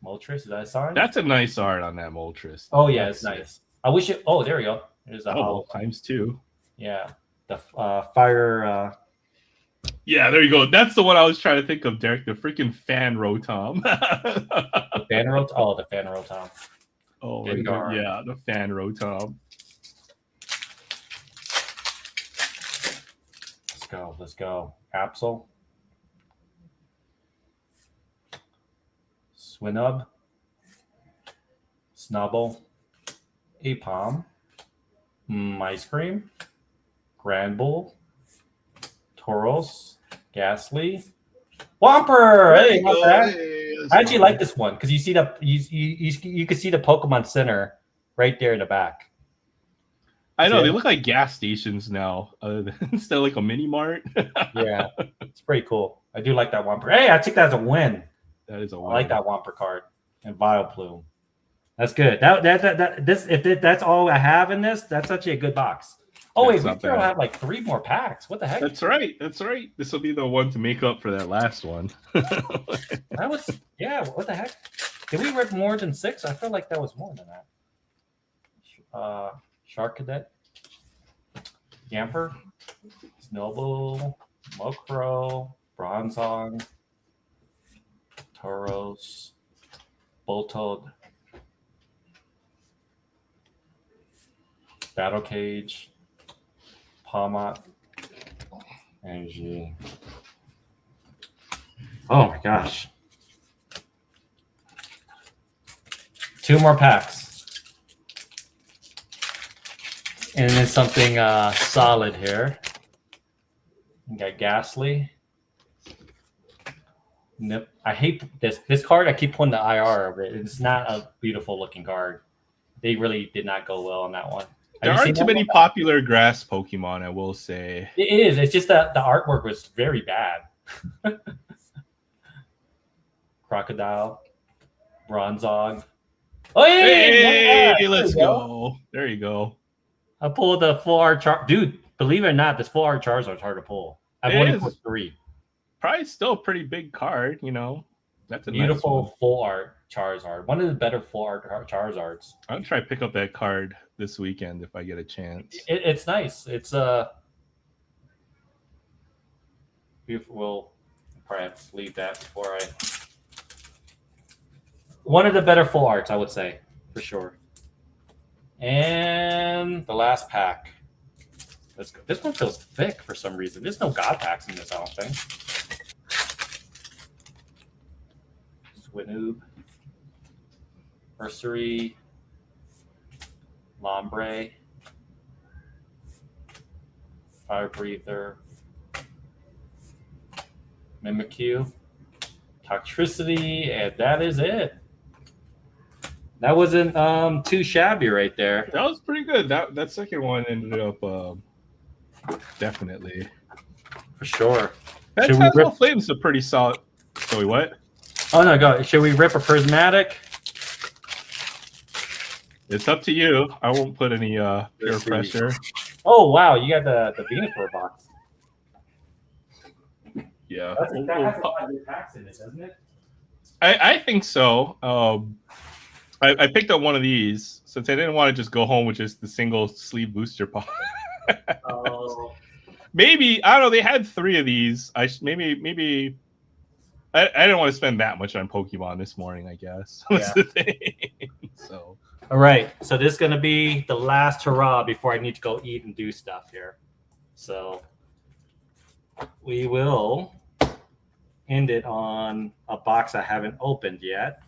Moltres, is that a sign? That's a nice art on that Moltres. Oh yeah, it's nice. I wish it. Oh, there we go. There's a hollow ×2. Yeah, the fire. Yeah, there you go. That's the one I was trying to think of, Derek. The freaking fan Rotom. The fan Rotom. Oh, the fan Rotom. Oh, yeah, the fan Rotom. Let's go. Capsule. Swinub. Snubble. Apom. Ice Cream. Granbull. Tauros. Ghastly. Whomper! Hey, not bad. I actually like this one because you see you can see the Pokemon Center right there in the back. I know, they look like gas stations now instead of like a mini mart. Yeah, it's pretty cool. I do like that Whomper. Hey, I take that as a win. That is a win. I like that Whomper card and Vileplume. That's good. That's all I have in this. That's actually a good box. Oh wait, we still have like 3 more packs. What the heck? That's right. This will be the one to make up for that last one. That was what the heck? Did we rip more than 6? I feel like that was more than that. Shark Cadet, Yamper, Snowball, Mokro, Bronzong, Tauros, Boltoad, Battle Cage, Palmot, Energy. Oh my gosh. 2 more packs. And then something solid here. We got Ghastly. Nope. I hate this card. I keep putting the IR of it. It's not a beautiful looking card. They really did not go well on that one. There aren't too many popular grass Pokemon, I will say. It is. It's just that the artwork was very bad. Crocodile, Bronzong. Oh yeah! Hey, let's go. There you go. I pulled the full art chart. Dude, believe it or not, this full art Charizard is hard to pull. I've only put 3. Probably still a pretty big card, you know. That's a beautiful nice full art Charizard. One of the better full art Charizards. I'll try to pick up that card this weekend if I get a chance. It's nice. It's beautiful. We'll probably have to leave that before I. One of the better full arts, I would say, for sure. And the last pack. Let's go. This one feels thick for some reason. There's no God packs in this, I don't think. Swinoob. Ursery. Lombre. Fire Breather. Mimikyu. Toxtricity. And that is it. That wasn't too shabby right there. That was pretty good. That second one ended up definitely for sure. That Should we Tesla rip? Flame's a pretty solid. Sorry, what? Oh no, go. Should we rip a prismatic? It's up to you. I won't put any peer Let's see. pressure. Oh wow, you got the Venusaur box. Yeah. That has a lot of good packs in it, doesn't it? I think so. I picked up one of these since I didn't want to just go home with just the single sleeve booster pop. Oh. Maybe I don't know. They had 3 of these. Maybe I didn't want to spend that much on Pokemon this morning. I guess was the thing. So All right, so this is gonna be the last hurrah before I need to go eat and do stuff here. So we will end it on a box I haven't opened yet.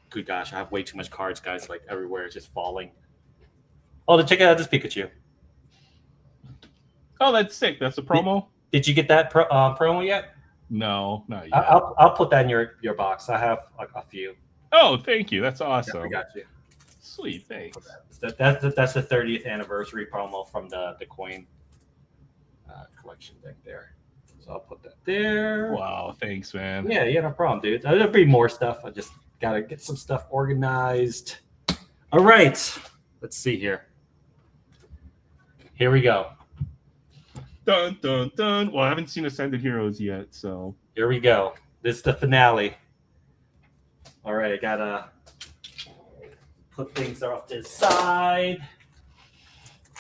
Good gosh, I have way too much cards, guys. Like everywhere, it's just falling. Oh, check out this Pikachu. oh, that's sick. That's a promo. Did you get that promo yet? No, not yet. I'll put that in your box. I have a few. Oh, thank you. That's Yeah, awesome. I got you. Sweet, thanks. That's the 30th anniversary promo from the coin collection thing there. So I'll put that there. Wow, thanks, man. Yeah, no problem, dude. There'll be more stuff. I just gotta get some stuff organized. All right, let's see here. Here we go. Dun dun dun. Well, I haven't seen Ascended Heroes yet, so Here we go. This is the finale. All right, I gotta put things off to the side.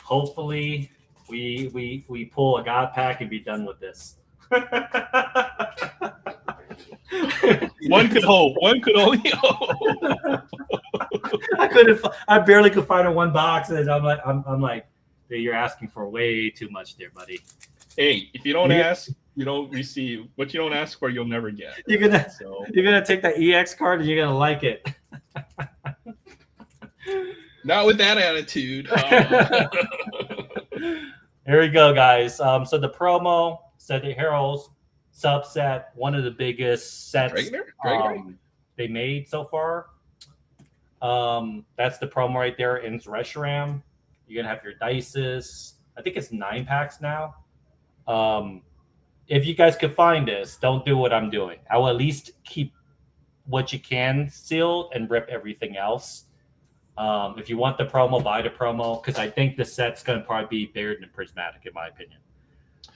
Hopefully, we pull a God pack and be done with this. one could hope. One could only hope. I barely could find a one box, and I'm like, dude, you're asking for way too much, there, buddy. Hey, if you don't ask, you don't receive. What you don't ask for, you'll never get. You're gonna take that EX card and you're gonna like it. Not with that attitude. Here we go, guys. So the promo said the Heroes subset, one of the biggest sets they made so far. That's the promo right there in Reshiram. You're gonna have your dices. I think it's 9 packs now. If you guys could find this, don't do what I'm doing. I will at least keep what you can sealed and rip everything else. If you want the promo, buy the promo, because I think the set's going to probably be bigger than Prismatic, in my opinion.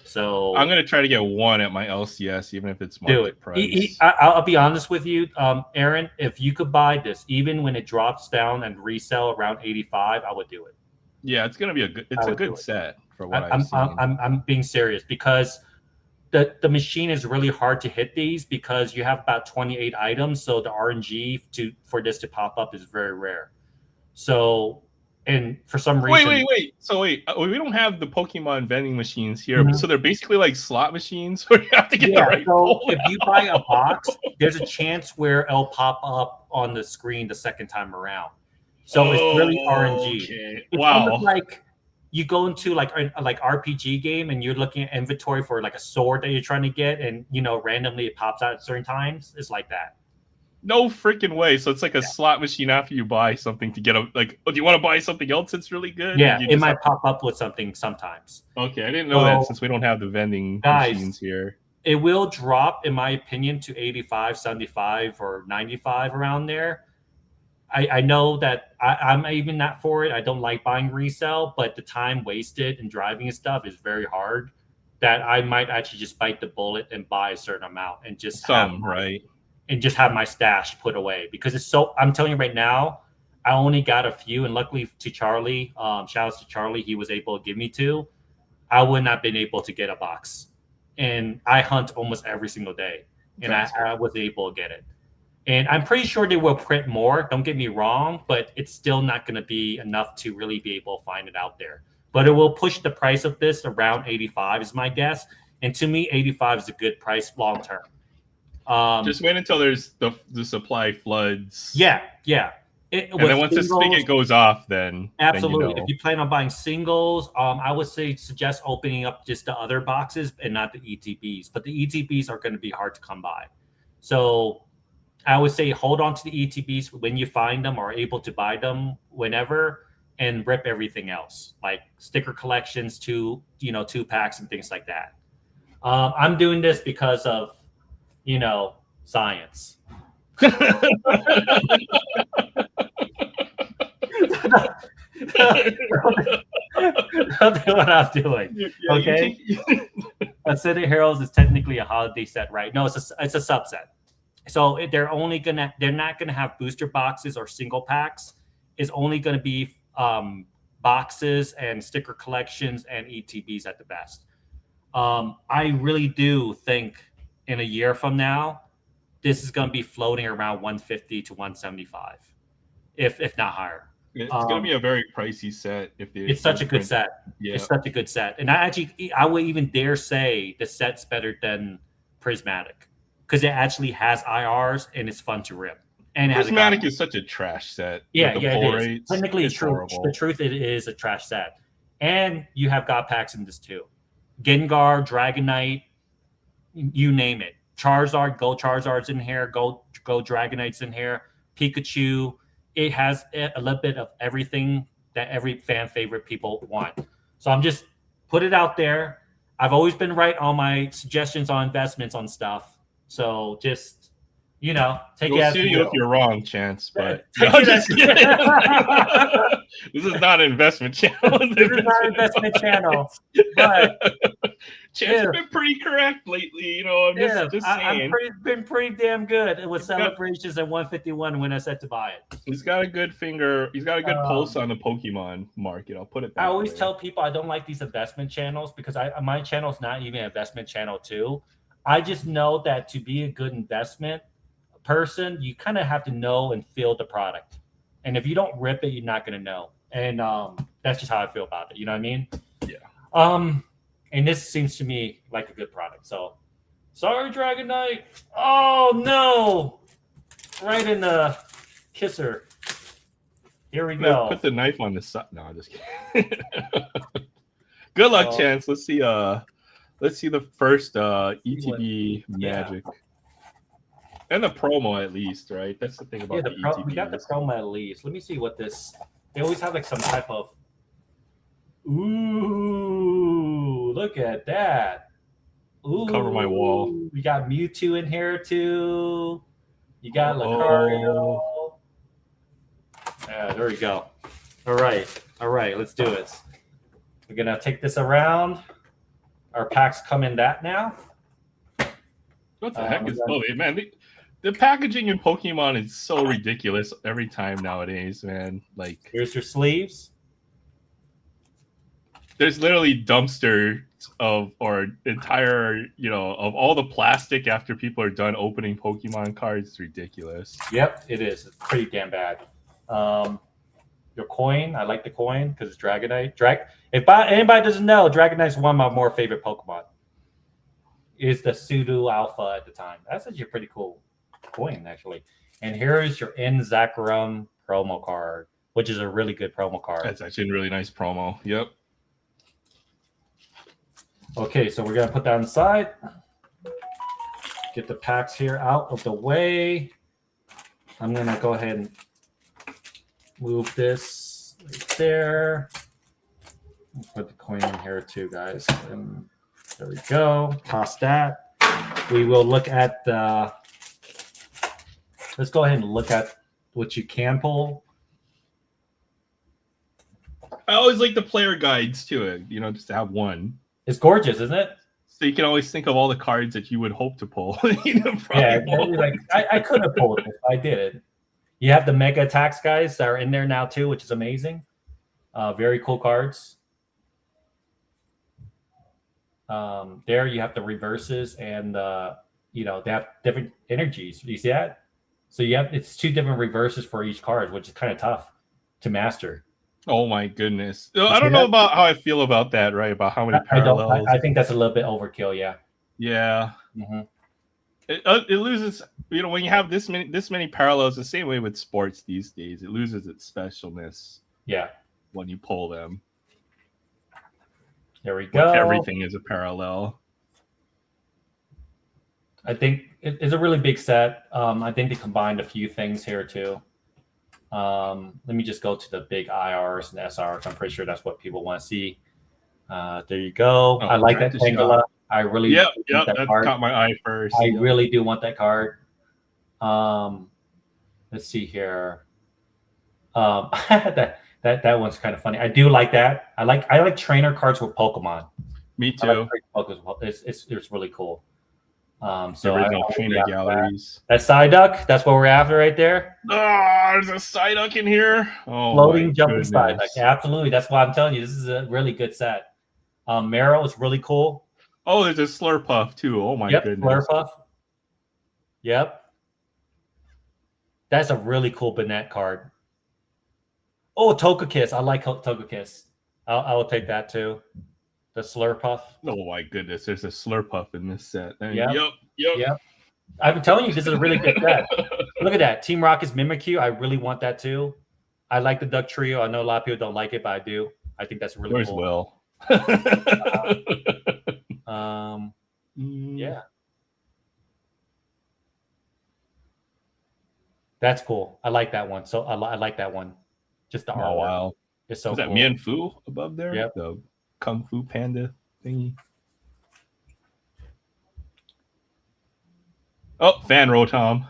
So I'm going to try to get one at my LCS, even if it's market price. I'll be honest with you, Aaron. If you could buy this, even when it drops down and resell around 85, I would do it. Yeah, it's going to be a good. It's a good set for what I'm seen. I'm being serious because the machine is really hard to hit these because you have about 28 items, so the RNG for this to pop up is very rare. So, and for some reason, wait. So we don't have the Pokemon vending machines here, so they're basically like slot machines where you have to get the right. So if you buy a box, there's a chance where it'll pop up on the screen the second time around. So it's really RNG. Okay. It's almost like you go into like RPG game and you're looking at inventory for like a sword that you're trying to get, and randomly it pops out at certain times. It's like that. No freaking way. So it's like a slot machine after you buy something to get do you want to buy something else that's really good? Yeah, it might pop up with something sometimes. Okay, I didn't know that since we don't have the vending machines here. It will drop, in my opinion, to 85, 75, or 95 around there. I know that I'm even not for it. I don't like buying resale, but the time wasted in driving and stuff is very hard. That I might actually just bite the bullet and buy a certain amount and just have my stash put away, because it's so. I'm telling you right now, I only got a few, and luckily to Charlie, shout outs to Charlie, he was able to give me 2. I would not have been able to get a box, and I hunt almost every single day, and I was able to get it. And I'm pretty sure they will print more. Don't get me wrong, but it's still not going to be enough to really be able to find it out there. But it will push the price of this around 85 is my guess. And to me, 85 is a good price long term. Just wait until there's the supply floods. Yeah. And then once the spigot goes off, then absolutely. Then If you plan on buying singles, I would suggest opening up just the other boxes and not the ETBs. But the ETBs are going to be hard to come by. So I would say hold on to the ETBs when you find them or are able to buy them whenever, and rip everything else, like sticker collections, two packs and things like that. I'm doing this because of science. That's what I'm doing. Yeah, Okay. Ascendant Heroes is technically a holiday set, right? No, it's a subset. So they're not gonna have booster boxes or single packs. It's only gonna be boxes and sticker collections and ETBs at the best. I really do think in a year from now, this is gonna be floating around 150 to 175, if not higher. It's gonna be a very pricey set if they. It's such a good set. Yeah. It's such a good set, and I would even dare say the set's better than Prismatic because it actually has IRs and it's fun to rip. And Prismatic is such a trash set. Yeah, with yeah, the pull it is. rates, Technically, it's horrible. the truth, it is a trash set. And you have God packs in this too. Gengar, Dragonite, you name it. Charizard, go Charizard's in here. Go Dragonite's in here. Pikachu. It has a little bit of everything that every fan favorite people want. So I'm just put it out there. I've always been right on my suggestions on investments on stuff. So just take We'll it as sue you if you're wrong, Chance. But Take no, it just as- kidding. This is not an investment channel. This is not an investment channel, but Chance has been pretty correct lately. I'm just saying. I've been pretty damn good with celebrations at 151 when I said to buy it. He's got a good finger. He's got a good pulse on the Pokemon market. I'll put it that I always way. tell people I don't like these investment channels because my channel is not even an investment channel too. I just know that to be a good investment person, you kind of have to know and feel the product. And if you don't rip it, you're not going to know. And that's just how I feel about it. You know what I mean? Yeah. And this seems to me like a good product. So, sorry, Dragonite. Oh, no. Right in the kisser. Here we go. Put the knife on the side. No, I'm just kidding. Good luck, Chance. Let's see the first ETB magic. And the promo at least, right? That's the thing about the ETB. We got the promo at least. Let me see what this... They always have like some type of... Ooh, look at that. Ooh, cover my wall. We got Mewtwo in here too. You got Lucario. Yeah, there you go. All right, let's do it. We're going to take this around. Our packs come in that now. What the heck is... Oh, man, the packaging in Pokemon is so ridiculous every time nowadays, man. Like, here's your sleeves. There's literally dumpsters of all the plastic after people are done opening Pokemon cards. It's ridiculous. Yep, it is. It's pretty damn bad. Your coin, I like the coin because it's Dragonite. If anybody doesn't know, Dragonite's one of my more favorite Pokemon. Is the Pseudo Alpha at the time. That's actually a pretty cool coin, actually. And here is your In Zakarum promo card, which is a really good promo card. That's actually a really nice promo. Yep. Okay, so we're going to put that on the side. Get the packs here out of the way. I'm going to go ahead and move this right there. Put the coin in here too, guys. And there we go. Toss that. We will look at the... Let's go ahead and look at what you can pull. I always like the player guides to it, just to have one. It's gorgeous, isn't it? So you can always think of all the cards that you would hope to pull. Yeah, like I could have pulled it if I did it. You have the Mega Attacks guys that are in there now too, which is amazing. Very cool cards. There you have the reverses and they have different energies. You see that? So it's two different reverses for each card, which is kind of tough to master. Oh my goodness! I don't know about how I feel about that. Right? About how many parallels? I think that's a little bit overkill. Yeah. Yeah. Mm-hmm. It loses. When you have this many parallels, the same way with sports these days, it loses its specialness. Yeah. When you pull them. There we go. Like everything is a parallel. I think it's a really big set. I think they combined a few things here too. Let me just go to the big IRs and SRs. I'm pretty sure that's what people want to see. There you go. I like that Tangela. I really yep, want that that card. caught my eye first. I really do want that card. Let's see here. That one's kind of funny. I do like that. I like trainer cards with Pokemon. Me too. It's really cool. So original trainer galleries. That Psyduck, that's what we're after right there. Oh, there's a Psyduck in here. Oh, floating jumping Psyduck. Absolutely. That's why I'm telling you, this is a really good set. Marrow is really cool. Oh, there's a Slurpuff too. Oh my goodness. Slurpuff. Yep. That's a really cool Banette card. Oh, Togekiss. I like Togekiss. I will take that too. The Slurpuff. Oh my goodness, there's a Slurpuff in this set. Yep. I've been telling you, this is a really good set. Look at that. Team Rocket's Mimikyu. I really want that too. I like the Duck Trio. I know a lot of people don't like it, but I do. I think that's really cool. Will. Yeah. That's cool. I like that one. So I like that one. Just the artwork. Wow. It's so cool. Is that Mian Fu above there? Yep. The Kung Fu Panda thingy. Oh, Fan Rotom.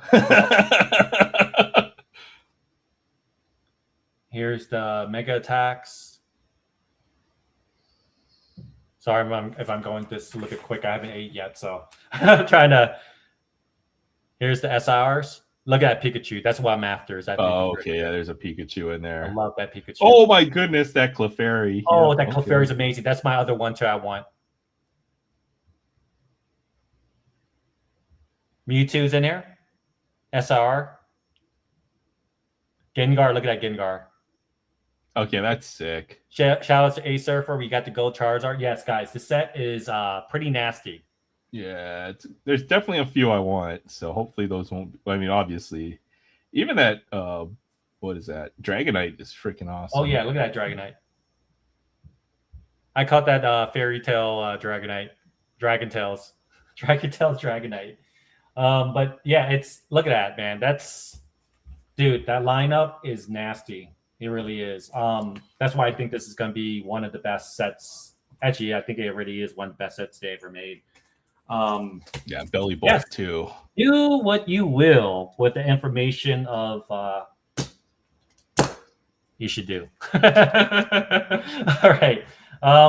Here's the Mega Attacks. Sorry if I'm going this a little bit quick. I haven't ate yet, so I'm trying to. Here's the SIRs. Look at that Pikachu. That's what I'm after. Is that? Oh, okay. Yeah, there's a Pikachu in there. I love that Pikachu. Oh my goodness, that Clefairy. Oh, that Clefairy is amazing. That's my other one too. I want. Mewtwo's in here. SR. Gengar. Look at that Gengar. Okay, that's sick. Shout out to A Surfer. We got the Gold Charizard. Yes, guys, the set is pretty nasty. Yeah, there's definitely a few I want, so hopefully those won't. I mean, obviously, even that. What is that? Dragonite is freaking awesome. Oh yeah, look at that Dragonite. I caught that Fairy Tale Dragonite, Dragon Tales Dragonite. But yeah, look at that, man. Dude, that lineup is nasty. It really is. That's why I think this is going to be one of the best sets. Actually, I think it already is one of the best sets they ever made. Yeah, Belly Bolt too. Do what you will with the information of you should do. All right.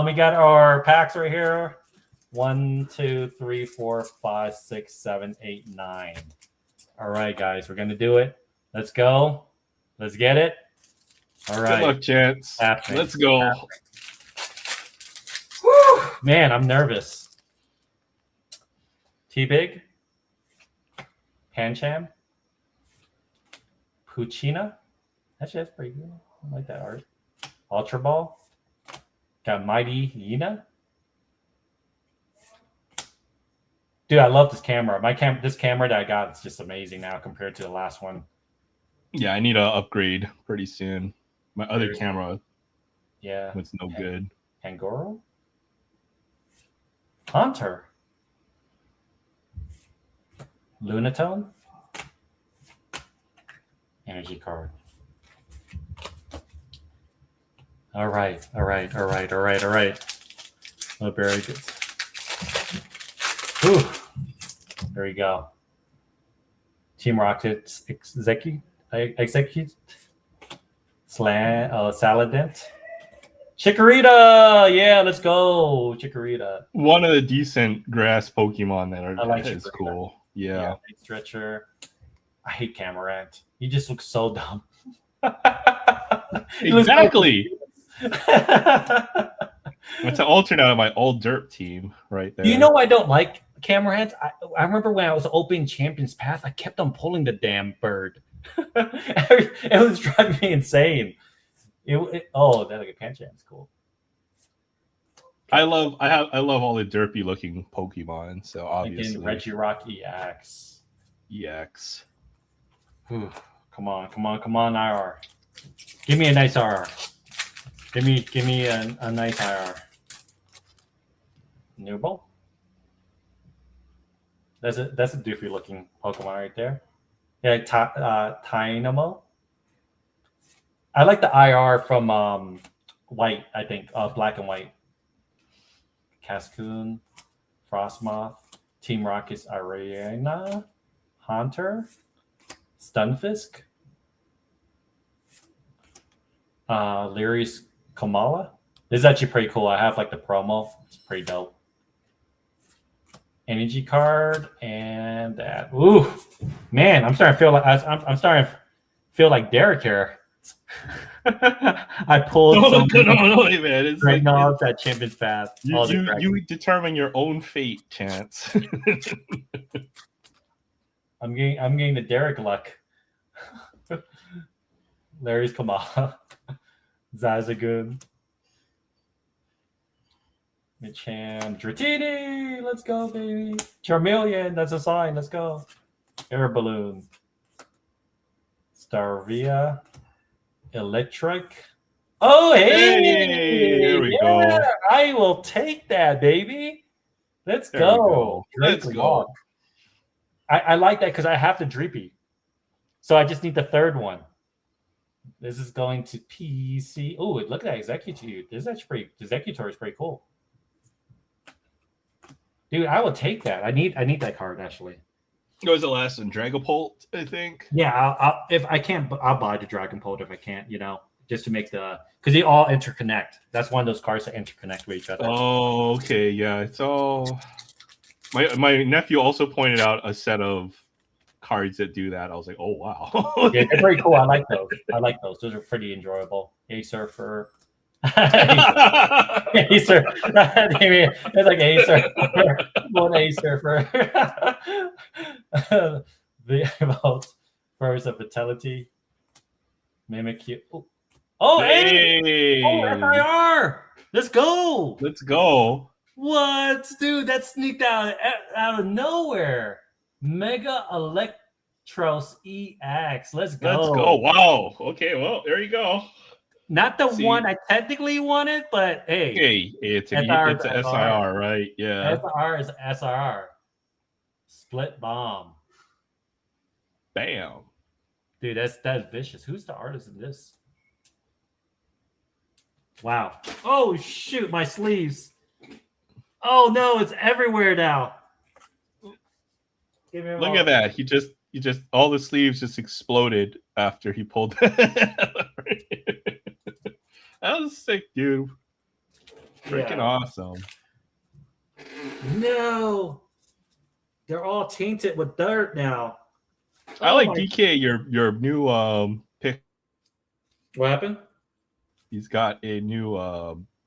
We got our packs right here. 1, 2, 3, 4, 5, 6, 7, 8, 9. All right, guys, we're gonna do it. Let's go. Let's get it. All right. Good luck, Chance. Let's go. Woo! Man, I'm nervous. T-Big. Pancham. Puccina. Actually, that's pretty good. I like that art. Ultra Ball. Got Mighty Yina. Dude, I love this camera. This camera that I got is just amazing now compared to the last one. Yeah, I need to upgrade pretty soon. My other camera, it's no good. Angoro, Hunter, Lunatone, energy card. All right. Oh, very good. Whew. There we go. Team Rocket's execute Saladent. Chikorita! Yeah, let's go. Chikorita. One of the decent grass Pokemon that is Chikorita. cool. Yeah. Stretcher. I hate Camarant. He just looks so dumb. Exactly. That's an alternate of my old derp team right there. You know I don't like Camarant? I remember when I was opening Champions Path, I kept on pulling the damn bird. It was driving me insane. That like a Pancham is cool. I love all the derpy looking Pokemon. So obviously, Regirock EX. EX. Whew. Come on, IR. Give me a nice IR. Give me a nice IR. Newball. That's a doofy looking Pokemon right there. Yeah, Tynamo. I like the IR from White, I think. Black and White. Cascoon, Frostmoth, Team Rocket's Arena, Haunter, Stunfisk, Lyri's Kamala. This is actually pretty cool. I have like the promo. It's pretty dope. Energy card and that. Ooh, man, I'm starting to feel like I'm starting to feel like Derek here. I pulled No, man. It's right like now that Champions Path. you determine your own fate, Chance. I'm getting the Derek luck. Larry's Kamala. Zazagoon. Michan Dratini. Let's go, baby. Charmeleon. That's a sign. Let's go. Air Balloon. Starvia. Electric. Oh, hey! There we go. I will take that, baby. Let's There we go. go. Let's go. I like that because I have the Drippy. So I just need the third one. This is going to PC. Oh, look at that Executor. This is actually pretty. Executor is pretty cool. Dude, I will take that. I need that card actually. What was the last one? Dragapult, I think. Yeah, I'll if I can't, I'll buy the Dragonpult if I can't. Just to make because they all interconnect. That's one of those cards that interconnect with each other. Oh, okay, yeah. It's all. My nephew also pointed out a set of cards that do that. I was like, oh wow. Yeah, they're pretty cool. I like those. Those are pretty enjoyable. Acer. Acer. It's like Acer. One Acer for the Vault. First of Vitality. Mimikyu. Oh, hey! Oh, FIR! Let's go! Let's go. What? Dude, that sneaked out of nowhere. Mega Electros EX. Let's go. Let's go. Wow. Okay, well, there you go. Not the one I technically wanted, but hey. It's a SIR, right? Yeah. SIR is SIR. Split Bomb. Bam. Dude, that's vicious. Who's the artist in this? Wow. Oh shoot, my sleeves. Oh no, it's everywhere now. Look at that. He just all the sleeves just exploded after he pulled. That was sick, dude. Freaking awesome. No. They're all tainted with dirt now. I like DK, your new pick. What happened? He's got a new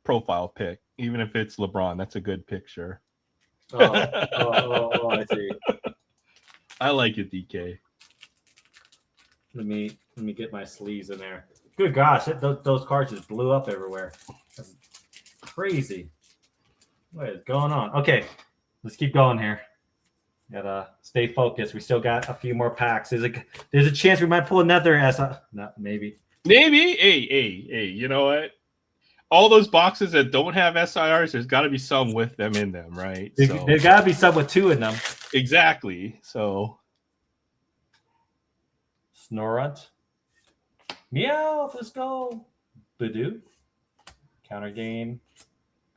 profile pic. Even if it's LeBron, that's a good picture. I see. I like it, DK. Let me get my sleeves in there. Good gosh, those cards just blew up everywhere. That's crazy. What is going on? Okay, let's keep going here. Gotta stay focused. We still got a few more packs. There's a chance we might pull another maybe. Maybe. Hey, you know what? All those boxes that don't have SIRs, there's got to be some with them in them, right? There's got to be some with two in them. Exactly. So. Snorunt. Meow. Let's go. Badoo. Counter game.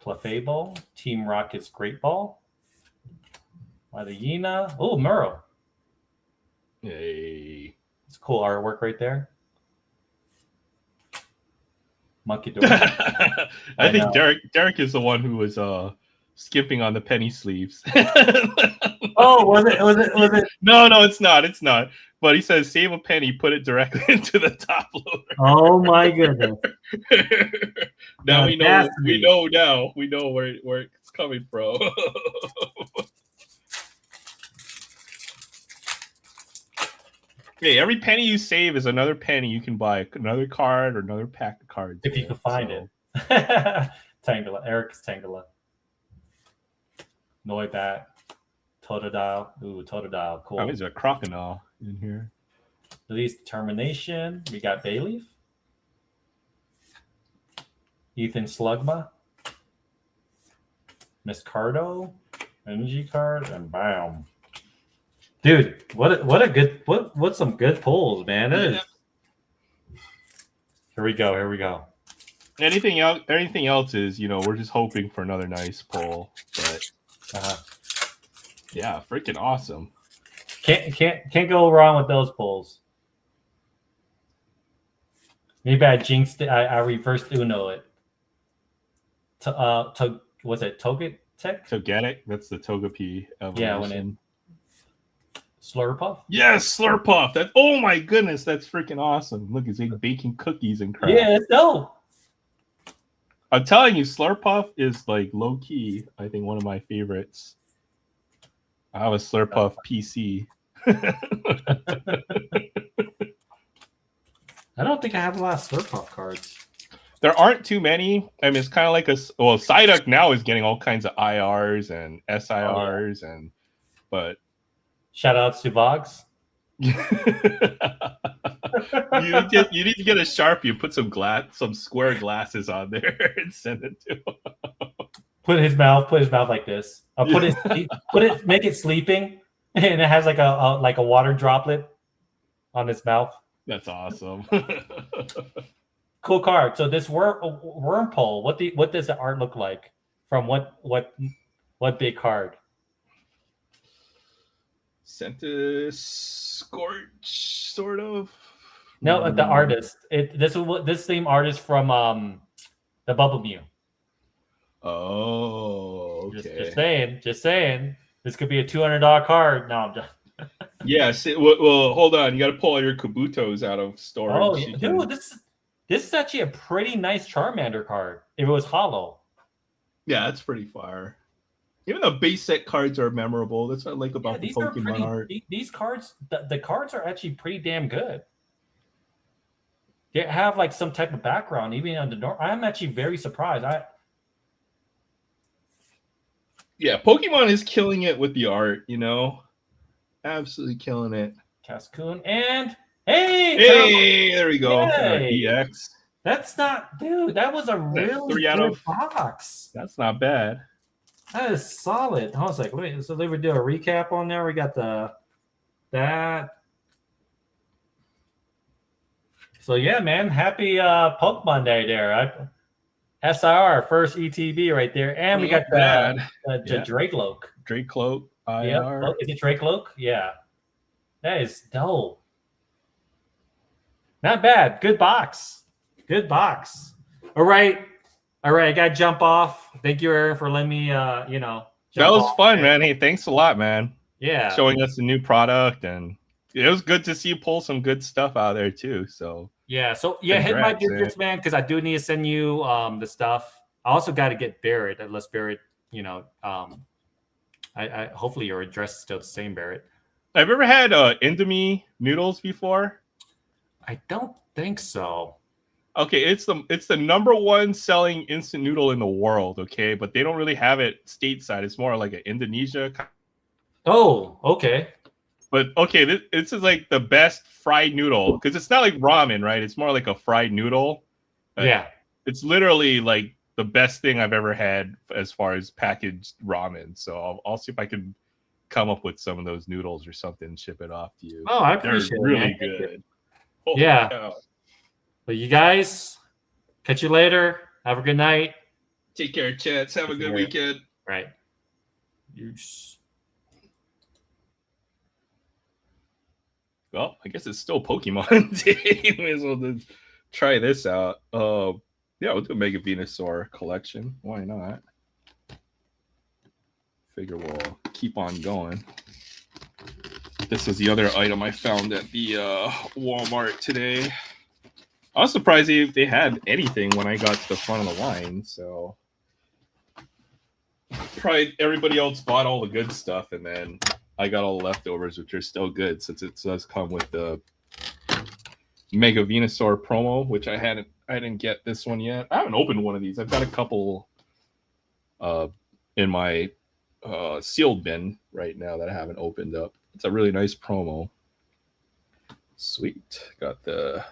Clefable. Team Rocket's Great Ball. Yina. Oh, Murrow. Hey. It's cool artwork right there. Monkey Door. I think Derek is the one who was skipping on the penny sleeves. Oh, was it? No, it's not. But he says save a penny, put it directly into the top loader. Oh my goodness. Now we know where it's coming from. Hey, every penny you save is another penny you can buy another card or another pack of cards. If you can find it. Tangela. Eric's Tangela. Noibat. Totodile. Ooh, Totodile. Cool. There's a crocodile in here. Release Determination. We got Bayleaf. Ethan Slugma. Miss Cardo. Energy card. And bam. Dude, what's some good pulls, man. Here we go. Here we go. Anything else? Anything else is, we're just hoping for another nice pull. But yeah, freaking awesome. Can't go wrong with those pulls. Maybe I jinxed it. I reversed Uno it. Was it Togetic? Togetic. That's the Togepi evolution. Yeah, when it Slurpuff. Yes, Slurpuff. That. Oh my goodness, that's freaking awesome. Look, it's like baking cookies and crap. Yeah, it's dope. I'm telling you, Slurpuff is like low key. I think one of my favorites. I have a Slurpuff PC. I don't think I have a lot of Slurpuff cards. There aren't too many. I mean, it's kind of like Psyduck now is getting all kinds of IRs and SIRs, but shout outs to Vox. you need to get a Sharpie and put some square glasses on there and send it to him. Put his mouth like this. Make it sleeping, and it has like a water droplet on his mouth. That's awesome. Cool card. So this Wormpole, what does the art look like from what big card? Sentis Scorch, sort of. No, the artist. This same artist from the Bubble Mew. Oh, okay. Just saying. This could be a $200 card. No, I'm just. Yes. Well, hold on. You got to pull all your Kabutos out of storage. Oh, yeah. Dude, this is actually a pretty nice Charmander card. If it was hollow. Yeah, that's pretty fire. Even the base set cards are memorable. That's what I like about the Pokemon art. These cards, the cards are actually pretty damn good. They have like some type of background, even on the door. I'm actually very surprised. Yeah, Pokemon is killing it with the art, absolutely killing it. Cascoon and hey, there we go. EX. That's not, dude. That was a really good box. That's not bad. That is solid. I was like, wait, so they would do a recap on there. We got that. So yeah, man, happy Pokemon Day there. SIR first ETB right there, and we got the Dracloak. Dracloak IR. Yeah, is it Dracloak? Yeah, that is dope. Not bad. Good box. All right. I got to jump off. Thank you, Aaron, for letting me, that was fun, man. Hey, thanks a lot, man. Yeah. Showing us the new product, and it was good to see you pull some good stuff out there, too. So, yeah. So, yeah, hit my digits, man, because I do need to send you the stuff. I also got to get Barrett. Unless Barrett, I hopefully your address is still the same, Barrett. Have you ever had Indomie noodles before? I don't think so. Okay, it's the number one selling instant noodle in the world, okay? But they don't really have it stateside. It's more like an Indonesia. Oh, okay. But, okay, this is like the best fried noodle. Because it's not like ramen, right? It's more like a fried noodle. Yeah. It's literally like the best thing I've ever had as far as packaged ramen. So I'll see if I can come up with some of those noodles or something and ship it off to you. Oh, I appreciate They're really it. good. Yeah. Cow. But you guys, catch you later. Have a good night. Take care, chats. Have a good weekend. Right. Well, I guess it's still Pokemon Day. May as well just try this out. Yeah, we'll do a Mega Venusaur collection. Why not? Figure we'll keep on going. This is the other item I found at the Walmart today. I was surprised if they had anything when I got to the front of the line. So probably everybody else bought all the good stuff, and then I got all the leftovers, which are still good since it does come with the Mega Venusaur promo, which I didn't get this one yet. I haven't opened one of these. I've got a couple in my sealed bin right now that I haven't opened up. It's a really nice promo. Sweet. Got the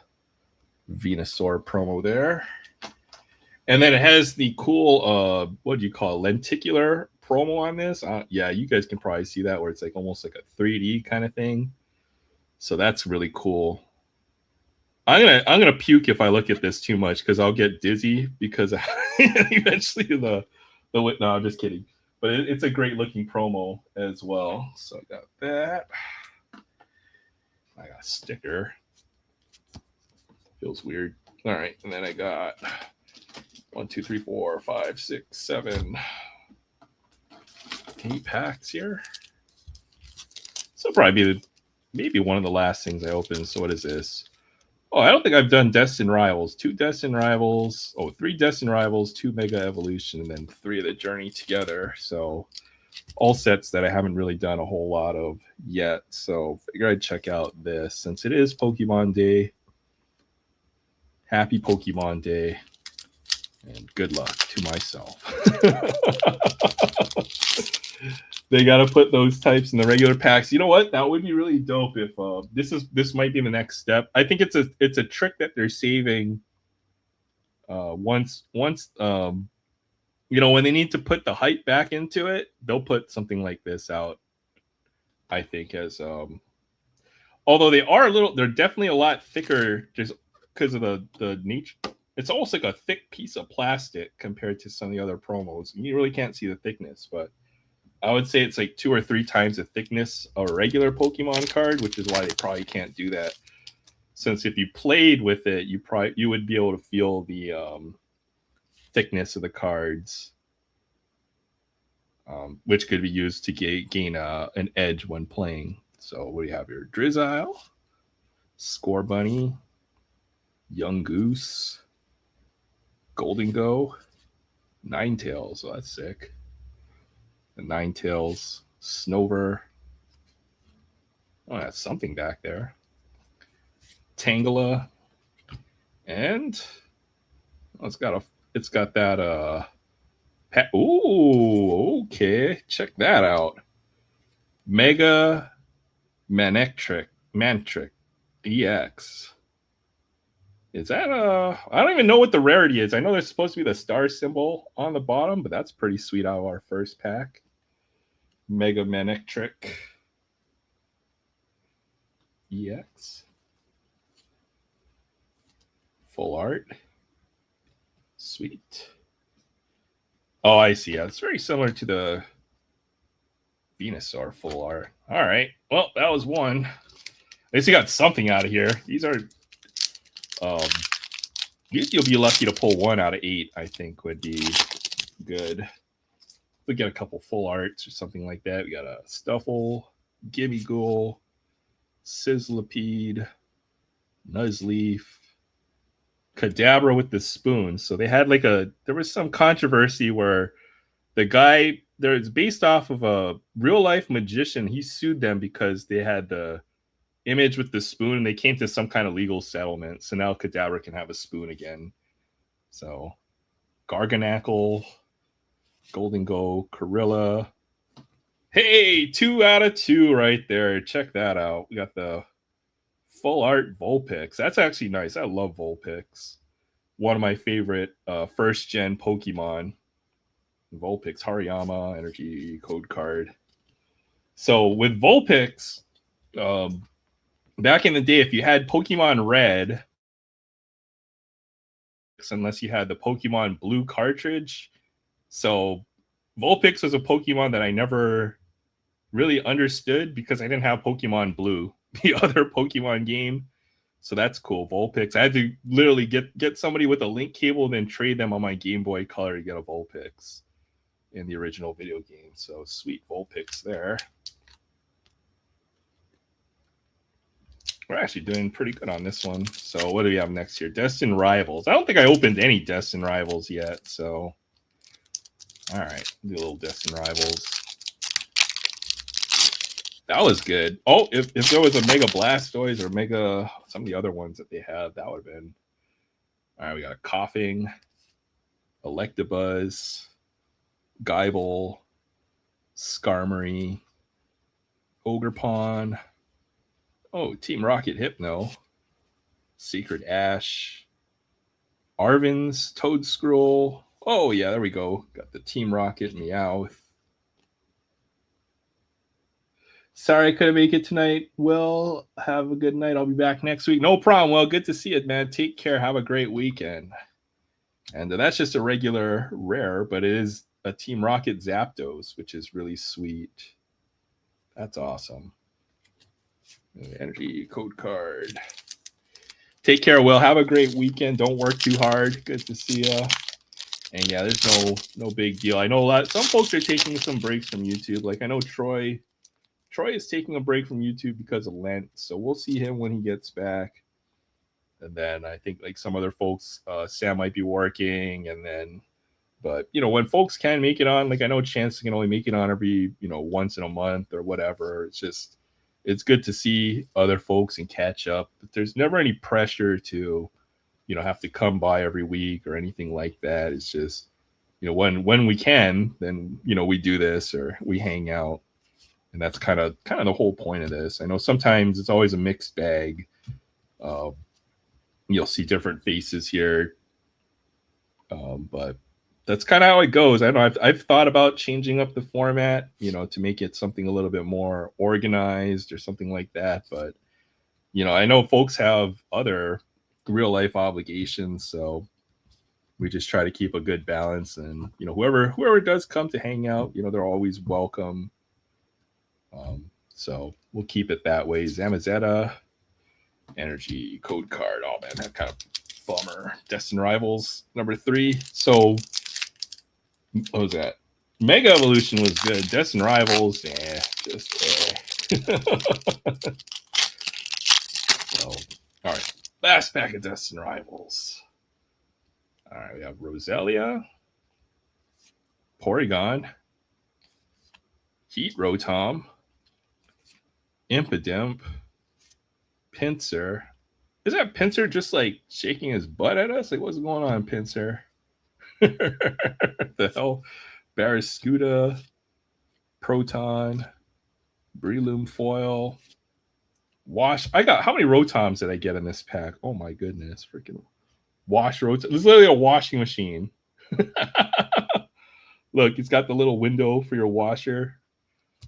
Venusaur promo there. And then it has the cool, what do you call it, lenticular promo on this. Yeah, you guys can probably see that where it's like almost like a 3D kind of thing. So that's really cool. I'm gonna puke if I look at this too much because I'll get dizzy because eventually the no, I'm just kidding. But it's a great looking promo as well. So I got that. I got a sticker. Feels weird. All right, and then I got 1, 2, 3, 4, 5, 6, 7, 8 packs here. So probably be maybe one of the last things I open. So what is this? Oh, I don't think I've done Destined Rivals. 2 Destined Rivals. Oh, 3 Destined Rivals, 2 Mega Evolution, and then 3 of the Journey together. So all sets that I haven't really done a whole lot of yet. So figure I'd check out this since it is Pokemon Day. Happy Pokemon Day. And good luck to myself. They got to put those types in the regular packs. You know what? That would be really dope if this might be the next step. I think it's a trick that they're saving. Once you know, when they need to put the hype back into it, they'll put something like this out. I think as although they're definitely a lot thicker just because of the nature. It's almost like a thick piece of plastic compared to some of the other promos. You really can't see the thickness, but I would say it's like 2 or 3 times the thickness of a regular Pokemon card, which is why they probably can't do that. Since if you played with it, you would be able to feel the thickness of the cards, which could be used to gain an edge when playing. So what do you have here? Drizzile, Score Bunny, Young Goose, Golden Go, Ninetales. Oh, that's sick. The Ninetales, Snover. Oh, that's something back there. Tangela, and it's got that ooh, okay, check that out. Mega Manectric EX. Is that I don't even know what the rarity is. I know there's supposed to be the star symbol on the bottom, but that's pretty sweet out of our first pack. Mega Manectric EX. Full art. Sweet. Oh, I see. Yeah, it's very similar to the Venusaur full art. All right. Well, that was one. At least you got something out of here. These are you'll be lucky to pull 1 out of 8, I think would be good. We get a couple full arts or something like that. We got a Stuffle, Gimmighoul, Sizzlipede, Nuzleaf, Kadabra with the spoon. So they had there was some controversy where the guy there is based off of a real life magician. He sued them because they had the image with the spoon and they came to some kind of legal settlement. So now Kadabra can have a spoon again. So Garganackle, Golden Go, Corilla. Hey, 2 out of 2 right there. Check that out. We got the full art Vulpix. That's actually nice. I love Vulpix. One of my favorite first gen Pokemon. Vulpix, Hariyama, energy code card. So with Vulpix, back in the day, if you had Pokemon Red, unless you had the Pokemon Blue cartridge, so Vulpix was a Pokemon that I never really understood because I didn't have Pokemon Blue, the other Pokemon game. So that's cool. Vulpix. I had to literally get somebody with a link cable, then trade them on my Game Boy Color to get a Vulpix in the original video game. So sweet Vulpix there. We're actually doing pretty good on this one. So what do we have next here? Destined Rivals. I don't think I opened any Destined Rivals yet. So all right, do a little Destined Rivals. That was good. Oh, if there was a Mega Blastoise or Mega some of the other ones that they had, that would have been. All right, we got a Coughing, Electabuzz, Geibel, Skarmory, Ogerpon. Oh, Team Rocket Hypno, Secret Ash, Arven's Toadscroll. Oh yeah, there we go. Got the Team Rocket Meowth. Sorry I couldn't make it tonight. Will, have a good night. I'll be back next week. No problem. Well, good to see you, man. Take care. Have a great weekend. And that's just a regular rare, but it is a Team Rocket Zapdos, which is really sweet. That's awesome. Energy code card. Take care, Will. Have a great weekend. Don't work too hard. Good to see you. And yeah, there's no big deal. I know some folks are taking some breaks from YouTube. Like I know Troy is taking a break from YouTube because of Lent. So we'll see him when he gets back. And then I think like some other folks, Sam might be working, but when folks can make it on, like I know Chance can only make it on every once in a month or whatever. It's good to see other folks and catch up. But there's never any pressure to have to come by every week or anything like that. It's just when we can, then we do this or we hang out, and that's kind of the whole point of this. I know sometimes it's always a mixed bag. You'll see different faces here, but that's kind of how it goes. I know I've thought about changing up the format, to make it something a little bit more organized or something like that. But I know folks have other real life obligations, so we just try to keep a good balance. And whoever does come to hang out, they're always welcome. So we'll keep it that way. Zamazetta. Energy code card. Oh man, that kind of bummer. Destined Rivals number 3. So what was that? Mega Evolution was good. Destined Rivals, So, all right. Last pack of Destined Rivals. All right, we have Roselia, Porygon, Heat Rotom, Impidimp, Pinsir. Is that Pinsir just like shaking his butt at us? Like, what's going on, Pinsir? The hell? Barraskewda, Proton, Breloom Foil, Wash. I got how many Rotoms did I get in this pack? Oh my goodness, freaking Wash Rotom. This is literally a washing machine. Look, it's got the little window for your washer.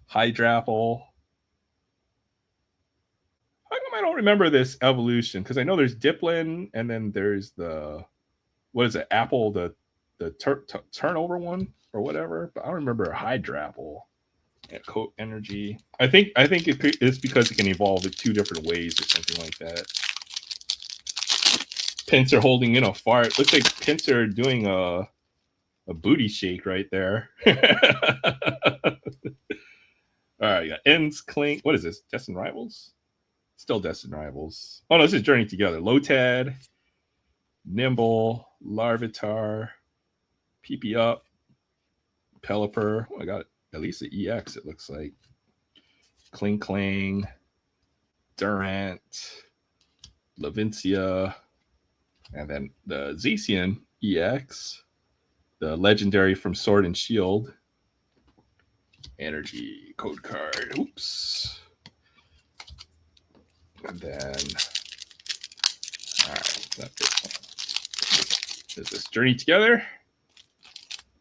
Hydrapple. How come I don't remember this evolution? Because I know there's Diplin, and then there's what is it? Apple, the turnover one or whatever. But I don't remember a Hydrapple. And Coat Energy. I think it's because it can evolve in 2 different ways or something like that. Pinsir holding in a fart. Looks like Pinsir doing a booty shake right there. All right, got Ends Clink. What is this? Destined Rivals? Still Destined Rivals. Oh, no, this is Journey Together. Lotad, Nimble, Larvitar, PP Up, Pelipper. Oh, I got at least the EX, it looks like. Kling Klang, Durant, Lavincia, and then the Zacian EX, the legendary from Sword and Shield. Energy code card. Oops. And then, all right, not this one. Is this Journey Together?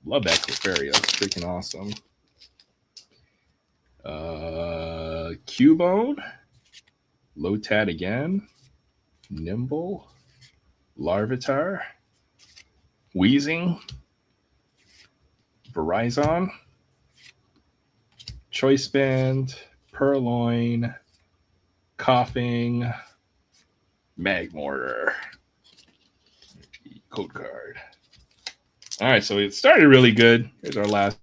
Love that Clefairy. That's freaking awesome. Cubone, Lotad again, Nimble, Larvitar, Wheezing, Verizon, Choice Band, Purloin, Coughing, Magmortar. Code card. All right, so it started really good. Here's our last.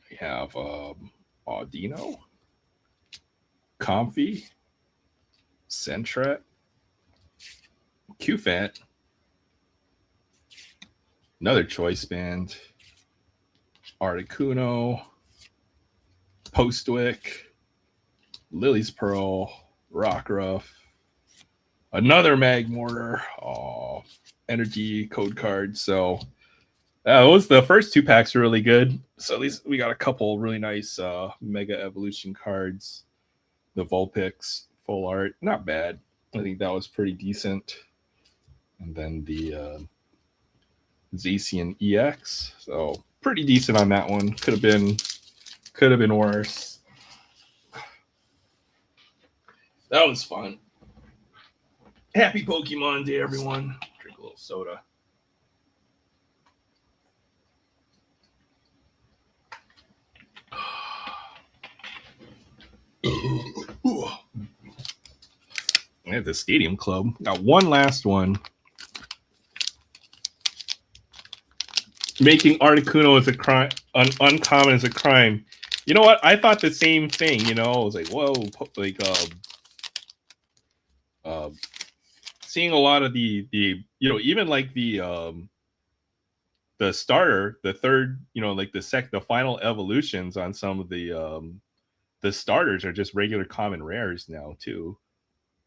We have Audino, Comfy, Sentret, Qfant, another Choice Band, Articuno, Postwick, Lily's Pearl, Rockruff, another Magmortar, Energy code card. So those the first 2 packs are really good. So at least we got a couple really nice Mega Evolution cards. The Vulpix full art, not bad. I think that was pretty decent. And then the Zacian EX. So pretty decent on that one. Could have been worse. That was fun. Happy Pokemon Day, everyone. Drink a little soda. At the Stadium Club. Got one last one. Making Articuno as a crime, uncommon as a crime. You know what? I thought the same thing. You know, I was like, whoa, like, seeing a lot of the even like the starter, the third, like the final evolutions on some of the starters are just regular common rares now too.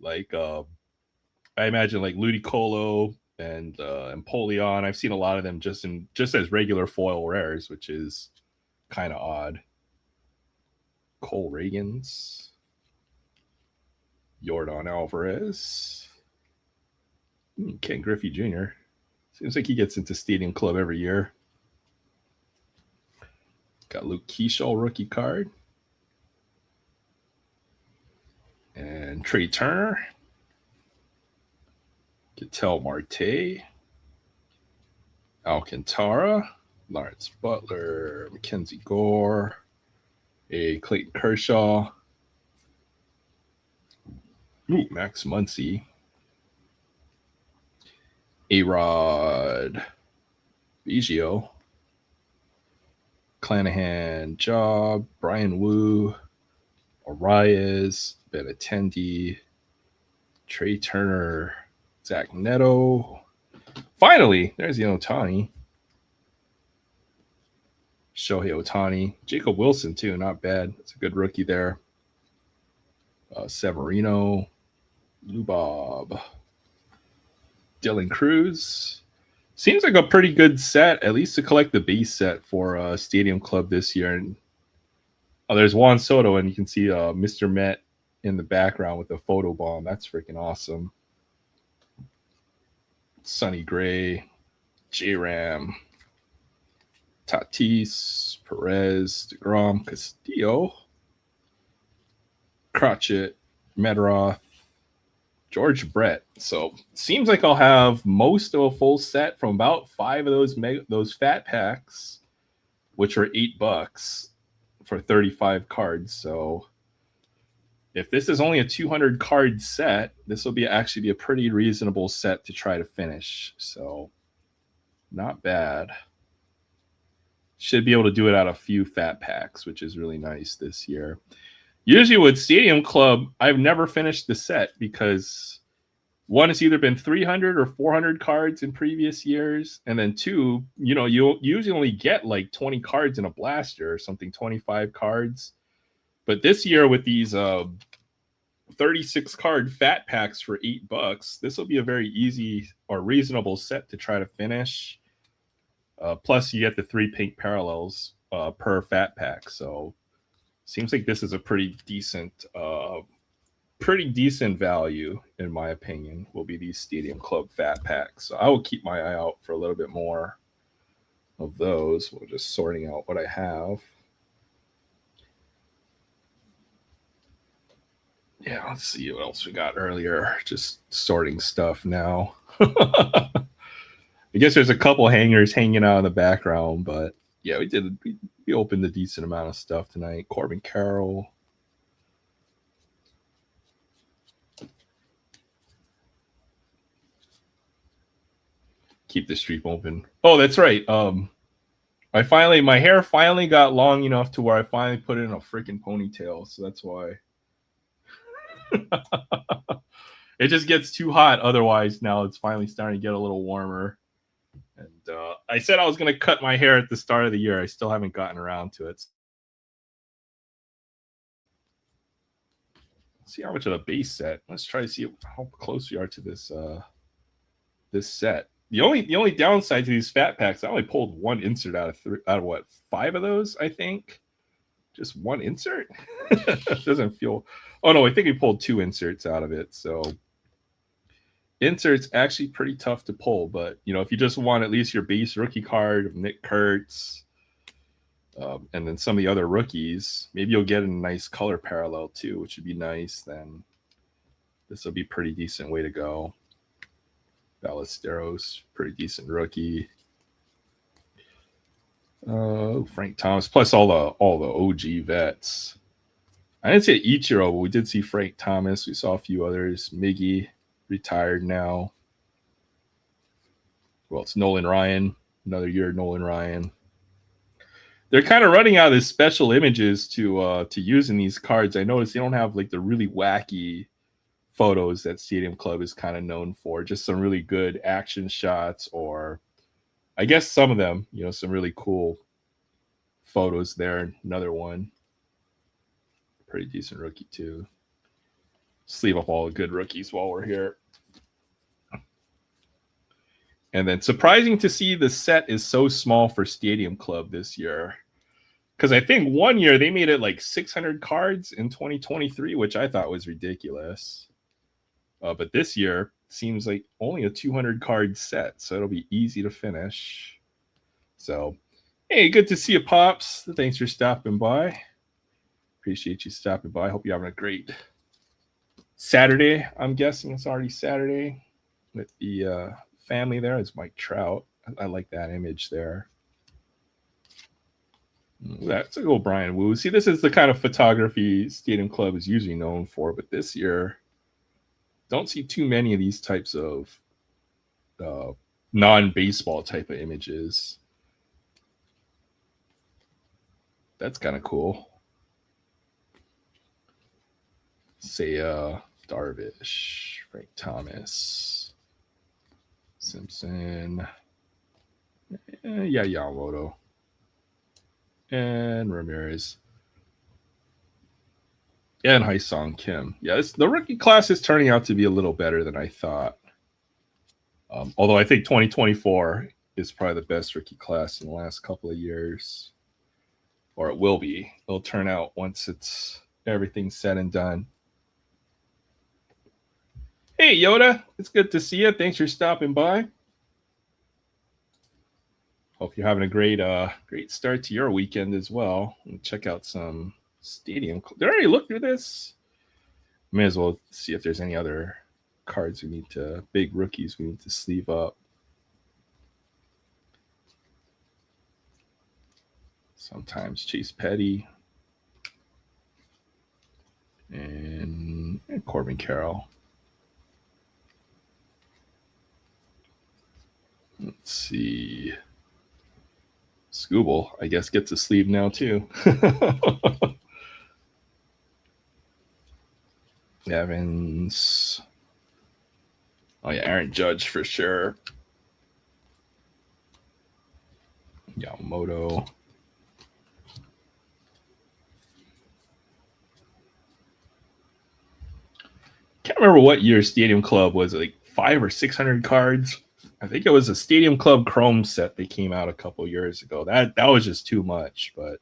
Like I imagine like Ludicolo and Empoleon. I've seen a lot of them just as regular foil rares, which is kind of odd. Cole Reagans, Yordan Alvarez, Ken Griffey Jr. Seems like he gets into Stadium Club every year. Got Luke Keeschall rookie card. And Trey Turner. Ketel Marte. Alcantara. Lawrence Butler. Mackenzie Gore. A Clayton Kershaw. Ooh, Max Muncy. A-Rod Biggio. Clanahan Job. Brian Wu. Arias. Benatendi. Trey Turner. Zach Neto. Finally, there's the Ohtani. Shohei Ohtani. Jacob Wilson, too. Not bad. It's a good rookie there. Severino. Lubob. Dylan Cruz. Seems like a pretty good set, at least to collect the base set for Stadium Club this year. And there's Juan Soto, and you can see Mr. Met in the background with the photo bomb. That's freaking awesome. Sonny Gray, J-Ram, Tatis, Perez, DeGrom, Castillo, Crotchet, Medroth, George Brett. So seems like I'll have most of a full set from about 5 of those fat packs, which are $8 for 35 cards. So if this is only a 200 card set, this will actually be a pretty reasonable set to try to finish. So not bad. Should be able to do it out of a few fat packs, which is really nice this year. Usually with Stadium Club, I've never finished the set because one, it's either been 300 or 400 cards in previous years. And then two, you'll usually only get like 20 cards in a blaster or something, 25 cards. But this year with these 36 card fat packs for $8, this will be a very easy or reasonable set to try to finish. Plus, you get the 3 pink parallels per fat pack. So seems like this is a pretty decent value, in my opinion, will be these Stadium Club fat packs. So I will keep my eye out for a little bit more of those. We're just sorting out what I have. Yeah, let's see what else we got earlier. Just sorting stuff now. I guess there's a couple hangers hanging out in the background, but yeah, we opened a decent amount of stuff tonight. Corbin Carroll. Keep the stream open. Oh, that's right. My hair finally got long enough to where I finally put it in a freaking ponytail, so that's why. It just gets too hot otherwise. Now it's finally starting to get a little warmer. And I said I was going to cut my hair at the start of the year. I still haven't gotten around to it. Let's see how much of the base set. Let's try to see how close we are to this set. The only downside to these fat packs, I only pulled one insert out of what, 5 of those, I think. Just one insert? Doesn't feel. Oh no, I think we pulled 2 inserts out of it. So Insert's actually pretty tough to pull, but if you just want at least your base rookie card of Nick Kurtz, and then some of the other rookies, maybe you'll get a nice color parallel too, which would be nice. Then this will be pretty decent way to go. Ballesteros, pretty decent rookie. Frank Thomas, plus all the OG vets. I didn't say Ichiro, but we did see Frank Thomas. We saw a few others. Miggy, retired now. Well, it's Nolan Ryan. Another year, Nolan Ryan. They're kind of running out of these special images to use in these cards. I noticed they don't have like the really wacky photos that Stadium Club is kind of known for. Just some really good action shots, or I guess some of them, some really cool photos there. Another one. Pretty decent rookie too. Sleeve up all the good rookies while we're here. And then surprising to see the set is so small for Stadium Club this year. Because I think one year they made it like 600 cards in 2023, which I thought was ridiculous. But this year seems like only a 200 card set, so it'll be easy to finish. So, hey, good to see you, Pops. Thanks for stopping by. Appreciate you stopping by. Hope you're having a great Saturday. I'm guessing it's already Saturday with the family there. It's Mike Trout. I like that image there. That's a go Brian Wu. See, this is the kind of photography Stadium Club is usually known for, but this year, don't see too many of these types of non-baseball type of images. That's kind of cool. Say Darvish, Frank Thomas, Simpson, Yamamoto, and Ramirez, and Haesung Kim. Yeah, the rookie class is turning out to be a little better than I thought. Although I think 2024 is probably the best rookie class in the last couple of years, or it will be. It'll turn out once it's everything's said and done. Hey, Yoda, it's good to see you. Thanks for stopping by. Hope you're having a great start to your weekend as well. And check out some Stadium. Did I already look through this? May as well see if there's any other cards big rookies we need to sleeve up. Sometimes Chase Petty and Corbin Carroll. Let's see. Scooble, I guess, gets a sleeve now too. Evans. Oh yeah, Aaron Judge for sure. Yamamoto. Can't remember what year Stadium Club was, like 500 or 600 cards. I think it was a Stadium Club Chrome set that came out a couple years ago. That was just too much, but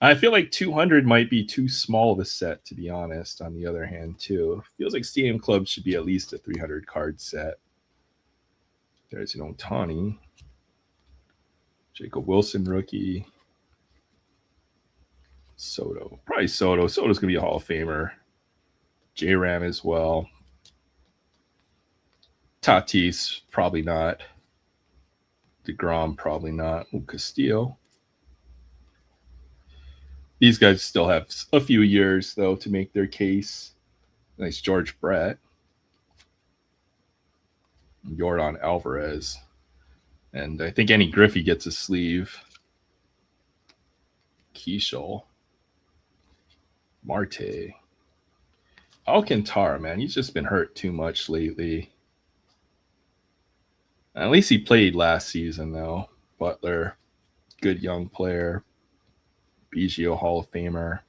I feel like 200 might be too small of a set, to be honest, on the other hand, too. Feels like Stadium Club should be at least a 300 card set. There's an Ohtani. Jacob Wilson rookie. Soto. Probably Soto. Soto's going to be a Hall of Famer. J-Ram as well. Tatis, probably not. DeGrom, probably not. Castillo. These guys still have a few years, though, to make their case. Nice George Brett. Yordan Alvarez. And I think any Griffey gets a sleeve. Keishel. Marte. Alcantara, man, he's just been hurt too much lately. At least he played last season, though. Butler, good young player. Biggio, Hall of Famer.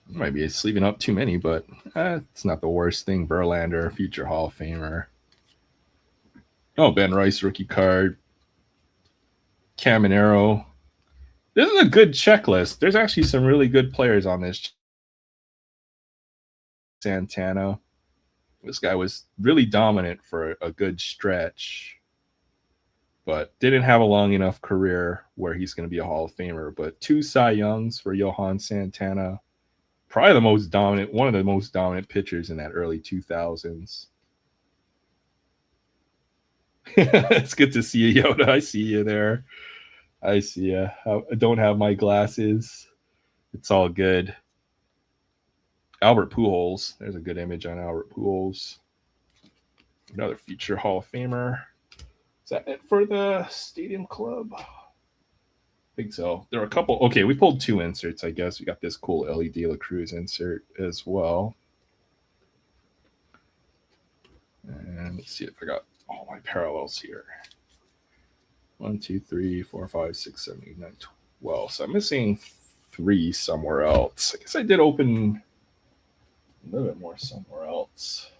Might be sleeving up too many, but it's not the worst thing. Verlander, future Hall of Famer. Oh, Ben Rice, rookie card. Caminero. This is a good checklist. There's actually some really good players on this Santana. This guy was really dominant for a good stretch, but didn't have a long enough career where he's going to be a Hall of Famer. But 2 Cy Youngs for Johan Santana. Probably one of the most dominant pitchers in that early 2000s. It's good to see you, Yoda. I see you there. I see you. I don't have my glasses. It's all good. Albert Pujols. There's a good image on Albert Pujols. Another future Hall of Famer. Is that it for the Stadium Club? I think so. There are a couple. Okay, we pulled 2 inserts, I guess. We got this cool Ellie De La Cruz insert as well. And let's see if I got all my parallels here. 1, 2, 3, 4, 5, 6, 7, 8, 9, 12. So I'm missing 3 somewhere else. I guess I did open a little bit more somewhere else.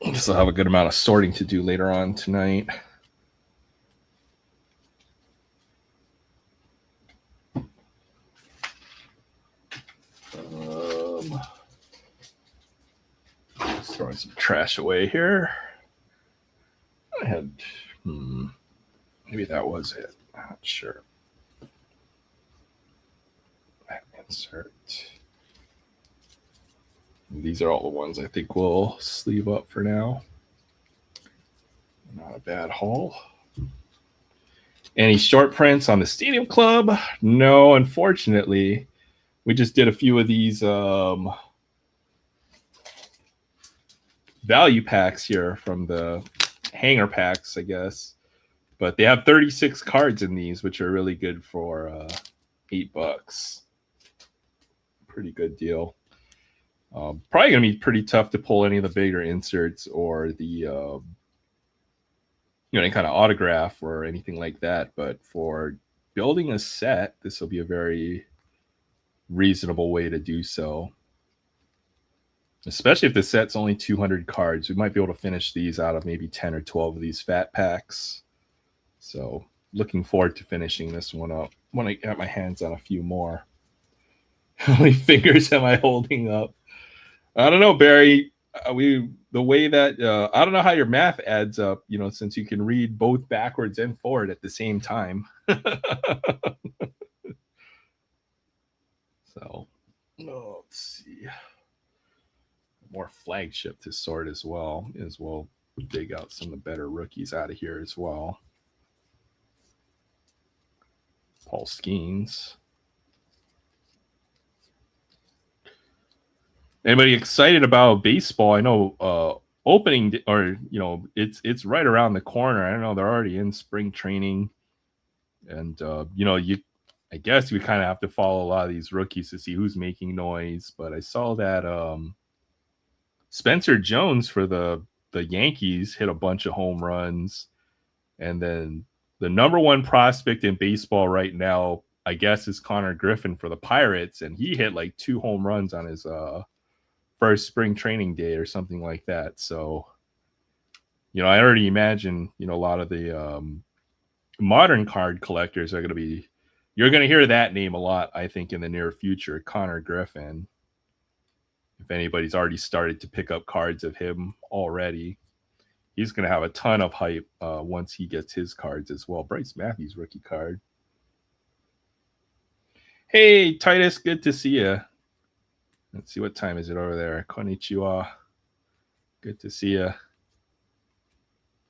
I guess I'll have a good amount of sorting to do later on tonight. Just throwing some trash away here. I had, maybe that was it. I'm not sure. Insert. These are all the ones I think we'll sleeve up for now. Not a bad haul. Any short prints on the Stadium Club? No, unfortunately. We just did a few of these value packs here from the hanger packs, I guess. But they have 36 cards in these, which are really good for $8. Pretty good deal. Probably going to be pretty tough to pull any of the bigger inserts or the any kind of autograph or anything like that. But for building a set, this will be a very reasonable way to do so. Especially if the set's only 200 cards. We might be able to finish these out of maybe 10 or 12 of these fat packs. So looking forward to finishing this one up when I get my hands on a few more. How many fingers am I holding up? I don't know, Barry. The way that I don't know how your math adds up, since you can read both backwards and forward at the same time. So let's see. More flagship to sort as well, as we'll dig out some of the better rookies out of here as well. Paul Skeens. Anybody excited about baseball? I know opening or it's right around the corner. I don't know, they're already in spring training, and I guess we kind of have to follow a lot of these rookies to see who's making noise. But I saw that Spencer Jones for the Yankees hit a bunch of home runs, and then the number one prospect in baseball right now, I guess, is Connor Griffin for the Pirates, and he hit like 2 home runs on his first spring training day or something like that. So, I already imagine, a lot of the modern card collectors are going to be, you're going to hear that name a lot, I think, in the near future, Connor Griffin. If anybody's already started to pick up cards of him already, he's going to have a ton of hype once he gets his cards as well. Bryce Matthews rookie card. Hey, Titus, good to see you. Let's see, what time is it over there? Konnichiwa. Good to see you.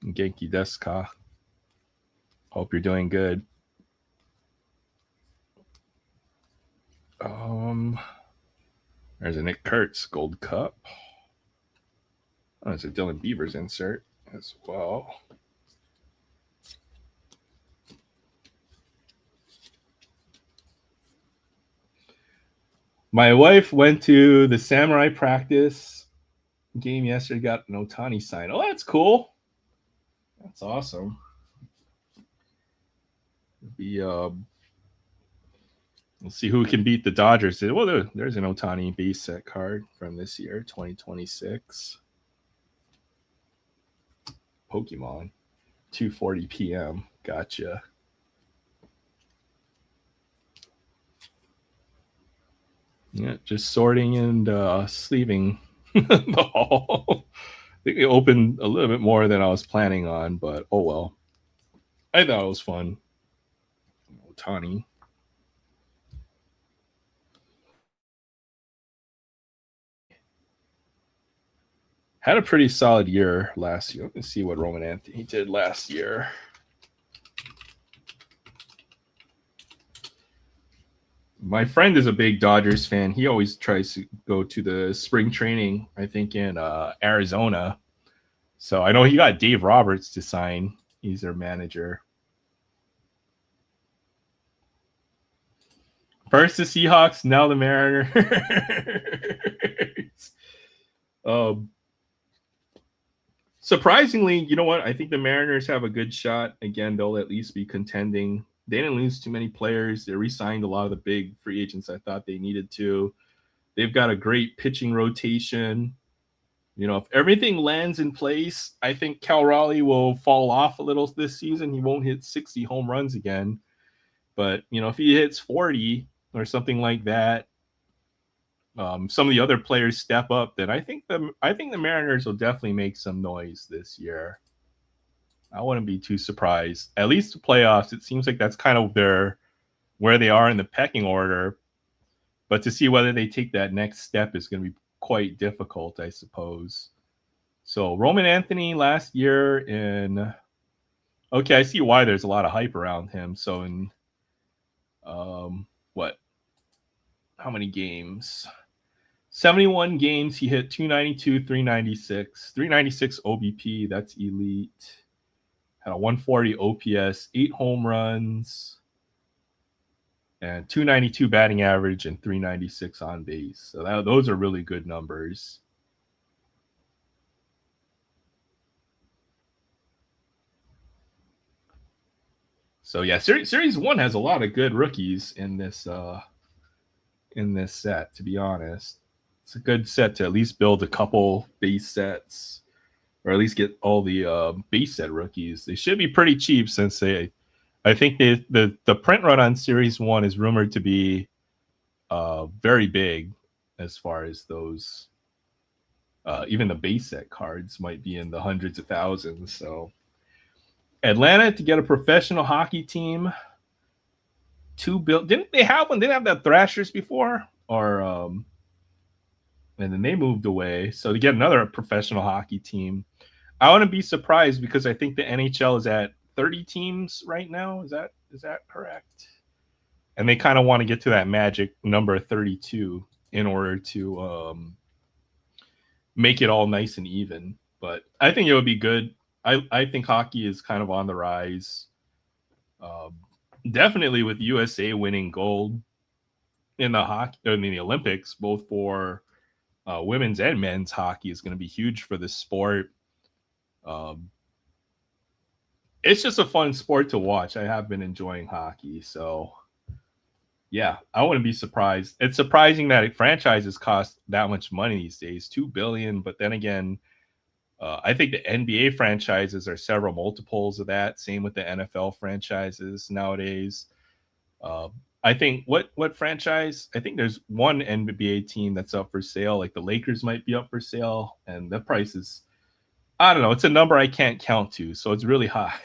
Genki desu ka? Hope you're doing good. There's a Nick Kurtz Gold Cup. Oh, there's a Dylan Beavers insert as well. My wife went to the Samurai practice game yesterday, got an Ohtani sign. Oh, that's cool. That's awesome. We'll see who can beat the Dodgers. Well, there's an Ohtani base set card from this year, 2026. Pokemon, 2:40 p.m. Gotcha. Yeah, just sorting and sleeving the haul. I think it opened a little bit more than I was planning on, but oh well. I thought it was fun. Otani. Had a pretty solid year last year. Let's see what Roman Anthony did last year. My friend is a big Dodgers fan. He always tries to go to the spring training, I think, in Arizona. So I know he got Dave Roberts to sign. He's their manager. First the Seahawks, now the Mariners. um, surprisingly, you know what? I think the Mariners have a good shot. Again, they'll at least be contending. They didn't lose too many players. They re-signed a lot of the big free agents I thought they needed to. They've got a great pitching rotation. You know, if everything lands in place, I think Cal Raleigh will fall off a little this season. He won't hit 60 home runs again. But, you know, if he hits 40 or something like that, some of the other players step up, then I think the Mariners will definitely make some noise this year. I wouldn't be too surprised. At least the playoffs, it seems like that's kind of where they are in the pecking order. But to see whether they take that next step is going to be quite difficult, I suppose. So Roman Anthony last year okay, I see why there's a lot of hype around him. So in what? How many games? 71 games, he hit 292, 396. 396 OBP, that's elite. Had a 140 OPS, 8 home runs, and 292 batting average and 396 on base. So those are really good numbers. So yeah, series 1 has a lot of good rookies in this set, to be honest. It's a good set to at least build a couple base sets, or at least get all the base set rookies. They should be pretty cheap since I think the print run on Series 1 is rumored to be very big as far as those. Even the base set cards might be in the hundreds of thousands. So Atlanta to get a professional hockey team. Didn't they have one? Didn't they have that Thrashers before? Or and then they moved away. So to get another professional hockey team, I wouldn't be surprised because I think the NHL is at 30 teams right now. Is that correct? And they kind of want to get to that magic number 32 in order to make it all nice and even. But I think it would be good. I think hockey is kind of on the rise. Definitely with USA winning gold in the Olympics, both for women's and men's hockey is going to be huge for the sport. It's just a fun sport to watch. I have been enjoying hockey, so yeah, I wouldn't be surprised. It's surprising that franchises cost that much money these days, $2 billion. But then again, I think the NBA franchises are several multiples of that. Same with the NFL franchises nowadays. I think what franchise? I think there's one NBA team that's up for sale. Like the Lakers might be up for sale, and the price is, I don't know. It's a number I can't count to, so it's really high.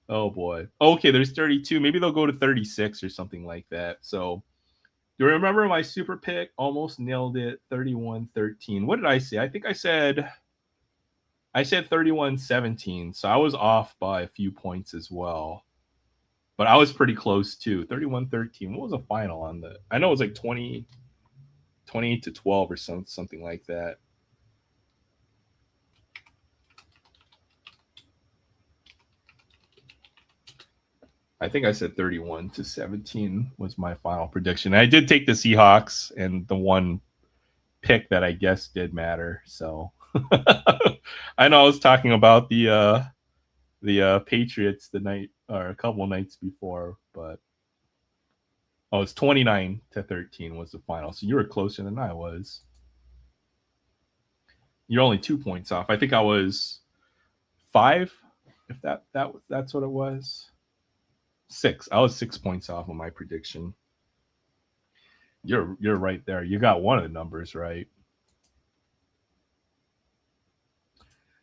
Oh boy. Okay, there's 32. Maybe they'll go to 36 or something like that. So do you remember my super pick? Almost nailed it. 31-13. What did I say? I think I said 31-17. So I was off by a few points as well. But I was pretty close too. 31-13. What was the final on the? I know it was like 28-12 or something like that. I think I said 31-17 was my final prediction. I did take the Seahawks, and the one pick that I guess did matter. So I know I was talking about the Patriots the night or a couple of nights before, but it's 29-13 was the final. So you were closer than I was. You're only 2 points off. I think I was 5, if that's what it was. 6. I was 6 points off on my prediction. You're right there. You got one of the numbers right.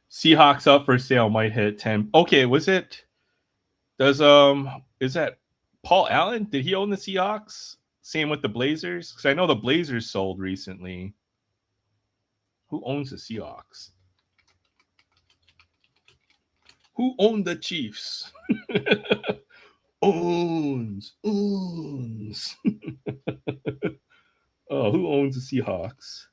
Seahawks up for sale might hit 10. Okay, was it? Does is that Paul Allen? Did he own the Seahawks? Same with the Blazers, because I know the Blazers sold recently. Who owns the Seahawks? Who owned the Chiefs? owns. Oh, who owns the Seahawks?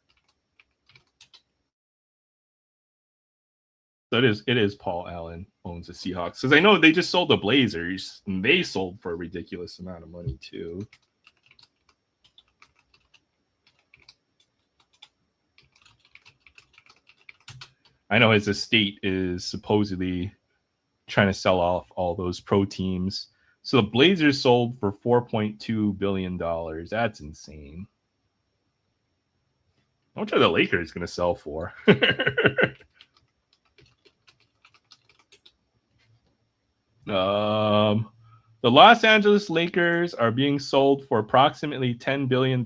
So it is Paul Allen owns the Seahawks. Because I know they just sold the Blazers, and they sold for a ridiculous amount of money too. I know his estate is supposedly trying to sell off all those pro teams. So the Blazers sold for $4.2 billion. That's insane. How much are the Lakers going to sell for? The Los Angeles Lakers are being sold for approximately $10 billion,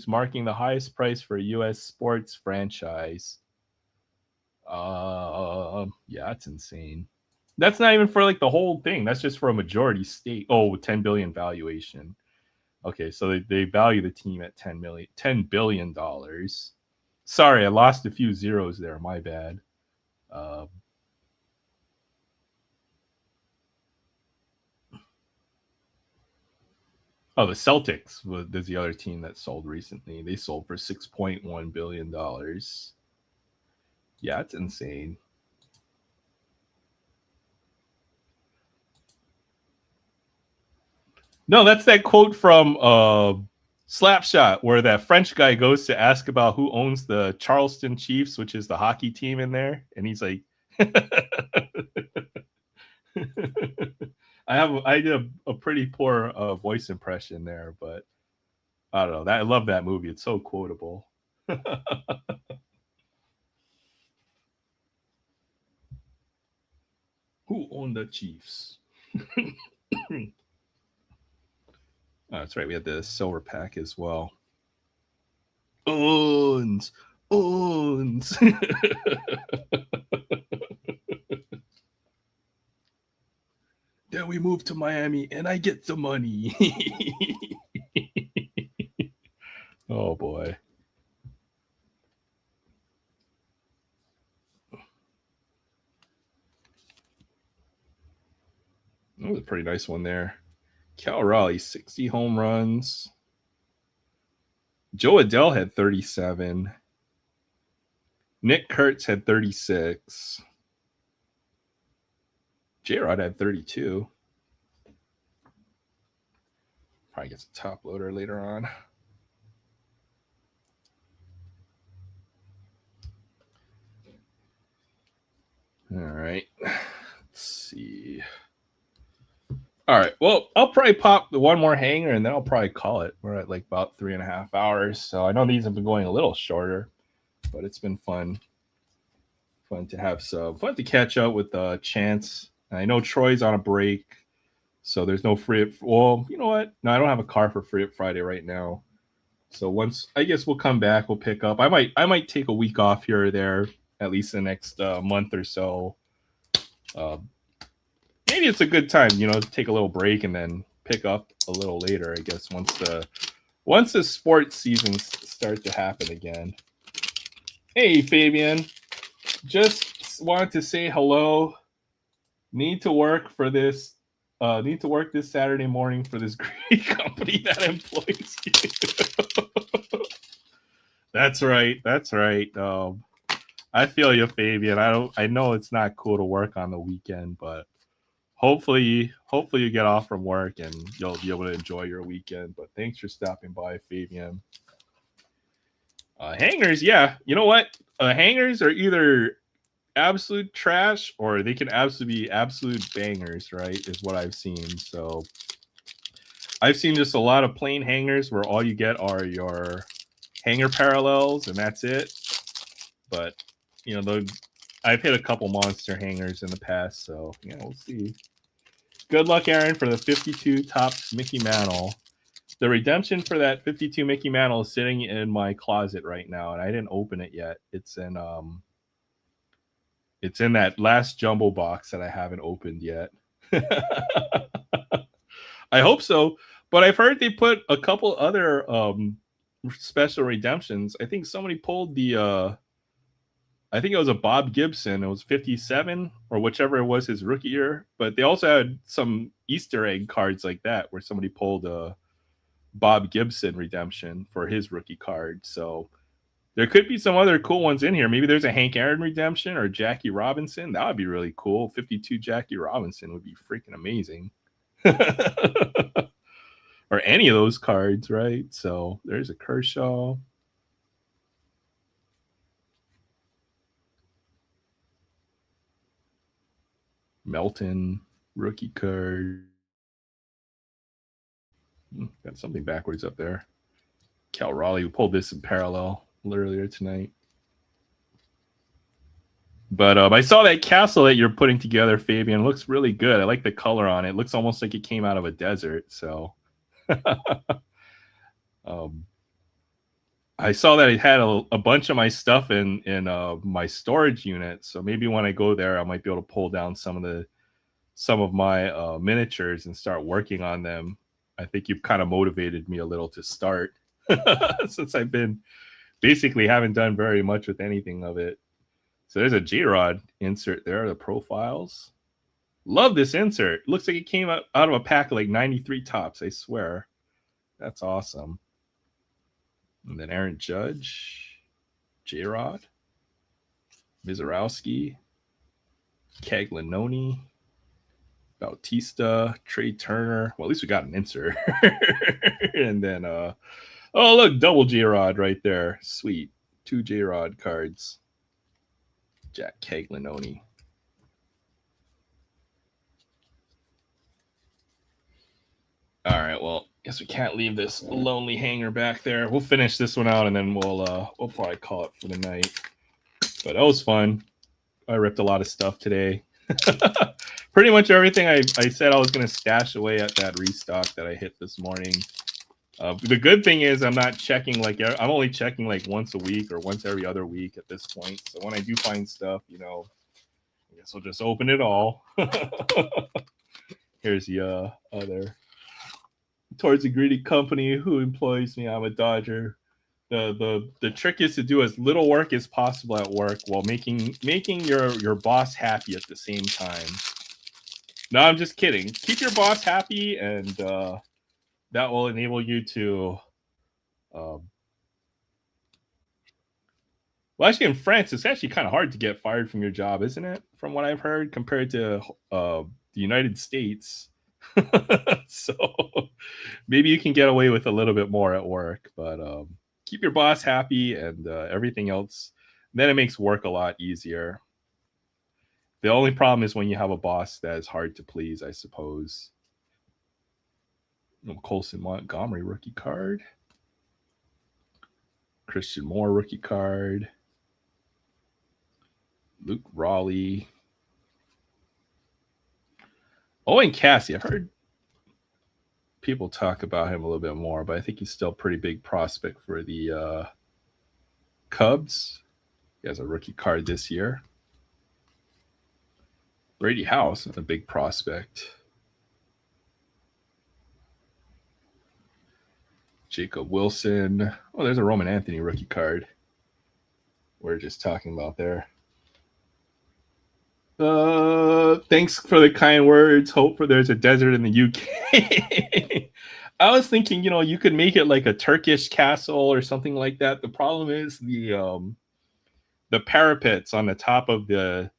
marking the highest price for a U.S. sports franchise. Yeah, that's insane. That's not even for like the whole thing. That's just for a majority stake. Oh, 10 billion valuation. Okay, so they value the team at $10 billion. Sorry, I lost a few zeros there. My bad. Oh, the Celtics was the other team that sold recently. They sold for $6.1 billion. Yeah, it's insane. No, that's that quote from Slapshot, where that French guy goes to ask about who owns the Charleston Chiefs, which is the hockey team in there, and he's like, I did a pretty poor voice impression there, but I don't know. I love that movie. It's so quotable. Who owned the Chiefs? Oh, that's right. We had the silver pack as well. Owns. Then we move to Miami and I get the money. Oh boy. That was a pretty nice one there. Cal Raleigh, 60 home runs. Joe Adell had 37. Nick Kurtz had 36. J-Rod had 32. Probably gets a top loader later on. All right. Let's see. All right. Well, I'll probably pop the one more hanger and then I'll probably call it. We're at like about 3.5 hours. So I know these have been going a little shorter, but it's been fun. Fun to have some fun to catch up with Chance. I know Troy's on a break, so there's no free. Well, you know what? No, I don't have a car for Free Up Friday right now. So once I guess we'll come back, we'll pick up. I might take a week off here or there, at least the next month or so. Maybe it's a good time, to take a little break and then pick up a little later. I guess once the sports seasons start to happen again. Hey, Fabian, just wanted to say hello. Need to work this Saturday morning for this great company that employs you. That's right. I feel you, Fabian. I know it's not cool to work on the weekend, but hopefully you get off from work and you'll be able to enjoy your weekend. But thanks for stopping by, Fabian. Hangers, yeah. You know what? Hangers are either absolute trash or they can absolutely be absolute bangers, right? Is what I've seen. So I've seen just a lot of plain hangers where all you get are your hanger parallels and that's it. But I've hit a couple monster hangers in the past, so we'll see. Good luck, Aaron, for the 52 Topps Mickey Mantle. The redemption for that 52 Mickey Mantle is sitting in my closet right now, and I didn't open it yet. It's in that last jumbo box that I haven't opened yet. I hope so, but I've heard they put a couple other special redemptions. I think somebody pulled the I think it was a Bob Gibson. It was 57 or whichever it was his rookie year. But they also had some Easter egg cards like that where somebody pulled a Bob Gibson redemption for his rookie card. So there could be some other cool ones in here. Maybe there's a Hank Aaron redemption or Jackie Robinson. That would be really cool. 52 Jackie Robinson would be freaking amazing. Or any of those cards, right? So there's a Kershaw. Melton rookie card. Got something backwards up there. Cal Raleigh, who pulled this in parallel earlier tonight. But I saw that castle that you're putting together, Fabian. It looks really good. I like the color on it. It looks almost like it came out of a desert. So I saw that it had a bunch of my stuff in my storage unit. So maybe when I go there, I might be able to pull down some of my miniatures and start working on them. I think you've kind of motivated me a little to start since I've been basically haven't done very much with anything of it. So there's a J-Rod insert there, the profiles. Love this insert. Looks like it came out of a pack of like 93 tops, I swear. That's awesome. And then Aaron Judge, J-Rod, Mizorowski, Caglianone, Bautista, Trey Turner. Well, at least we got an insert. And then, oh, look, double J-Rod right there. Sweet. 2 J-Rod cards. Jack Caglianone. All right, well, guess we can't leave this lonely hanger back there. We'll finish this one out, and then we'll probably call it for the night. But that was fun. I ripped a lot of stuff today. Pretty much everything I said I was going to stash away at that restock that I hit this morning. The good thing is I'm not checking I'm only checking like once a week or once every other week at this point. So when I do find stuff, I guess I'll just open it all. Here's the other. Towards a greedy company who employs me, I'm a Dodger. The trick is to do as little work as possible at work while making your boss happy at the same time. No, I'm just kidding. Keep your boss happy, and that will enable you to. Well, actually, in France, it's actually kind of hard to get fired from your job, isn't it? From what I've heard, compared to the United States. So maybe you can get away with a little bit more at work, but keep your boss happy and everything else. Then it makes work a lot easier. The only problem is when you have a boss that is hard to please, I suppose. Colson Montgomery rookie card. Christian Moore rookie card. Luke Raleigh. Owen Cassie, I've heard people talk about him a little bit more, but I think he's still a pretty big prospect for the Cubs. He has a rookie card this year. Brady House, a big prospect. Jacob Wilson. Oh, there's a Roman Anthony rookie card. We're just talking about there. Thanks for the kind words. Hope for there's a desert in the UK. I was thinking, you could make it like a Turkish castle or something like that. The problem is the parapets on the top of the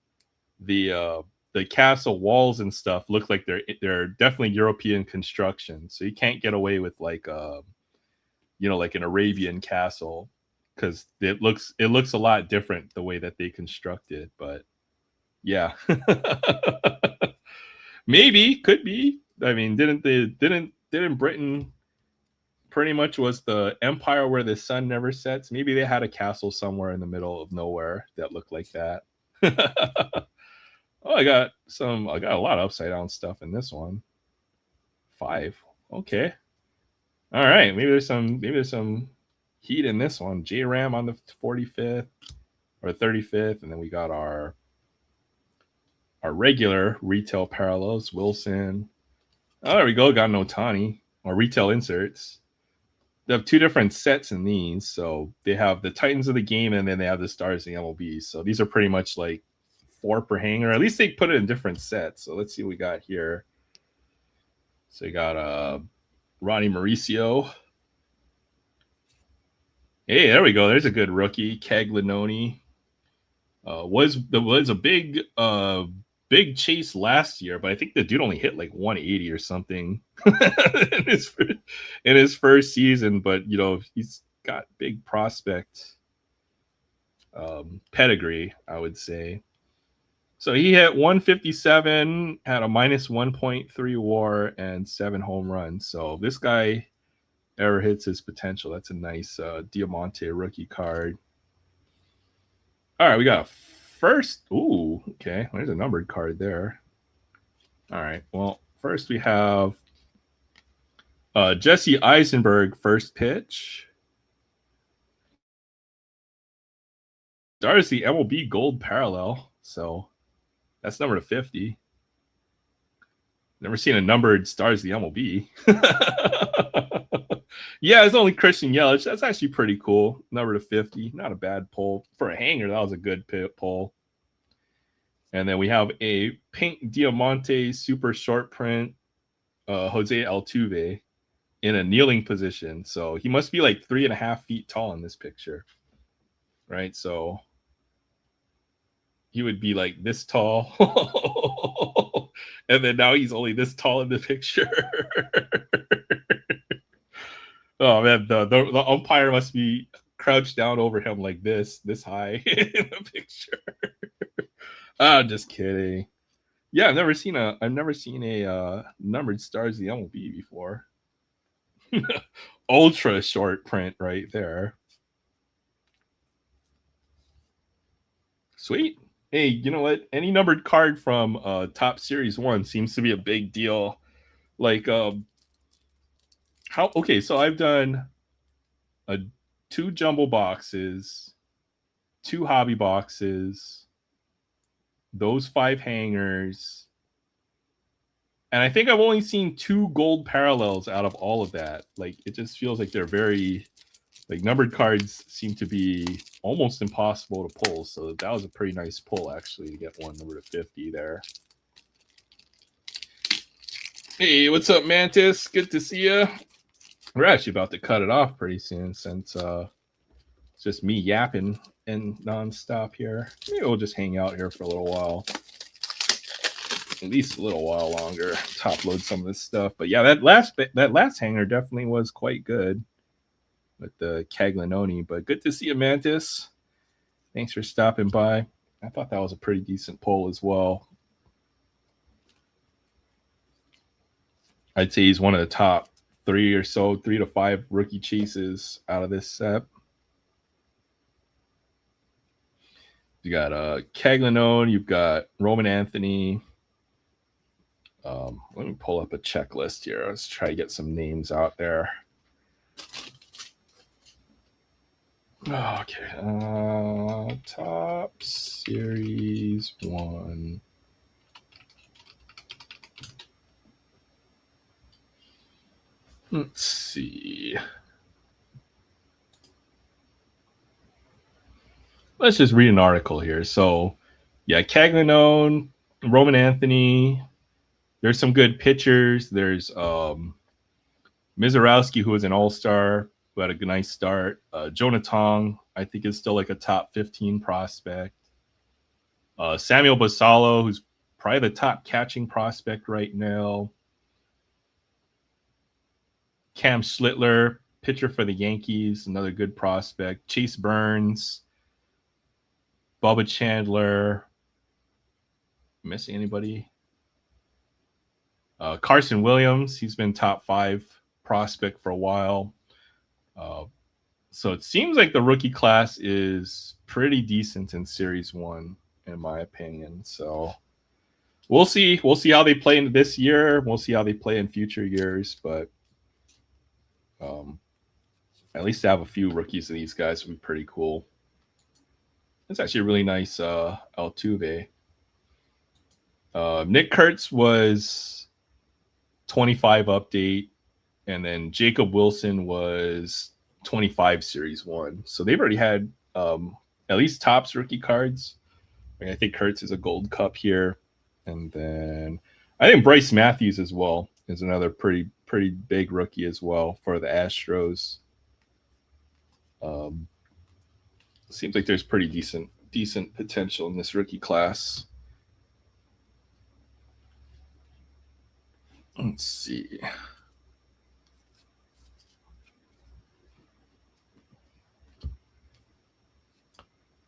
castle walls and stuff look like they're definitely European construction. So you can't get away with like like an Arabian castle, because it looks a lot different the way that they construct it. But yeah. Maybe, could be. I mean, didn't Britain pretty much was the empire where the sun never sets? Maybe they had a castle somewhere in the middle of nowhere that looked like that. Oh, I got a lot of upside down stuff in this one. 5. Okay. All right, maybe there's some heat in this one. J Ram on the 45th or 35th, and then we got our regular retail parallels. Wilson. Oh, there we go. Got an Otani or retail inserts. They have two different sets in these. So they have the Titans of the game, and then they have the Stars of the MLB. So these are pretty much like 4 per hanger. At least they put it in different sets. So let's see what we got here. So you got Ronnie Mauricio. Hey, there we go. There's a good rookie. Caglianone. Was a big chase last year, but I think the dude only hit like 180 or something in his first season. But you know, he's got big prospect pedigree, I would say. So he hit 157, had a minus 1.3 WAR and 7 home runs. So this guy ever hits his potential. That's a nice Diamante rookie card. All right, we got a first. Ooh, okay. There's a numbered card there. All right. Well, first we have Jesse Eisenberg, first pitch. Stars the MLB Gold Parallel. So that's number to 50. Never seen a numbered Stars the MLB. Yeah, it's only Christian Yelich. That's actually pretty cool. Number to 50. Not a bad pull. For a hanger, that was a good pull. And then we have a pink Diamante super short print, Jose Altuve, in a kneeling position. So he must be like 3.5 feet tall in this picture, right? So he would be like this tall. And then now he's only this tall in the picture. Oh man, the umpire must be crouched down over him like this high in the picture. I'm just kidding. Yeah, I've never seen a numbered Stars of the MLB before. Ultra short print right there. Sweet. Hey, you know what? Any numbered card from Top Series 1 seems to be a big deal. Like so I've done 2 jumbo boxes, 2 hobby boxes, those 5 hangers, and I think I've only seen 2 gold parallels out of all of that. Like it just feels like they're very like numbered cards seem to be almost impossible to pull. So that was a pretty nice pull actually to get one number to 50 there. Hey, what's up, Mantis? Good to see you. We're actually about to cut it off pretty soon since it's just me yapping and nonstop here. Maybe we'll just hang out here for a little while. At least a little while longer. Top load some of this stuff. But yeah, that last hanger definitely was quite good with the Caglianone. But good to see you, Mantis. Thanks for stopping by. I thought that was a pretty decent pull as well. I'd say he's one of the top 3 or so, 3 to 5 rookie chases out of this set. You got Caglianone, you've got Roman Anthony. Let me pull up a checklist here. Let's try to get some names out there. Okay. Top Series 1. Let's see. Let's just read an article here. So, yeah, Caglianone, Roman Anthony. There's some good pitchers. There's Mizorowski, who was an all-star, who had a nice start. Jonah Tong, I think, is still like a top 15 prospect. Samuel Basalo, who's probably the top catching prospect right now. Cam Schlittler, pitcher for the Yankees, another good prospect. Chase Burns, Bubba Chandler. Missing anybody? Carson Williams, he's been top 5 prospect for a while. So it seems like the rookie class is pretty decent in Series 1, in my opinion. So we'll see. We'll see how they play in this year. We'll see how they play in future years. But At least to have a few rookies of these guys would be pretty cool. It's actually a really nice Altuve. Nick Kurtz was 25 update, and then Jacob Wilson was 25 Series 1. So they've already had at least Topps rookie cards. I think Kurtz is a gold cup here. And then I think Bryce Matthews as well is another pretty big rookie as well for the Astros. Seems like there's pretty decent potential in this rookie class. Let's see.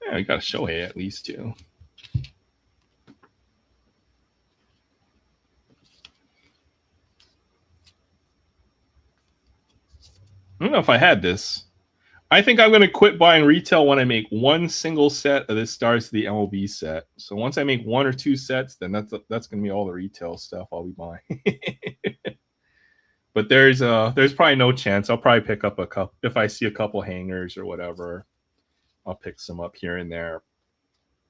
Yeah, we got a Shohei at least too. I don't know if I had this. I think I'm going to quit buying retail when I make one single set of this Stars to the MLB set. So once I make one or two sets, then that's going to be all the retail stuff I'll be buying. But there's probably no chance. I'll probably pick up a couple if I see a couple hangers or whatever. I'll pick some up here and there.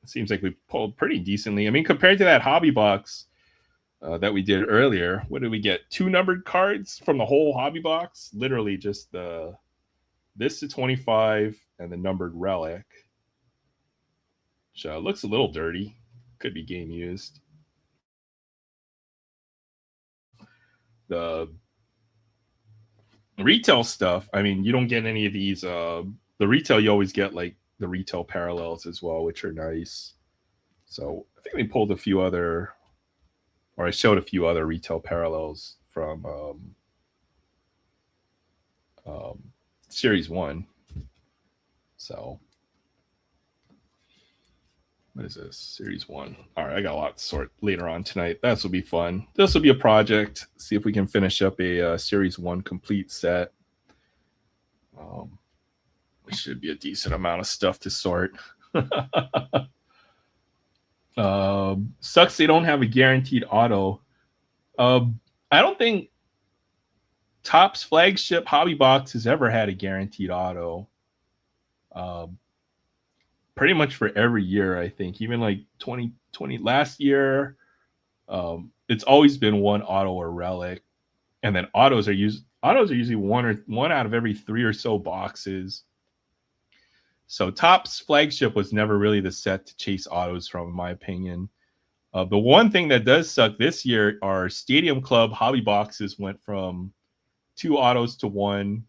It seems like we pulled pretty decently. I mean, compared to that hobby box that we did earlier, what did we get? 2 numbered cards from the whole hobby box. Literally just this to 25 and the numbered relic. Which looks a little dirty. Could be game used. The retail stuff, I mean, you don't get any of these. The retail, you always get like the retail parallels as well, which are nice. So I think we pulled a few other, or I showed a few other retail parallels from Series 1. So what is this? Series 1. All right, I got a lot to sort later on tonight. This will be fun. This will be a project. See if we can finish up a Series 1 complete set. It should be a decent amount of stuff to sort. Sucks they don't have a guaranteed auto. I don't think Topps flagship hobby box has ever had a guaranteed auto. Pretty much for every year, I think. Even like 2020 last year, it's always been one auto or relic, and then autos are usually one out of every 3 or so boxes. So Topps flagship was never really the set to chase autos from, in my opinion. The one thing that does suck this year are Stadium Club hobby boxes went from 2 autos to 1.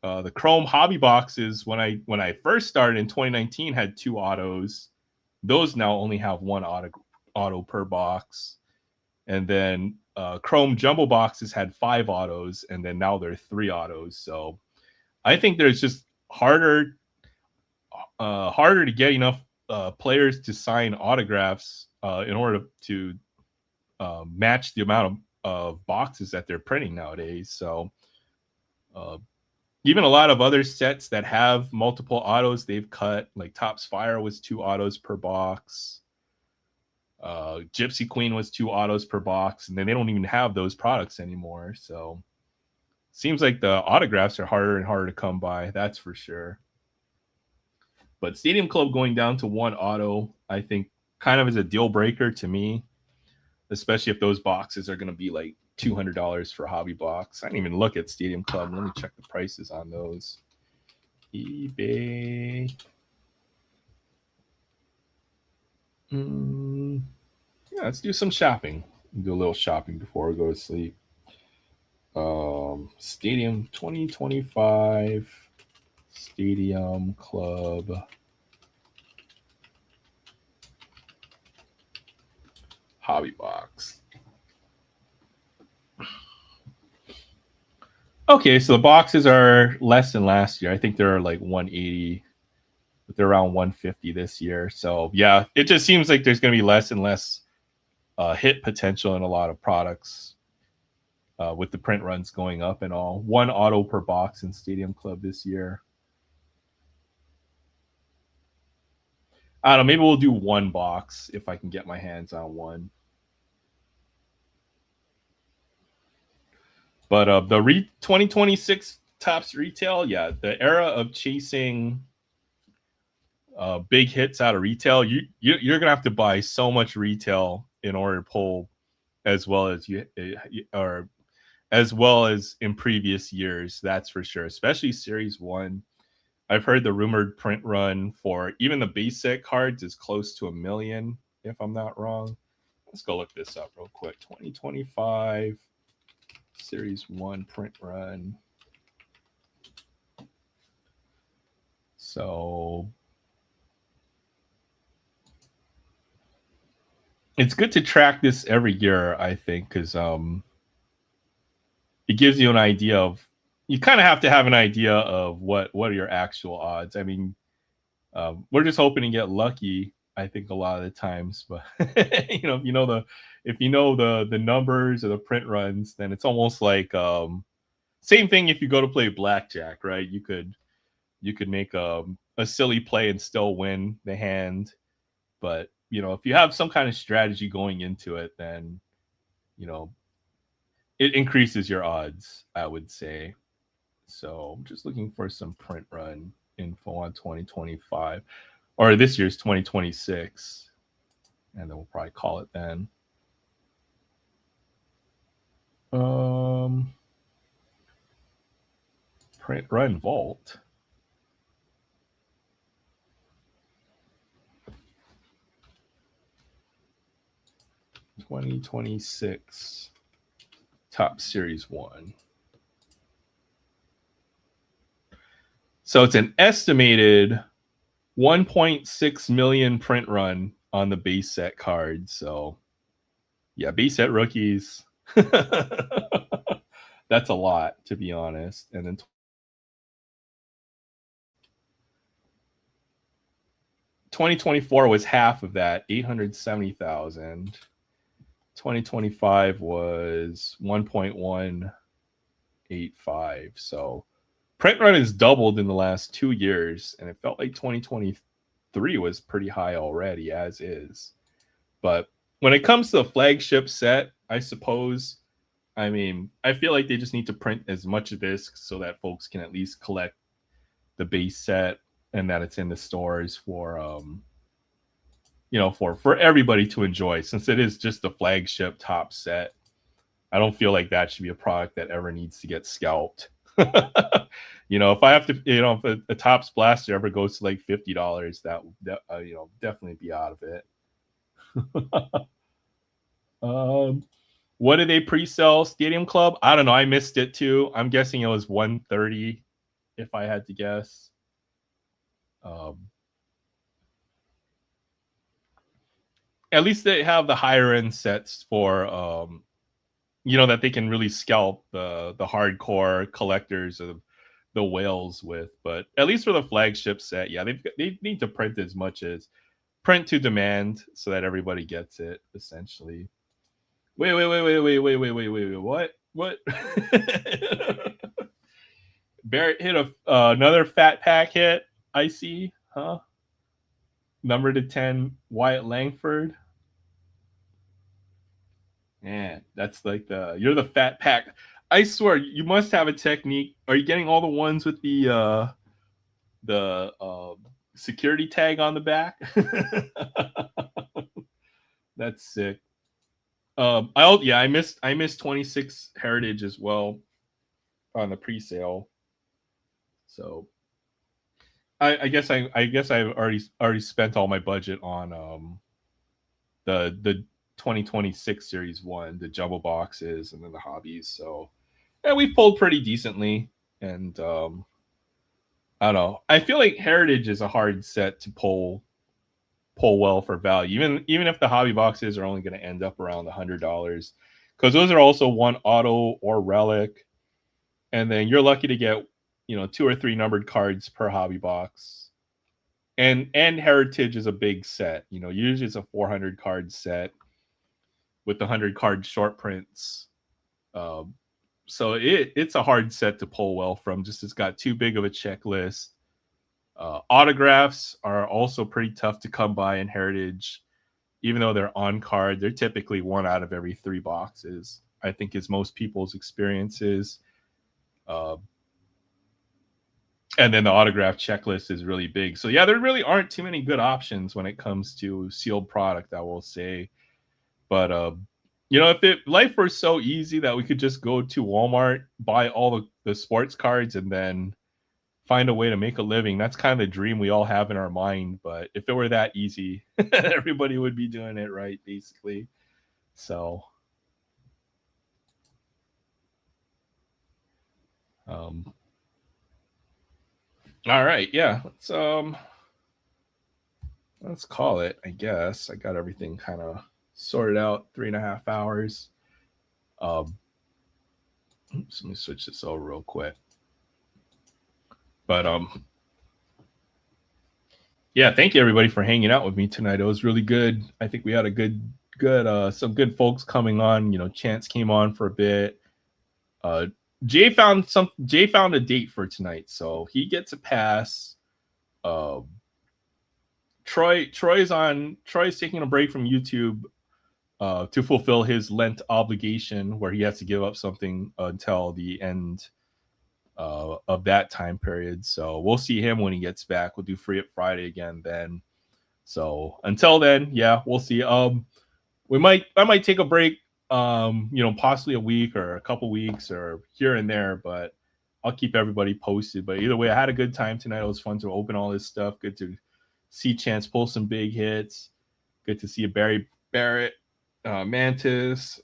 The Chrome hobby boxes, when I first started in 2019, had 2 autos. Those now only have 1 auto per box. And then Chrome jumbo boxes had 5 autos, and then now they're 3 autos. So I think there's just harder to get enough players to sign autographs in order to match the amount of boxes that they're printing nowadays. So even a lot of other sets that have multiple autos, they've cut. Like Topps Fire was 2 autos per box. Gypsy Queen was 2 autos per box, and then they don't even have those products anymore. So seems like the autographs are harder and harder to come by. That's for sure. But Stadium Club going down to 1 auto, I think, kind of is a deal breaker to me, especially if those boxes are going to be like $200 for a hobby box. I didn't even look at Stadium Club. Let me check the prices on those. eBay. Yeah, let's do some shopping. Do a little shopping before we go to sleep. Stadium 2025 Stadium Club hobby box. Okay, so the boxes are less than last year. I think they're like 180, but they're around 150 this year. So yeah, it just seems like there's going to be less and less hit potential in a lot of products with the print runs going up and all. 1 auto per box in Stadium Club this year. I don't know. Maybe we'll do 1 box if I can get my hands on one. But the 2026 Topps retail, yeah, the era of chasing big hits out of retail, you're gonna have to buy so much retail in order to pull as well as you or as well as in previous years. That's for sure. Especially Series One. I've heard the rumored print run for even the base set cards is close to 1 million, if I'm not wrong. Let's go look this up real quick. 2025 Series 1 print run. So it's good to track this every year, I think, because it gives you an idea of, you kind of have to have an idea of what are your actual odds. I mean, we're just hoping to get lucky, I think, a lot of the times. But if you know the numbers or the print runs, then it's almost like same thing if you go to play blackjack, right? You could make a silly play and still win the hand. But if you have some kind of strategy going into it, then it increases your odds, I would say. So I'm just looking for some print run info on 2025 or this year's 2026, and then we'll probably call it then. Print run vault. (2026) Topps Series 1. So it's an estimated 1.6 million print run on the base set cards. So yeah, base set rookies. That's a lot, to be honest. And then 2024 was half of that, 870,000. 2025 was 1.185. So print run has doubled in the last 2 years, and it felt like 2023 was pretty high already, as is. But when it comes to the flagship set, I suppose, I mean, I feel like they just need to print as much of this so that folks can at least collect the base set and that it's in the stores for for everybody to enjoy, since it is just the flagship top set. I don't feel like that should be a product that ever needs to get scalped. If I have to, if a Topps blaster ever goes to like $50, that definitely be out of it. What did they pre-sell Stadium Club? I don't know. I missed it too. I'm guessing it was 130, if I had to guess. At least they have the higher end sets for that they can really scalp the hardcore collectors of the whales with. But at least for the flagship set, yeah, they need to print as much as print to demand so that everybody gets it, essentially. Wait, what? Barrett hit another fat pack hit. I see, huh? Number to 10, Wyatt Langford. Man, that's like you're the fat pack. I swear, you must have a technique. Are you getting all the ones with the security tag on the back? That's sick. I missed 26 Heritage as well on the pre-sale. So I guess I've already spent all my budget on the 2026 Series 1, the jumbo boxes, and then the hobbies. So yeah, we pulled pretty decently. And I don't know. I feel like Heritage is a hard set to pull well for value, even if the hobby boxes are only going to end up around $100, because those are also one auto or relic, and then you're lucky to get 2 or 3 numbered cards per hobby box. And Heritage is a big set. Usually it's a 400 card set with the 100 card short prints. So it's a hard set to pull well from. Just it's got too big of a checklist. Autographs are also pretty tough to come by in Heritage. Even though they're on card, they're typically 1 out of every 3 boxes, I think is most people's experiences. And then the autograph checklist is really big. So yeah, there really aren't too many good options when it comes to sealed product, I will say. But if life were so easy that we could just go to Walmart, buy all the sports cards, and then find a way to make a living, that's kind of the dream we all have in our mind. But if it were that easy, everybody would be doing it, right? Basically. So all right, yeah. Let's call it, I guess. I got everything kind of sorted out. 3.5 hours. Oops, let me switch this over real quick. But yeah, thank you everybody for hanging out with me tonight. It was really good. I think we had a good some good folks coming on. Chance came on for a bit. Jay found a date for tonight, so he gets a pass. Troy's taking a break from YouTube to fulfill his Lent obligation, where he has to give up something until the end of that time period. So we'll see him when he gets back. We'll do Free It Friday again then. So until then, yeah, we'll see. I might take a break, possibly a week or a couple weeks or here and there, but I'll keep everybody posted. But either way, I had a good time tonight. It was fun to open all this stuff. Good to see Chance pull some big hits. Good to see a Barry Barrett, Mantis,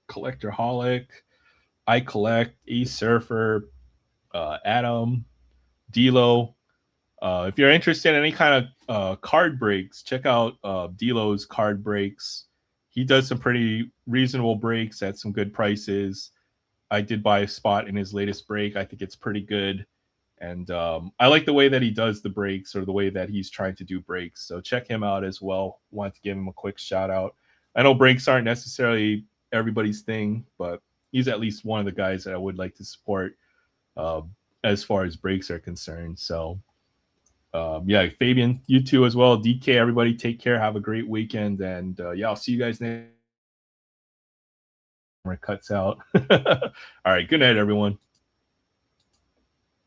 Collector Holic, I Collect, Ace Surfer, Adam, D'Lo. If you're interested in any kind of card breaks, check out D'Lo's card breaks. He does some pretty reasonable breaks at some good prices. I did buy a spot in his latest break. I think it's pretty good. And I like the way that he does the breaks, or the way that he's trying to do breaks. So check him out as well. Want to give him a quick shout out. I know breaks aren't necessarily everybody's thing, but he's at least one of the guys that I would like to support as far as breaks are concerned. So yeah, Fabian, you too as well. DK, everybody take care. Have a great weekend. And yeah, I'll see you guys next. It cuts out. All right. Good night, everyone.